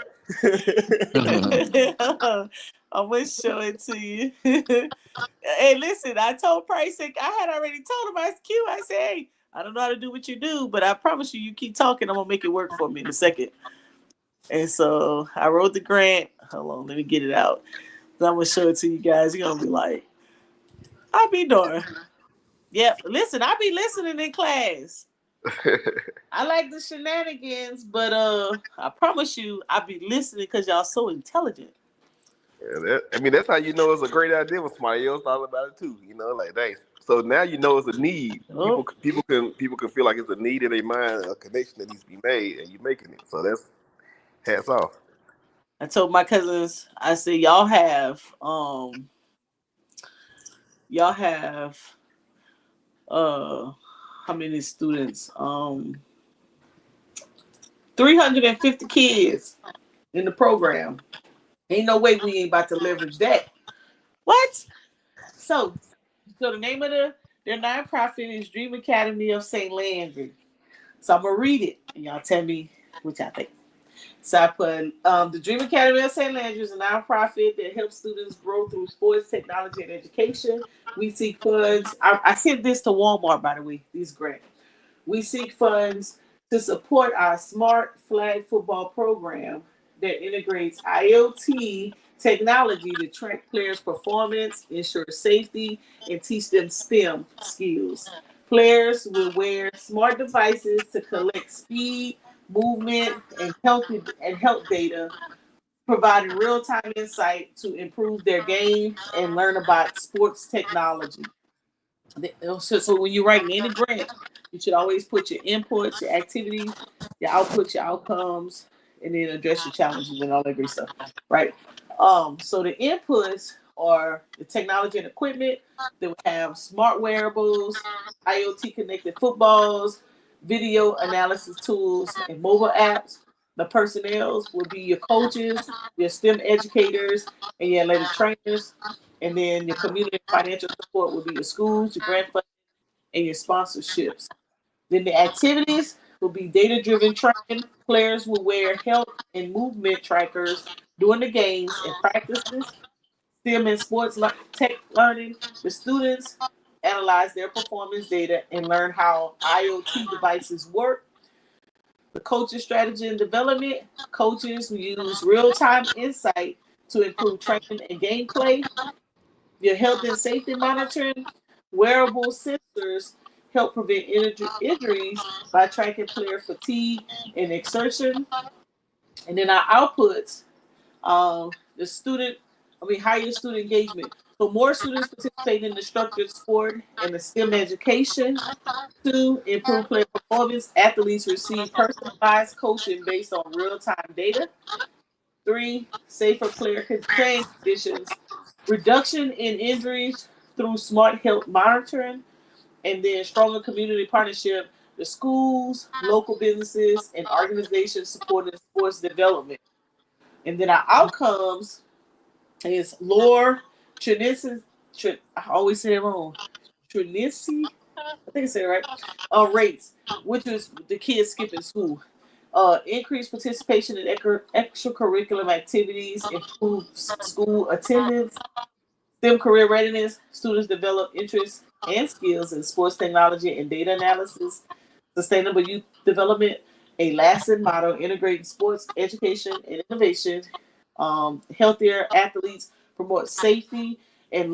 I'm gonna show it to you. Hey, listen, I told Price, I had already told him I said, hey, I don't know how to do what you do, but I promise you keep talking, I'm gonna make it work for me in a second. And so I wrote the grant. Hold on, let me get it out. So I'm gonna show it to you guys. You're gonna be like, I'll be darned. Yep. Listen, I be listening in class. I like the shenanigans, but I promise you, I be listening because y'all so intelligent. Yeah, that's how you know it's a great idea when somebody else thought about it too. You know, like thanks. So now you know it's a need. Oh. People can feel like it's a need in their mind, a connection that needs to be made, and you're making it. So that's hats off. I told my cousins, I said, y'all have how many students? 350 kids in the program. Ain't no way we ain't about to leverage that. What? So the name of their nonprofit is Dream Academy of St. Landry. So I'm gonna read it and y'all tell me what y'all think. So I put the Dream Academy of St. Landry is a nonprofit that helps students grow through sports, technology, and education. We seek funds. I sent this to Walmart, by the way, these grants. We seek funds to support our smart flag football program that integrates IoT technology to track players' performance, ensure safety, and teach them STEM skills. Players will wear smart devices to collect speed, movement, and health data, providing real-time insight to improve their game and learn about sports technology. So when you're writing any grant, you should always put your inputs, your activities, your outputs, your outcomes, and then address your challenges and all that great stuff, right? So the inputs are the technology and equipment. They will have smart wearables, IoT connected footballs, video analysis tools, and mobile apps. The personnel will be your coaches, your STEM educators, and your athletic trainers. And then your community financial support will be your schools, your grant funding, and your sponsorships. Then the activities will be data-driven training. Players will wear health and movement trackers During the games and practices, STEM and sports tech learning, the students analyze their performance data and learn how IoT devices work. The coaching strategy and development, coaches use real-time insight to improve training and gameplay. Your health and safety monitoring, wearable sensors help prevent injuries by tracking player fatigue and exertion. And then our outputs, the higher student engagement. So more students participate in the structured sport and the STEM education. 2, improve player performance. Athletes receive personalized coaching based on real-time data. 3, safer player playing conditions. Reduction in injuries through smart health monitoring. And then stronger community partnership. The schools, local businesses, and organizations supporting sports development. And then our outcomes is lower Trinity. I always say it wrong. Trinity, I think I said it right. Rates, which is the kids skipping school. Increased participation in extracurricular activities, improved school attendance, STEM career readiness. Students develop interests and skills in sports technology and data analysis. Sustainable youth development, a lasting model integrating sports, education, and innovation. Healthier athletes promote safety and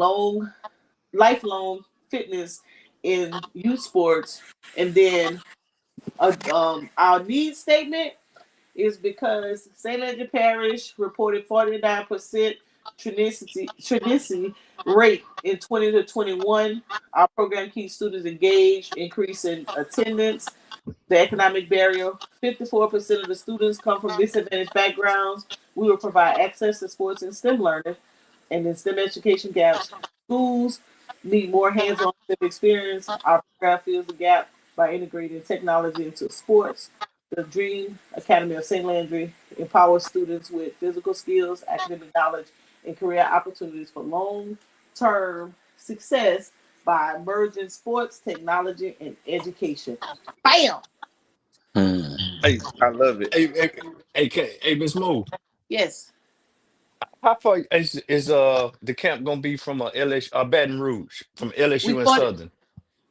lifelong fitness in youth sports. And then our needs statement is because St. Andrew Parish reported 49% trunicity rate in 20 to 21. Our program keeps students engaged, increasing attendance. The economic barrier, 54% of the students come from disadvantaged backgrounds. We will provide access to sports and STEM learning. And then STEM education gaps. Schools need more hands-on STEM experience. Our program fills the gap by integrating technology into sports. The Dream Academy of St. Landry empowers students with physical skills, academic knowledge, and career opportunities for long-term success by merging sports, technology, and education. Bam! Hmm. Hey, I love it. hey, Miss Mo, Yes. how far is the camp gonna be from Baton Rouge, from We LSU and 40, Southern?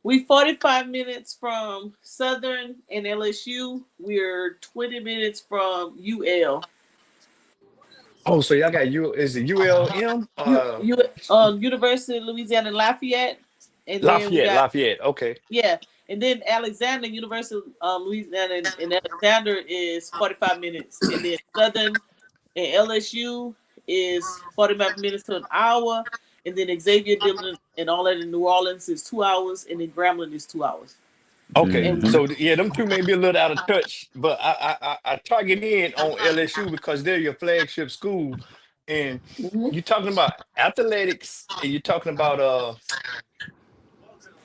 we 45 minutes from Southern and LSU. We're 20 minutes from UL. Oh, so y'all got is it ULM? University of Louisiana Lafayette. And then we Lafayette, got, Lafayette. Okay. yeah. And then Alexander, University of Louisiana in Alexander is 45 minutes. And then Southern and LSU is 45 minutes to an hour. And then Xavier Dillon and all that in New Orleans is 2 hours. And then Grambling is 2 hours. Okay, And Hmm. so yeah, them two may be a little out of touch, but I target in on LSU because they're your flagship school, and mhm. you're talking about athletics, and you're talking about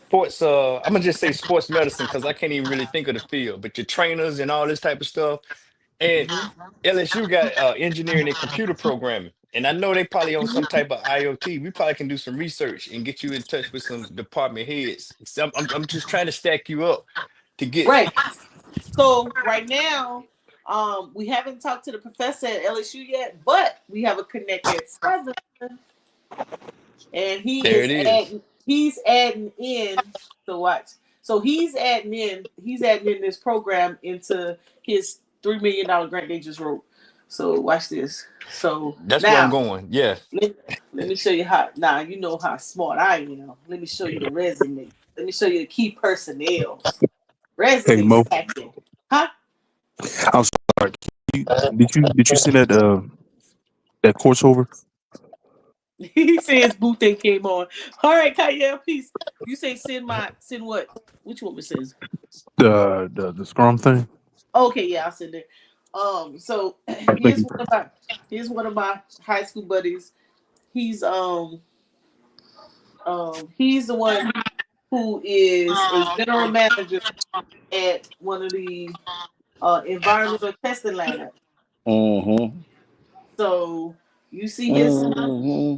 sports. I'm gonna just say sports medicine because I can't even really think of the field, but your trainers and all this type of stuff. And LSU got engineering and computer programming, and I know they probably on some type of IoT. We probably can do some research and get you in touch with some department heads. So I'm just trying to stack you up to get. Right. So right now, we haven't talked to the professor at LSU yet, but we have a connect at Southern, and There it is. he's adding in. So watch. So he's adding in this program into his $3 million grant they just wrote. So watch this. So That's where I'm now going. Yeah. let, let me show you how. Now you know how smart I am. Let me show you the resume. Let me show you the key personnel. Hey Resume Mo, stacking. Huh? I'm sorry. Did you send that course over? He says boot they came on. All right, Kyle, please. You say send what? Which one was says? The Scrum thing? Okay, yeah, I'll send it. So Thank you. here's one of my high school buddies. He's he's the one who is a general manager at one of the environmental testing labs. Hmm. So you see Hmm.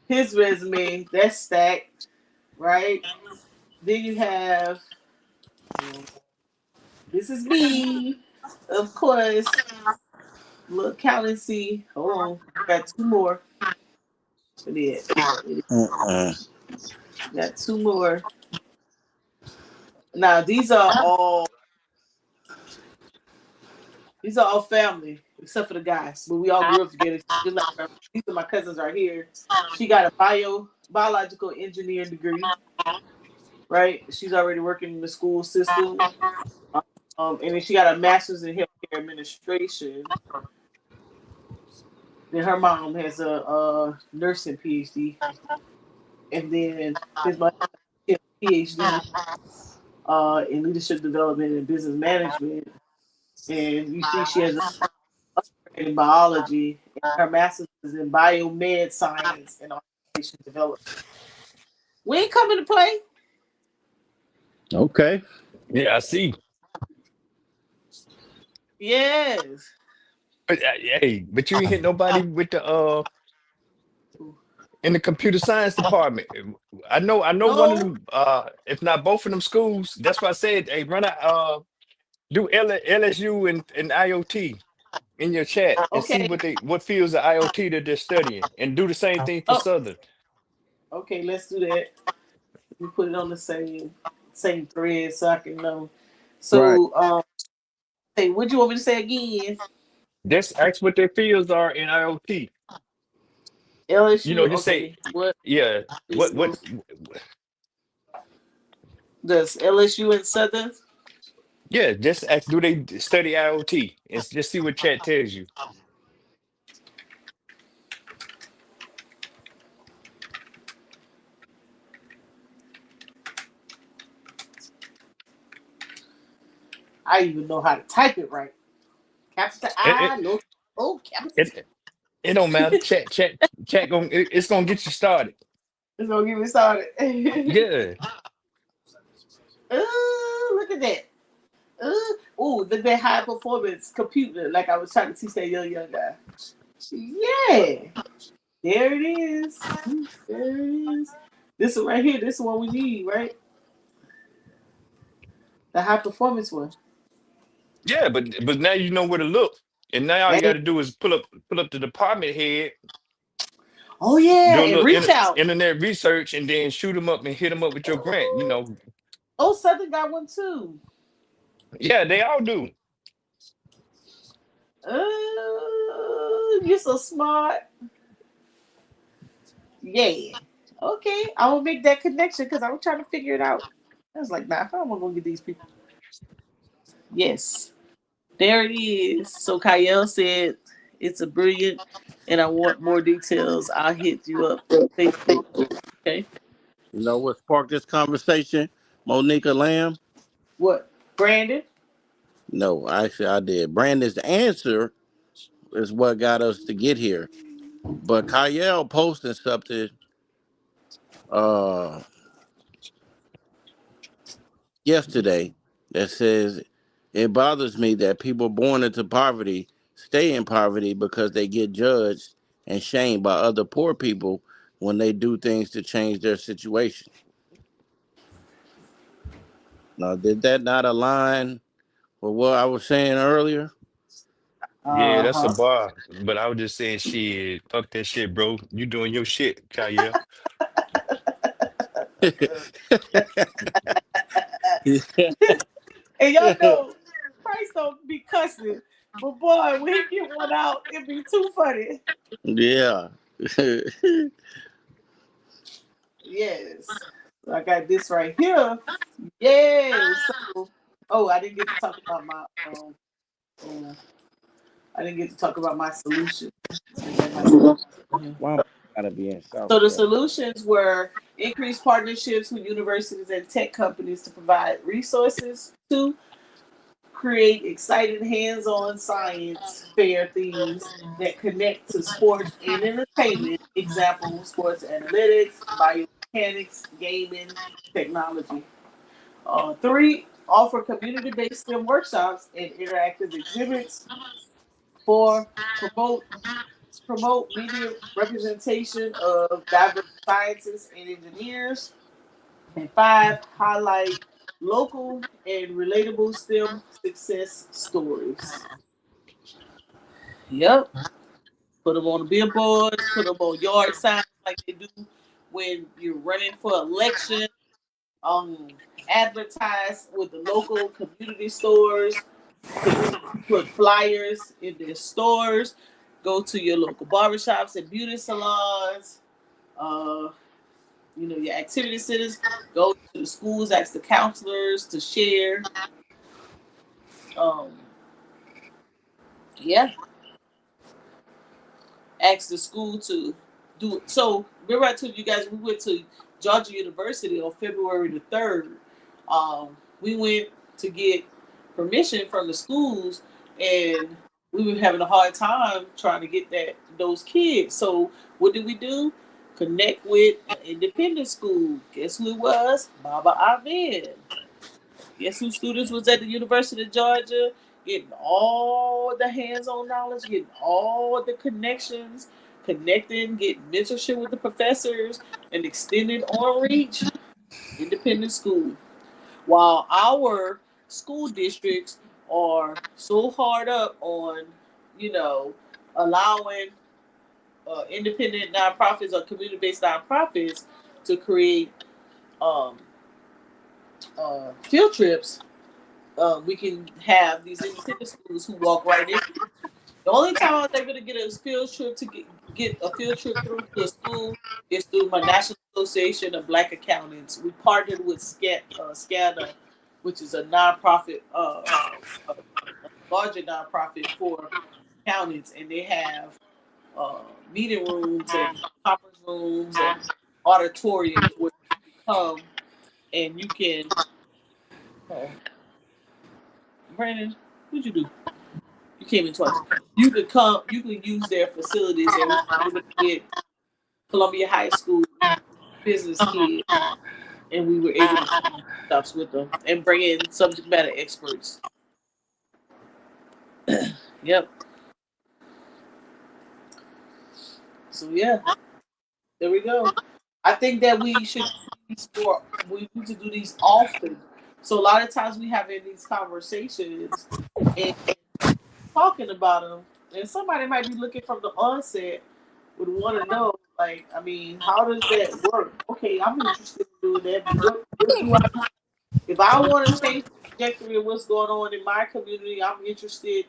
his resume, that's stacked, right? Then you have this is me, of course. Look, accountancy. Hold on. Got two more. Yeah. Got two more. Now these are all family except for the guy, but we all grew up together. Just like these are my cousins right here. She got a biological engineering degree. Right, she's already working in the school system. And then she got a master's in healthcare administration. Then her mom has a nursing PhD, and then his mom has a PhD in leadership development and business management. And you see, she has a in biology, and her master's is in biomed science and organization development. We ain't coming to play. Okay. Yeah, I see. Yes. But hey, but you ain't hit nobody with the in the computer science department. I know one of No. them, if not both of them schools. That's why I said, hey, run out, do LSU and IoT in your chat and see Okay. what fields of IoT that they're studying, and do the same thing for Oh. Southern. Okay. Let's do that. We put it on the same thread so I can know. Right. So, hey, what do you want me to say again? Just ask what their fields are in IoT. You know, LSU. just say, Okay. What yeah, what fields does LSU and Southern? yeah, just ask, do they study IoT, and just see what chat tells you. I even know how to type it right. Capital It I, it no, oh, capital T. it, it don't matter. Chat it's gonna get you started. It's gonna get me started. Yeah. Ooh, look at that. Ooh, look at that high performance computer. Like I was trying to teach that young guy. Yeah, there it is. There it is. This one right here. This one we need, right? The high performance one. Yeah, but now you know where to look. And now all you That is, gotta do is pull up the department head, oh yeah, do a and little reach out. internet research, and then shoot them up and hit them up with your grant. You know, Oh, Southern got one too. yeah, they all do. You're so smart. Yeah. Okay, I will make that connection because I was trying to figure it out. I was like, nah, I don't want to go get these people. Yes, there it is. So Kyle said it's a brilliant, and I want more details. I'll hit you up Facebook. Okay. You know what sparked this conversation? Monica Lamb? What, Brandon? No, actually I did. Brandon's answer is what got us to get here. But Kyle posted something uh yesterday that says it bothers me that people born into poverty stay in poverty because they get judged and shamed by other poor people when they do things to change their situation. Now, did that not align with what I was saying earlier? Yeah, Uh that's a huh. bar. But I was just saying, shit, fuck that shit, bro. You doing your shit, Kyle. And y'all know, Christ don't be cussing, but boy, when he get one out, it be too funny. Yeah. Yes. So I got this right here. Yes. So, oh, I didn't get to talk about my oh, I didn't get to talk about my solution. Let me get my solution. Why am I gotta be in South So the Carolina? solutions were increased partnerships with universities and tech companies to provide resources to create exciting hands-on science fair themes that connect to sports and entertainment. Example, sports analytics, biomechanics, gaming, technology. Three, offer community-based STEM workshops and interactive exhibits. Four, promote media representation of diverse scientists and engineers. And five, highlight local and relatable STEM success stories. Yep. Put them on the billboards, put them on yard signs like they do when you're running for election. Advertise with the local community stores. Put flyers in their stores. Go to your local barbershops and beauty salons. Your activity centers. Go to the schools, ask the counselors to share. Um, yeah, ask the school to do it. So remember I told you guys we went to Georgia University on February the 3rd. We went to get permission from the schools, and we were having a hard time trying to get those kids. So what did we do? Connect with an independent school. Guess who it was? Baba Ahmed. Guess who students was at the University of Georgia? Getting all the hands-on knowledge, getting all the connections, connecting, getting mentorship with the professors, and extended on reach. Independent school. While our school districts are so hard up on, allowing independent nonprofits or community-based nonprofits to create field trips, we can have these independent schools who walk right in. The only time they're going to get a field trip to get a field trip through to a school is through my National Association of Black Accountants. We partnered with SCANA, which is a nonprofit, a larger nonprofit for accountants, and they have meeting rooms and conference rooms and auditoriums where you can come and you can. Brandon, what'd you do? You came in twice. You could come. You could use their facilities, and we were able to get Columbia High School business kids, and we were able to do stuff with them and bring in subject matter experts. Yep. So yeah, there we go. I think that we should we need to do these often. So a lot of times we have in these conversations and talking about them, and somebody might be looking from the onset would want to know, like, I mean, how does that work? Okay, I'm interested in doing that, but what do I do? If I want to change the trajectory of what's going on in my community, I'm interested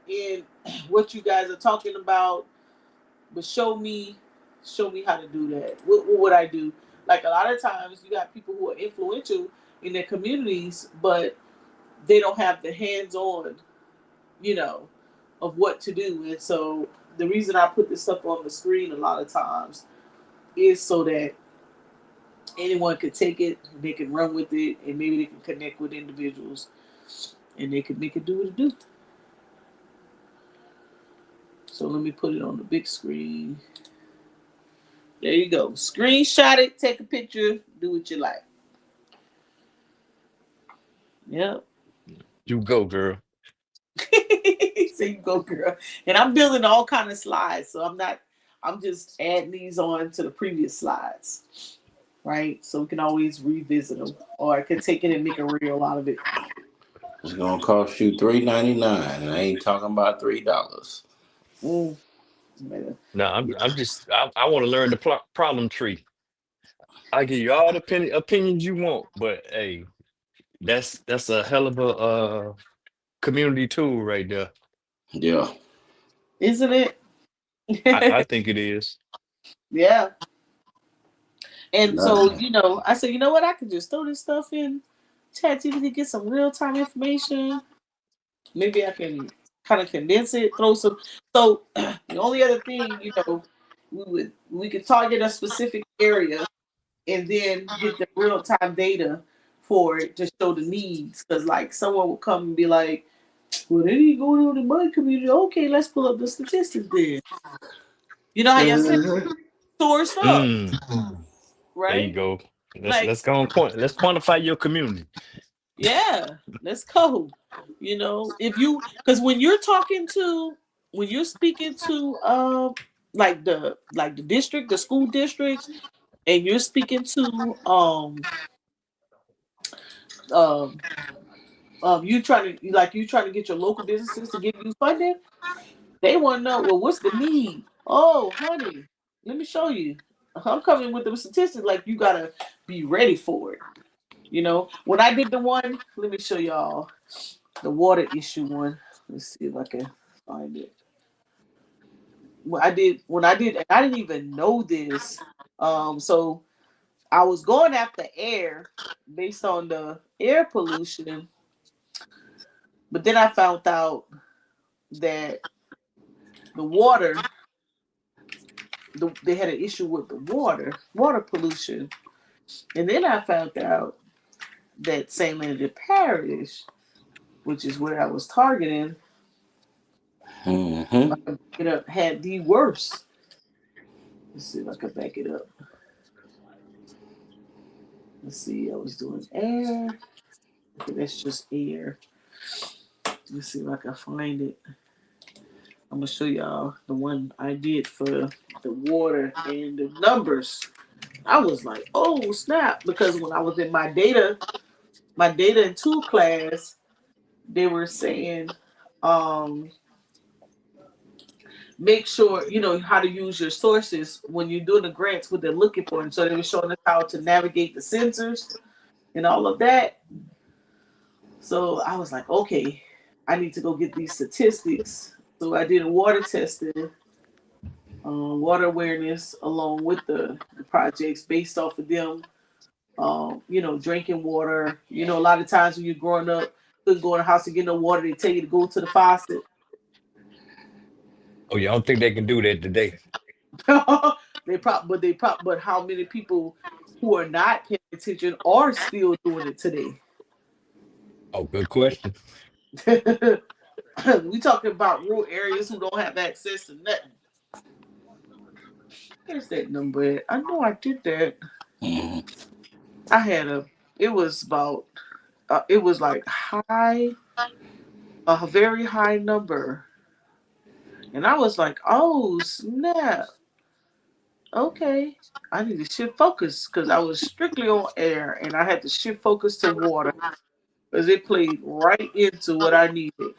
in what you guys are talking about, but show me how to do that. What would I do? Like a lot of times you got people who are influential in their communities, but they don't have the hands-on, of what to do. And so the reason I put this stuff on the screen a lot of times is so that anyone could take it, they can run with it, and maybe they can connect with individuals and they can make it do what it do. So let me put it on the big screen. There you go. Screenshot it, take a picture, do what you like. Yep. You go, girl. So you go, girl. And I'm building all kind of slides, so I'm just adding these on to the previous slides, right? So we can always revisit them, or I could take it and make a reel out of it. It's gonna cost you $3.99, and I ain't talking about $3. Mm. No, I want to learn the problem tree. I give you all the opinions you want, but hey, that's a hell of a community tool right there. Yeah. Isn't it? I think it is. Yeah. And so, Nothing. I said, you know what? I could just throw this stuff in ChatGPT, get some real time information. Maybe I can kind of condense it, throw some. So the only other thing, we could target a specific area and then get the real time data for it to show the needs. Because like someone will come and be like, well, they need going on in my community. Okay, let's pull up the statistics then. You know how y'all say source up, right? There you go. Like, Let's go on point. Let's quantify your community. yeah, let's go. Because when you're speaking to like the district, the school districts, and you're speaking to you trying to get your local businesses to give you funding, They want to know, well, what's the need? Oh, honey, let me show you. I'm coming with the statistics. Like you gotta be ready for it. When I did the one, let me show y'all the water issue one. Let's see if I can find it. And I didn't even know this. So I was going after air based on the air pollution, but then I found out that the water, they had an issue with the water pollution, and then I found out that St. Leonard Parish, which is where I was targeting, Mm-hmm. had the worst. Let's see if I can back it up. Let's see, I was doing air. Okay, that's just air. Let's see if I can find it. I'm gonna show y'all the one I did for the water and the numbers. I was like, oh snap, because when I was in my data and tool class, they were saying, um, make sure you know how to use your sources when you're doing the grants, what they're looking for. And so they were showing us how to navigate the sensors and all of that. So I was like, okay, I need to go get these statistics. So I did a water testing, water awareness along with the projects based off of them. Drinking water. A lot of times when you're growing up, couldn't go in the house to get no water. They tell you to go to the faucet. Oh yeah, I don't think they can do that today. But how many people who are not paying attention are still doing it today? Oh, good question. We talking about rural areas who don't have access to nothing. Where's that number at? I know I did that. Mm-hmm. I had a. It was about. It was like high, a very high number, and I was like, "Oh snap! Okay, I need to shift focus because I was strictly on air, and I had to shift focus to water because it played right into what I needed,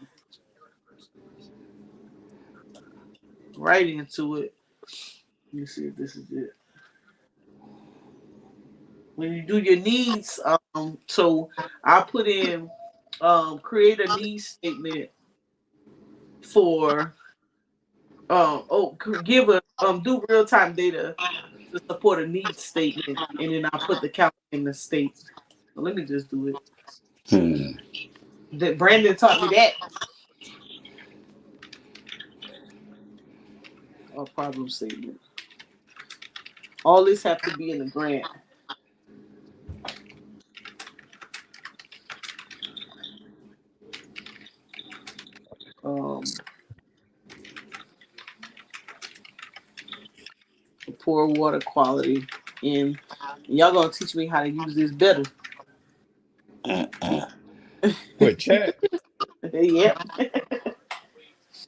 right into it." Let me see if this is it. When you do your needs, so I put in, create a needs statement for, give a, do real time data to support a needs statement, and then I put the county in the state. So let me just do it. Hmm. That Brandon taught me that. Problem statement. All this have to be in the grant. Um, Poor water quality, and y'all gonna teach me how to use this better. What chat? Yep.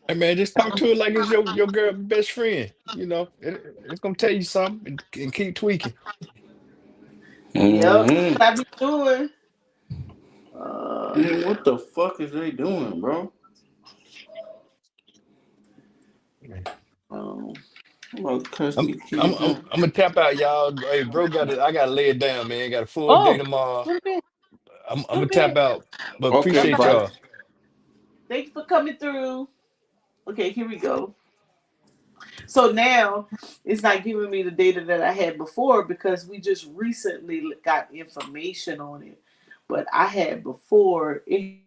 Hey man, just talk to it like it's your girl best friend. It's gonna tell you something and keep tweaking. Yep. That's Mm-hmm. what I be doing. Uh, Man, what the fuck is they doing, bro? um, I'm gonna cuss I'm these I'm kids I'm out. I'm gonna tap out, y'all. Hey, bro, I gotta lay it down, man. Got a full day oh, tomorrow. go to bed. I'm Go to gonna bed. tap out, but Bye Okay, appreciate bye. bye. y'all. Thank you for coming through. Okay, here we go. So now it's not giving me the data that I had before because we just recently got information on it. But I had before it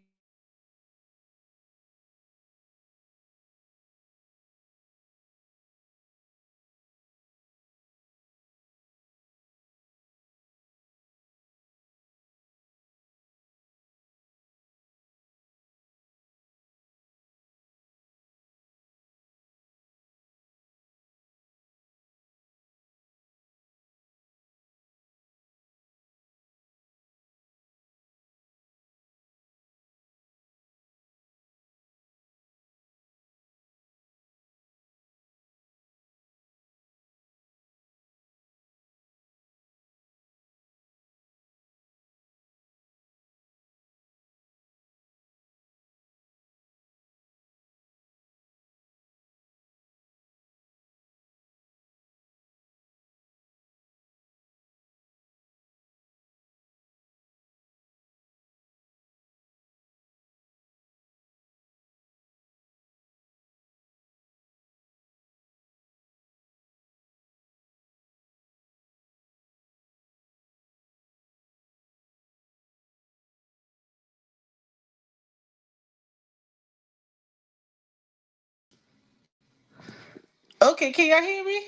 Okay, can y'all hear me?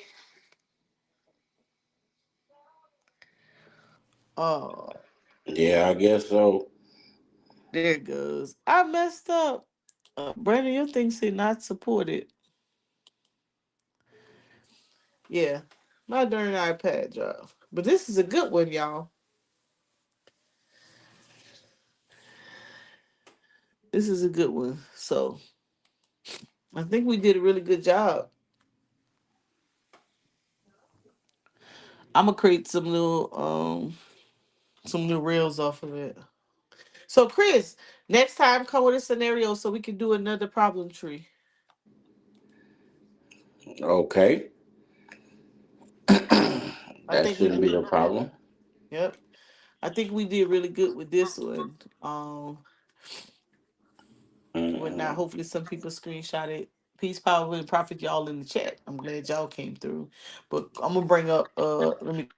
Oh, Yeah, I guess so. there it goes. I messed up. Brandon, your thing said not supported. Yeah, my darn iPad job. But this is a good one, y'all. This is a good one. So I think we did a really good job. I'm gonna create some new reels off of it. So Chris, next time come with a scenario so we can do another problem tree. Okay. I That think we shouldn't be did. a problem. Yep. I think we did really good with this one. Whatnot. Mm-mm. Hopefully some people screenshot it. Peace, power, and profit y'all in the chat. I'm glad y'all came through. But I'm gonna bring up let me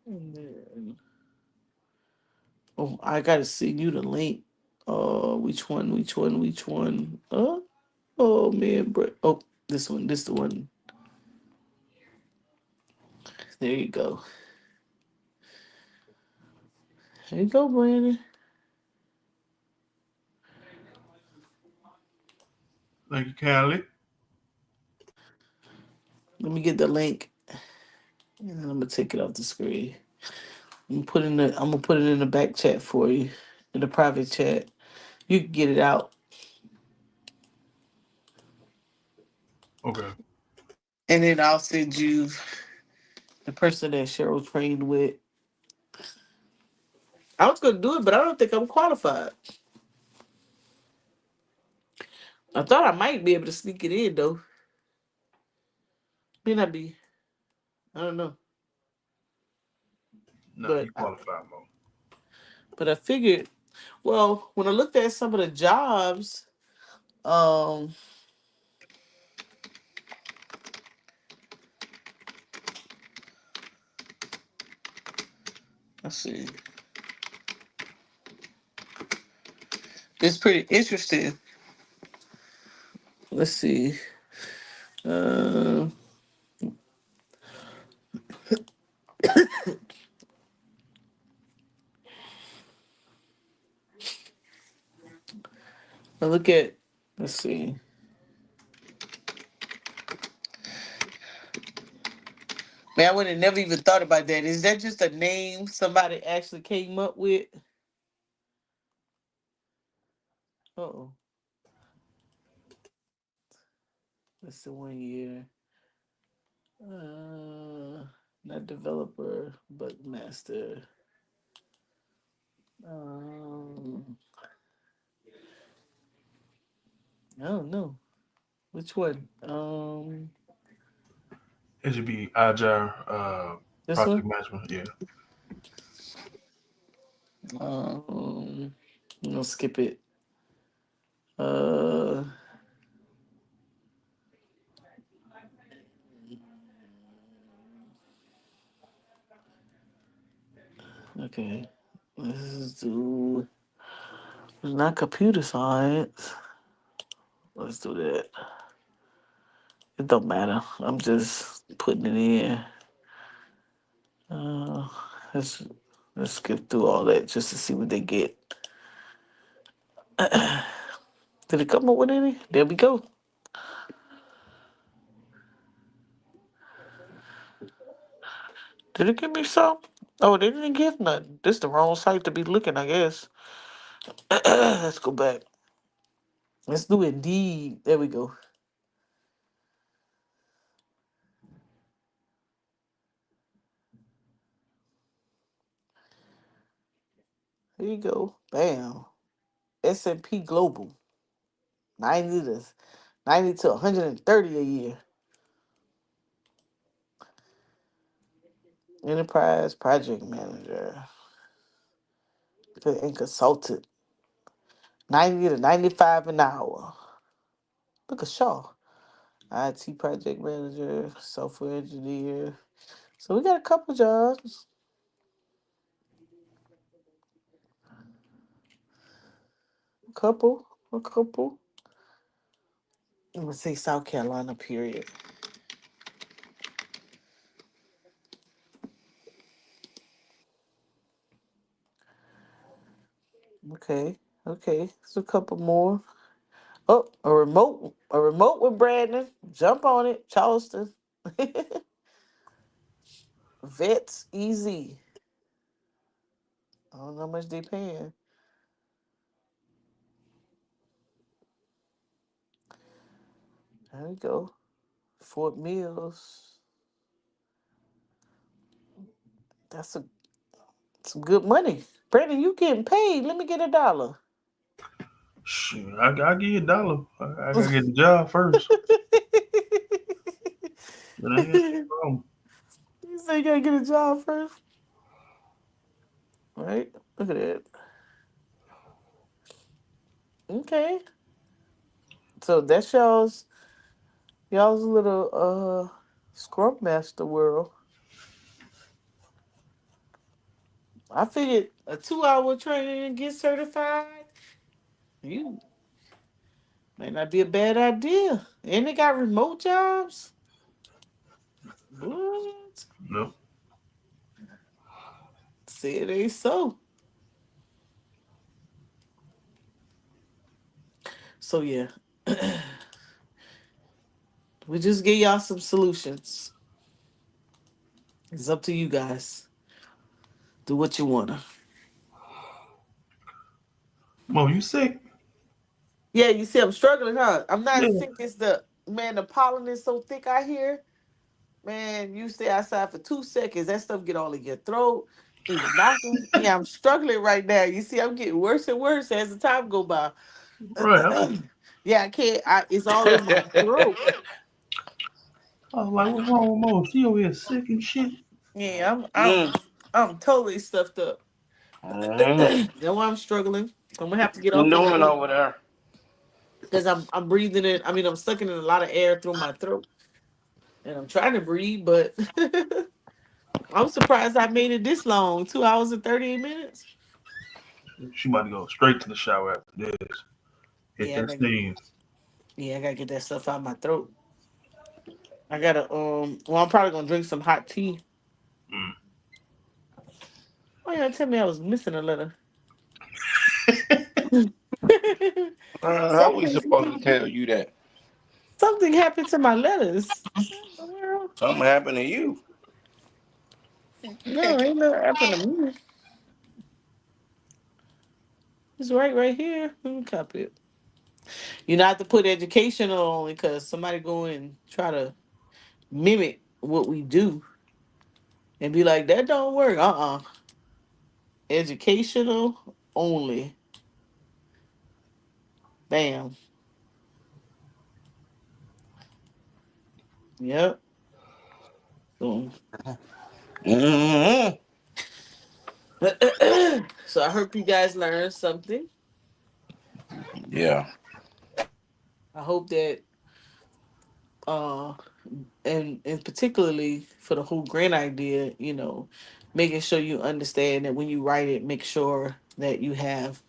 and then, oh, I gotta send you the link. Which one? Which one? Which one? Oh man, bro. Oh, this one. This the one. There you go. There you go, Brandon. Thank you, Callie. Let me get the link, and then I'm gonna take it off the screen. I'm gonna put it in the back chat for you, in the private chat. You can get it out, Okay. and then I'll send you the person that Cheryl trained with. I was gonna do it, but I don't think I'm qualified. I thought I might be able to sneak it in though. May not be. I don't know, Nah, but you qualified, Mo. I figured. Well, when I looked at some of the jobs, um, let's see, it's pretty interesting. Let's see. Uh, I look at. Let's see. Man, I would have never even thought about that. Is that just a name somebody actually came up with? Oh, that's the 1 year. Not developer, but master. Um, I don't know which one. It should be agile This project one. management. Yeah. I'm gonna skip it. Uh, okay. Let's do. It's not computer science. Let's do that. It don't matter. I'm just putting it in. Uh, let's let's skip through all that just to see what they get. Did it come up with any? There we go. Did it give me some? Oh, they didn't give nothing. This the wrong site to be looking, I guess. Let's go back. Let's do Indeed. There we go. There you go. Bam. S&P Global. 90 to 90 to 130 a year. Enterprise project manager. and consultant. 90 to 95 an hour. Look at Shaw. IT project manager, software engineer. So we got a couple jobs. A couple. I'm gonna say South Carolina, period. Okay, okay. So a couple more. Oh, a remote with Brandon. Jump on it, Charleston. Vets easy. I don't know how much they paying. There we go. Fort Mills. That's some good money. Brandon, you getting paid. Let me get $1. Shit, I give you $1. I gotta get the job first. That ain't no You problem. say you gotta get a job first, right? Look at that. Okay, so that's y'all's little scrum master world. I figured a 2-hour training and get certified. You may not be a bad idea. And they got remote jobs. What? No. Say it ain't so. So yeah, we just give y'all some solutions. It's up to you guys. Do what you wanna. Mo, you sick? Yeah, you see, I'm struggling, huh? I'm not Yeah. sick as the pollen is so thick out here. Man, you stay outside for 2 seconds, that stuff get all in your throat, in your nostrils. Yeah, I'm struggling right now. You see, I'm getting worse and worse as the time go by. Right. Yeah, I can't. It's all in my throat. I was like, what's wrong with Mo? She over here sick and shit. Yeah, Mm. I'm totally stuffed up. Mhm. That's why I'm struggling. I'm gonna have to get You off this doing over there? because I'm breathing in. I mean, I'm sucking in a lot of air through my throat, and I'm trying to breathe, but I'm surprised I made it this long. 2 hours and 38 minutes. She about to go straight to the shower after this. Hit Yeah, that steam. I gotta get that stuff out of my throat. I gotta well, I'm probably gonna drink some hot tea. Mm. Oh yeah, tell me I was missing a letter. How we something supposed to tell you that? something happened to my letters. What the world? Something happened to you. No, ain't nothing happened to me. It's right here. Let me copy it. You not have to put educational only because somebody go and try to mimic what we do and be like, that don't work. Educational only. Bam. Yep. Boom. Hmm. So I hope you guys learned something. Yeah. I hope that uh and particularly for the whole grant idea, making sure you understand that when you write it, make sure that you have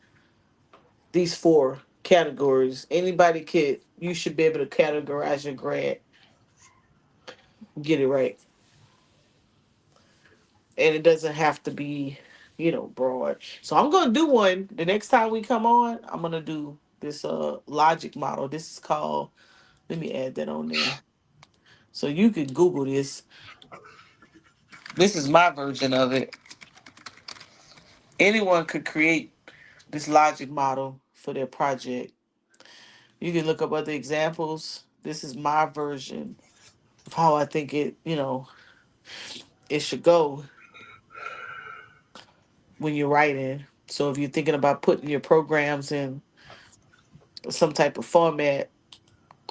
these 4 categories. You should be able to categorize your grant, get it right. And it doesn't have to be, broad. So I'm gonna do one the next time we come on. I'm gonna do this logic model. This is called, let me add that on there. So you can Google this. This is my version of it. Anyone could create this logic model for their project. You can look up other examples. This is my version of how I think it should go when you're writing. So if you're thinking about putting your programs in some type of format,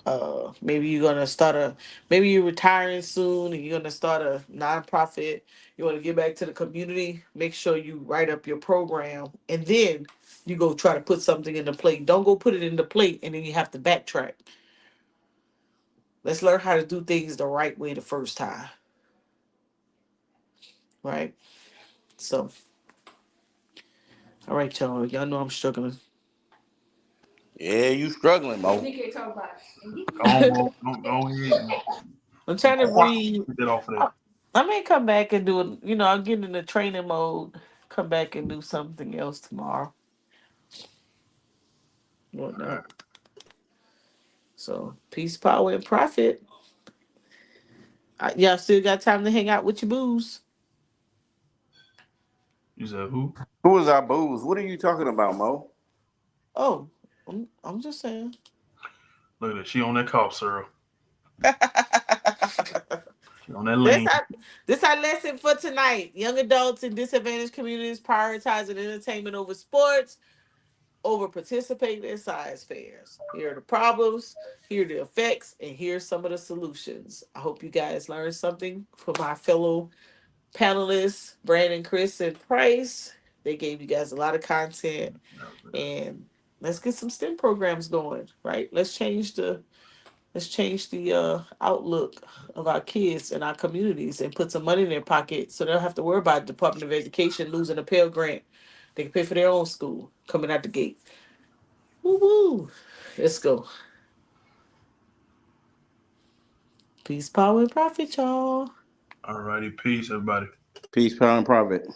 Maybe maybe you're retiring soon and you're gonna start a nonprofit. You want to get back to the community. Make sure you write up your program, and then you go try to put something in the plate. Don't go put it in the plate and then you have to backtrack. Let's learn how to do things the right way the first time, right? So, all right, y'all. Y'all know I'm struggling. Yeah, you struggling, Mo. Go on, Mo. Go ahead and I'm trying to read. get that off of I, there. I may come back and do it. I'll get in the training mode. Come back and do something else tomorrow. Whatnot. So peace, power, and profit. Y'all still got time to hang out with your booze. You said who? Who is our booze? What are you talking about, Mo? Oh, I'm just saying. Look at that. She on that cough syrup. She on that This lean. our lesson for tonight. Young adults in disadvantaged communities prioritizing entertainment over sports, over participating in science fairs. Here are the problems, here are the effects, and here's some of the solutions. I hope you guys learned something from my fellow panelists, Brandon, Chris, and Price. They gave you guys a lot of content, and let's get some STEM programs going, right? Let's change the outlook of our kids and our communities and put some money in their pocket so they don't have to worry about Department of Education losing a Pell Grant. They can pay for their own school coming out the gate. Woo woo. Let's go. Peace, power, and profit, y'all. All righty. Peace, everybody. Peace, power, and profit.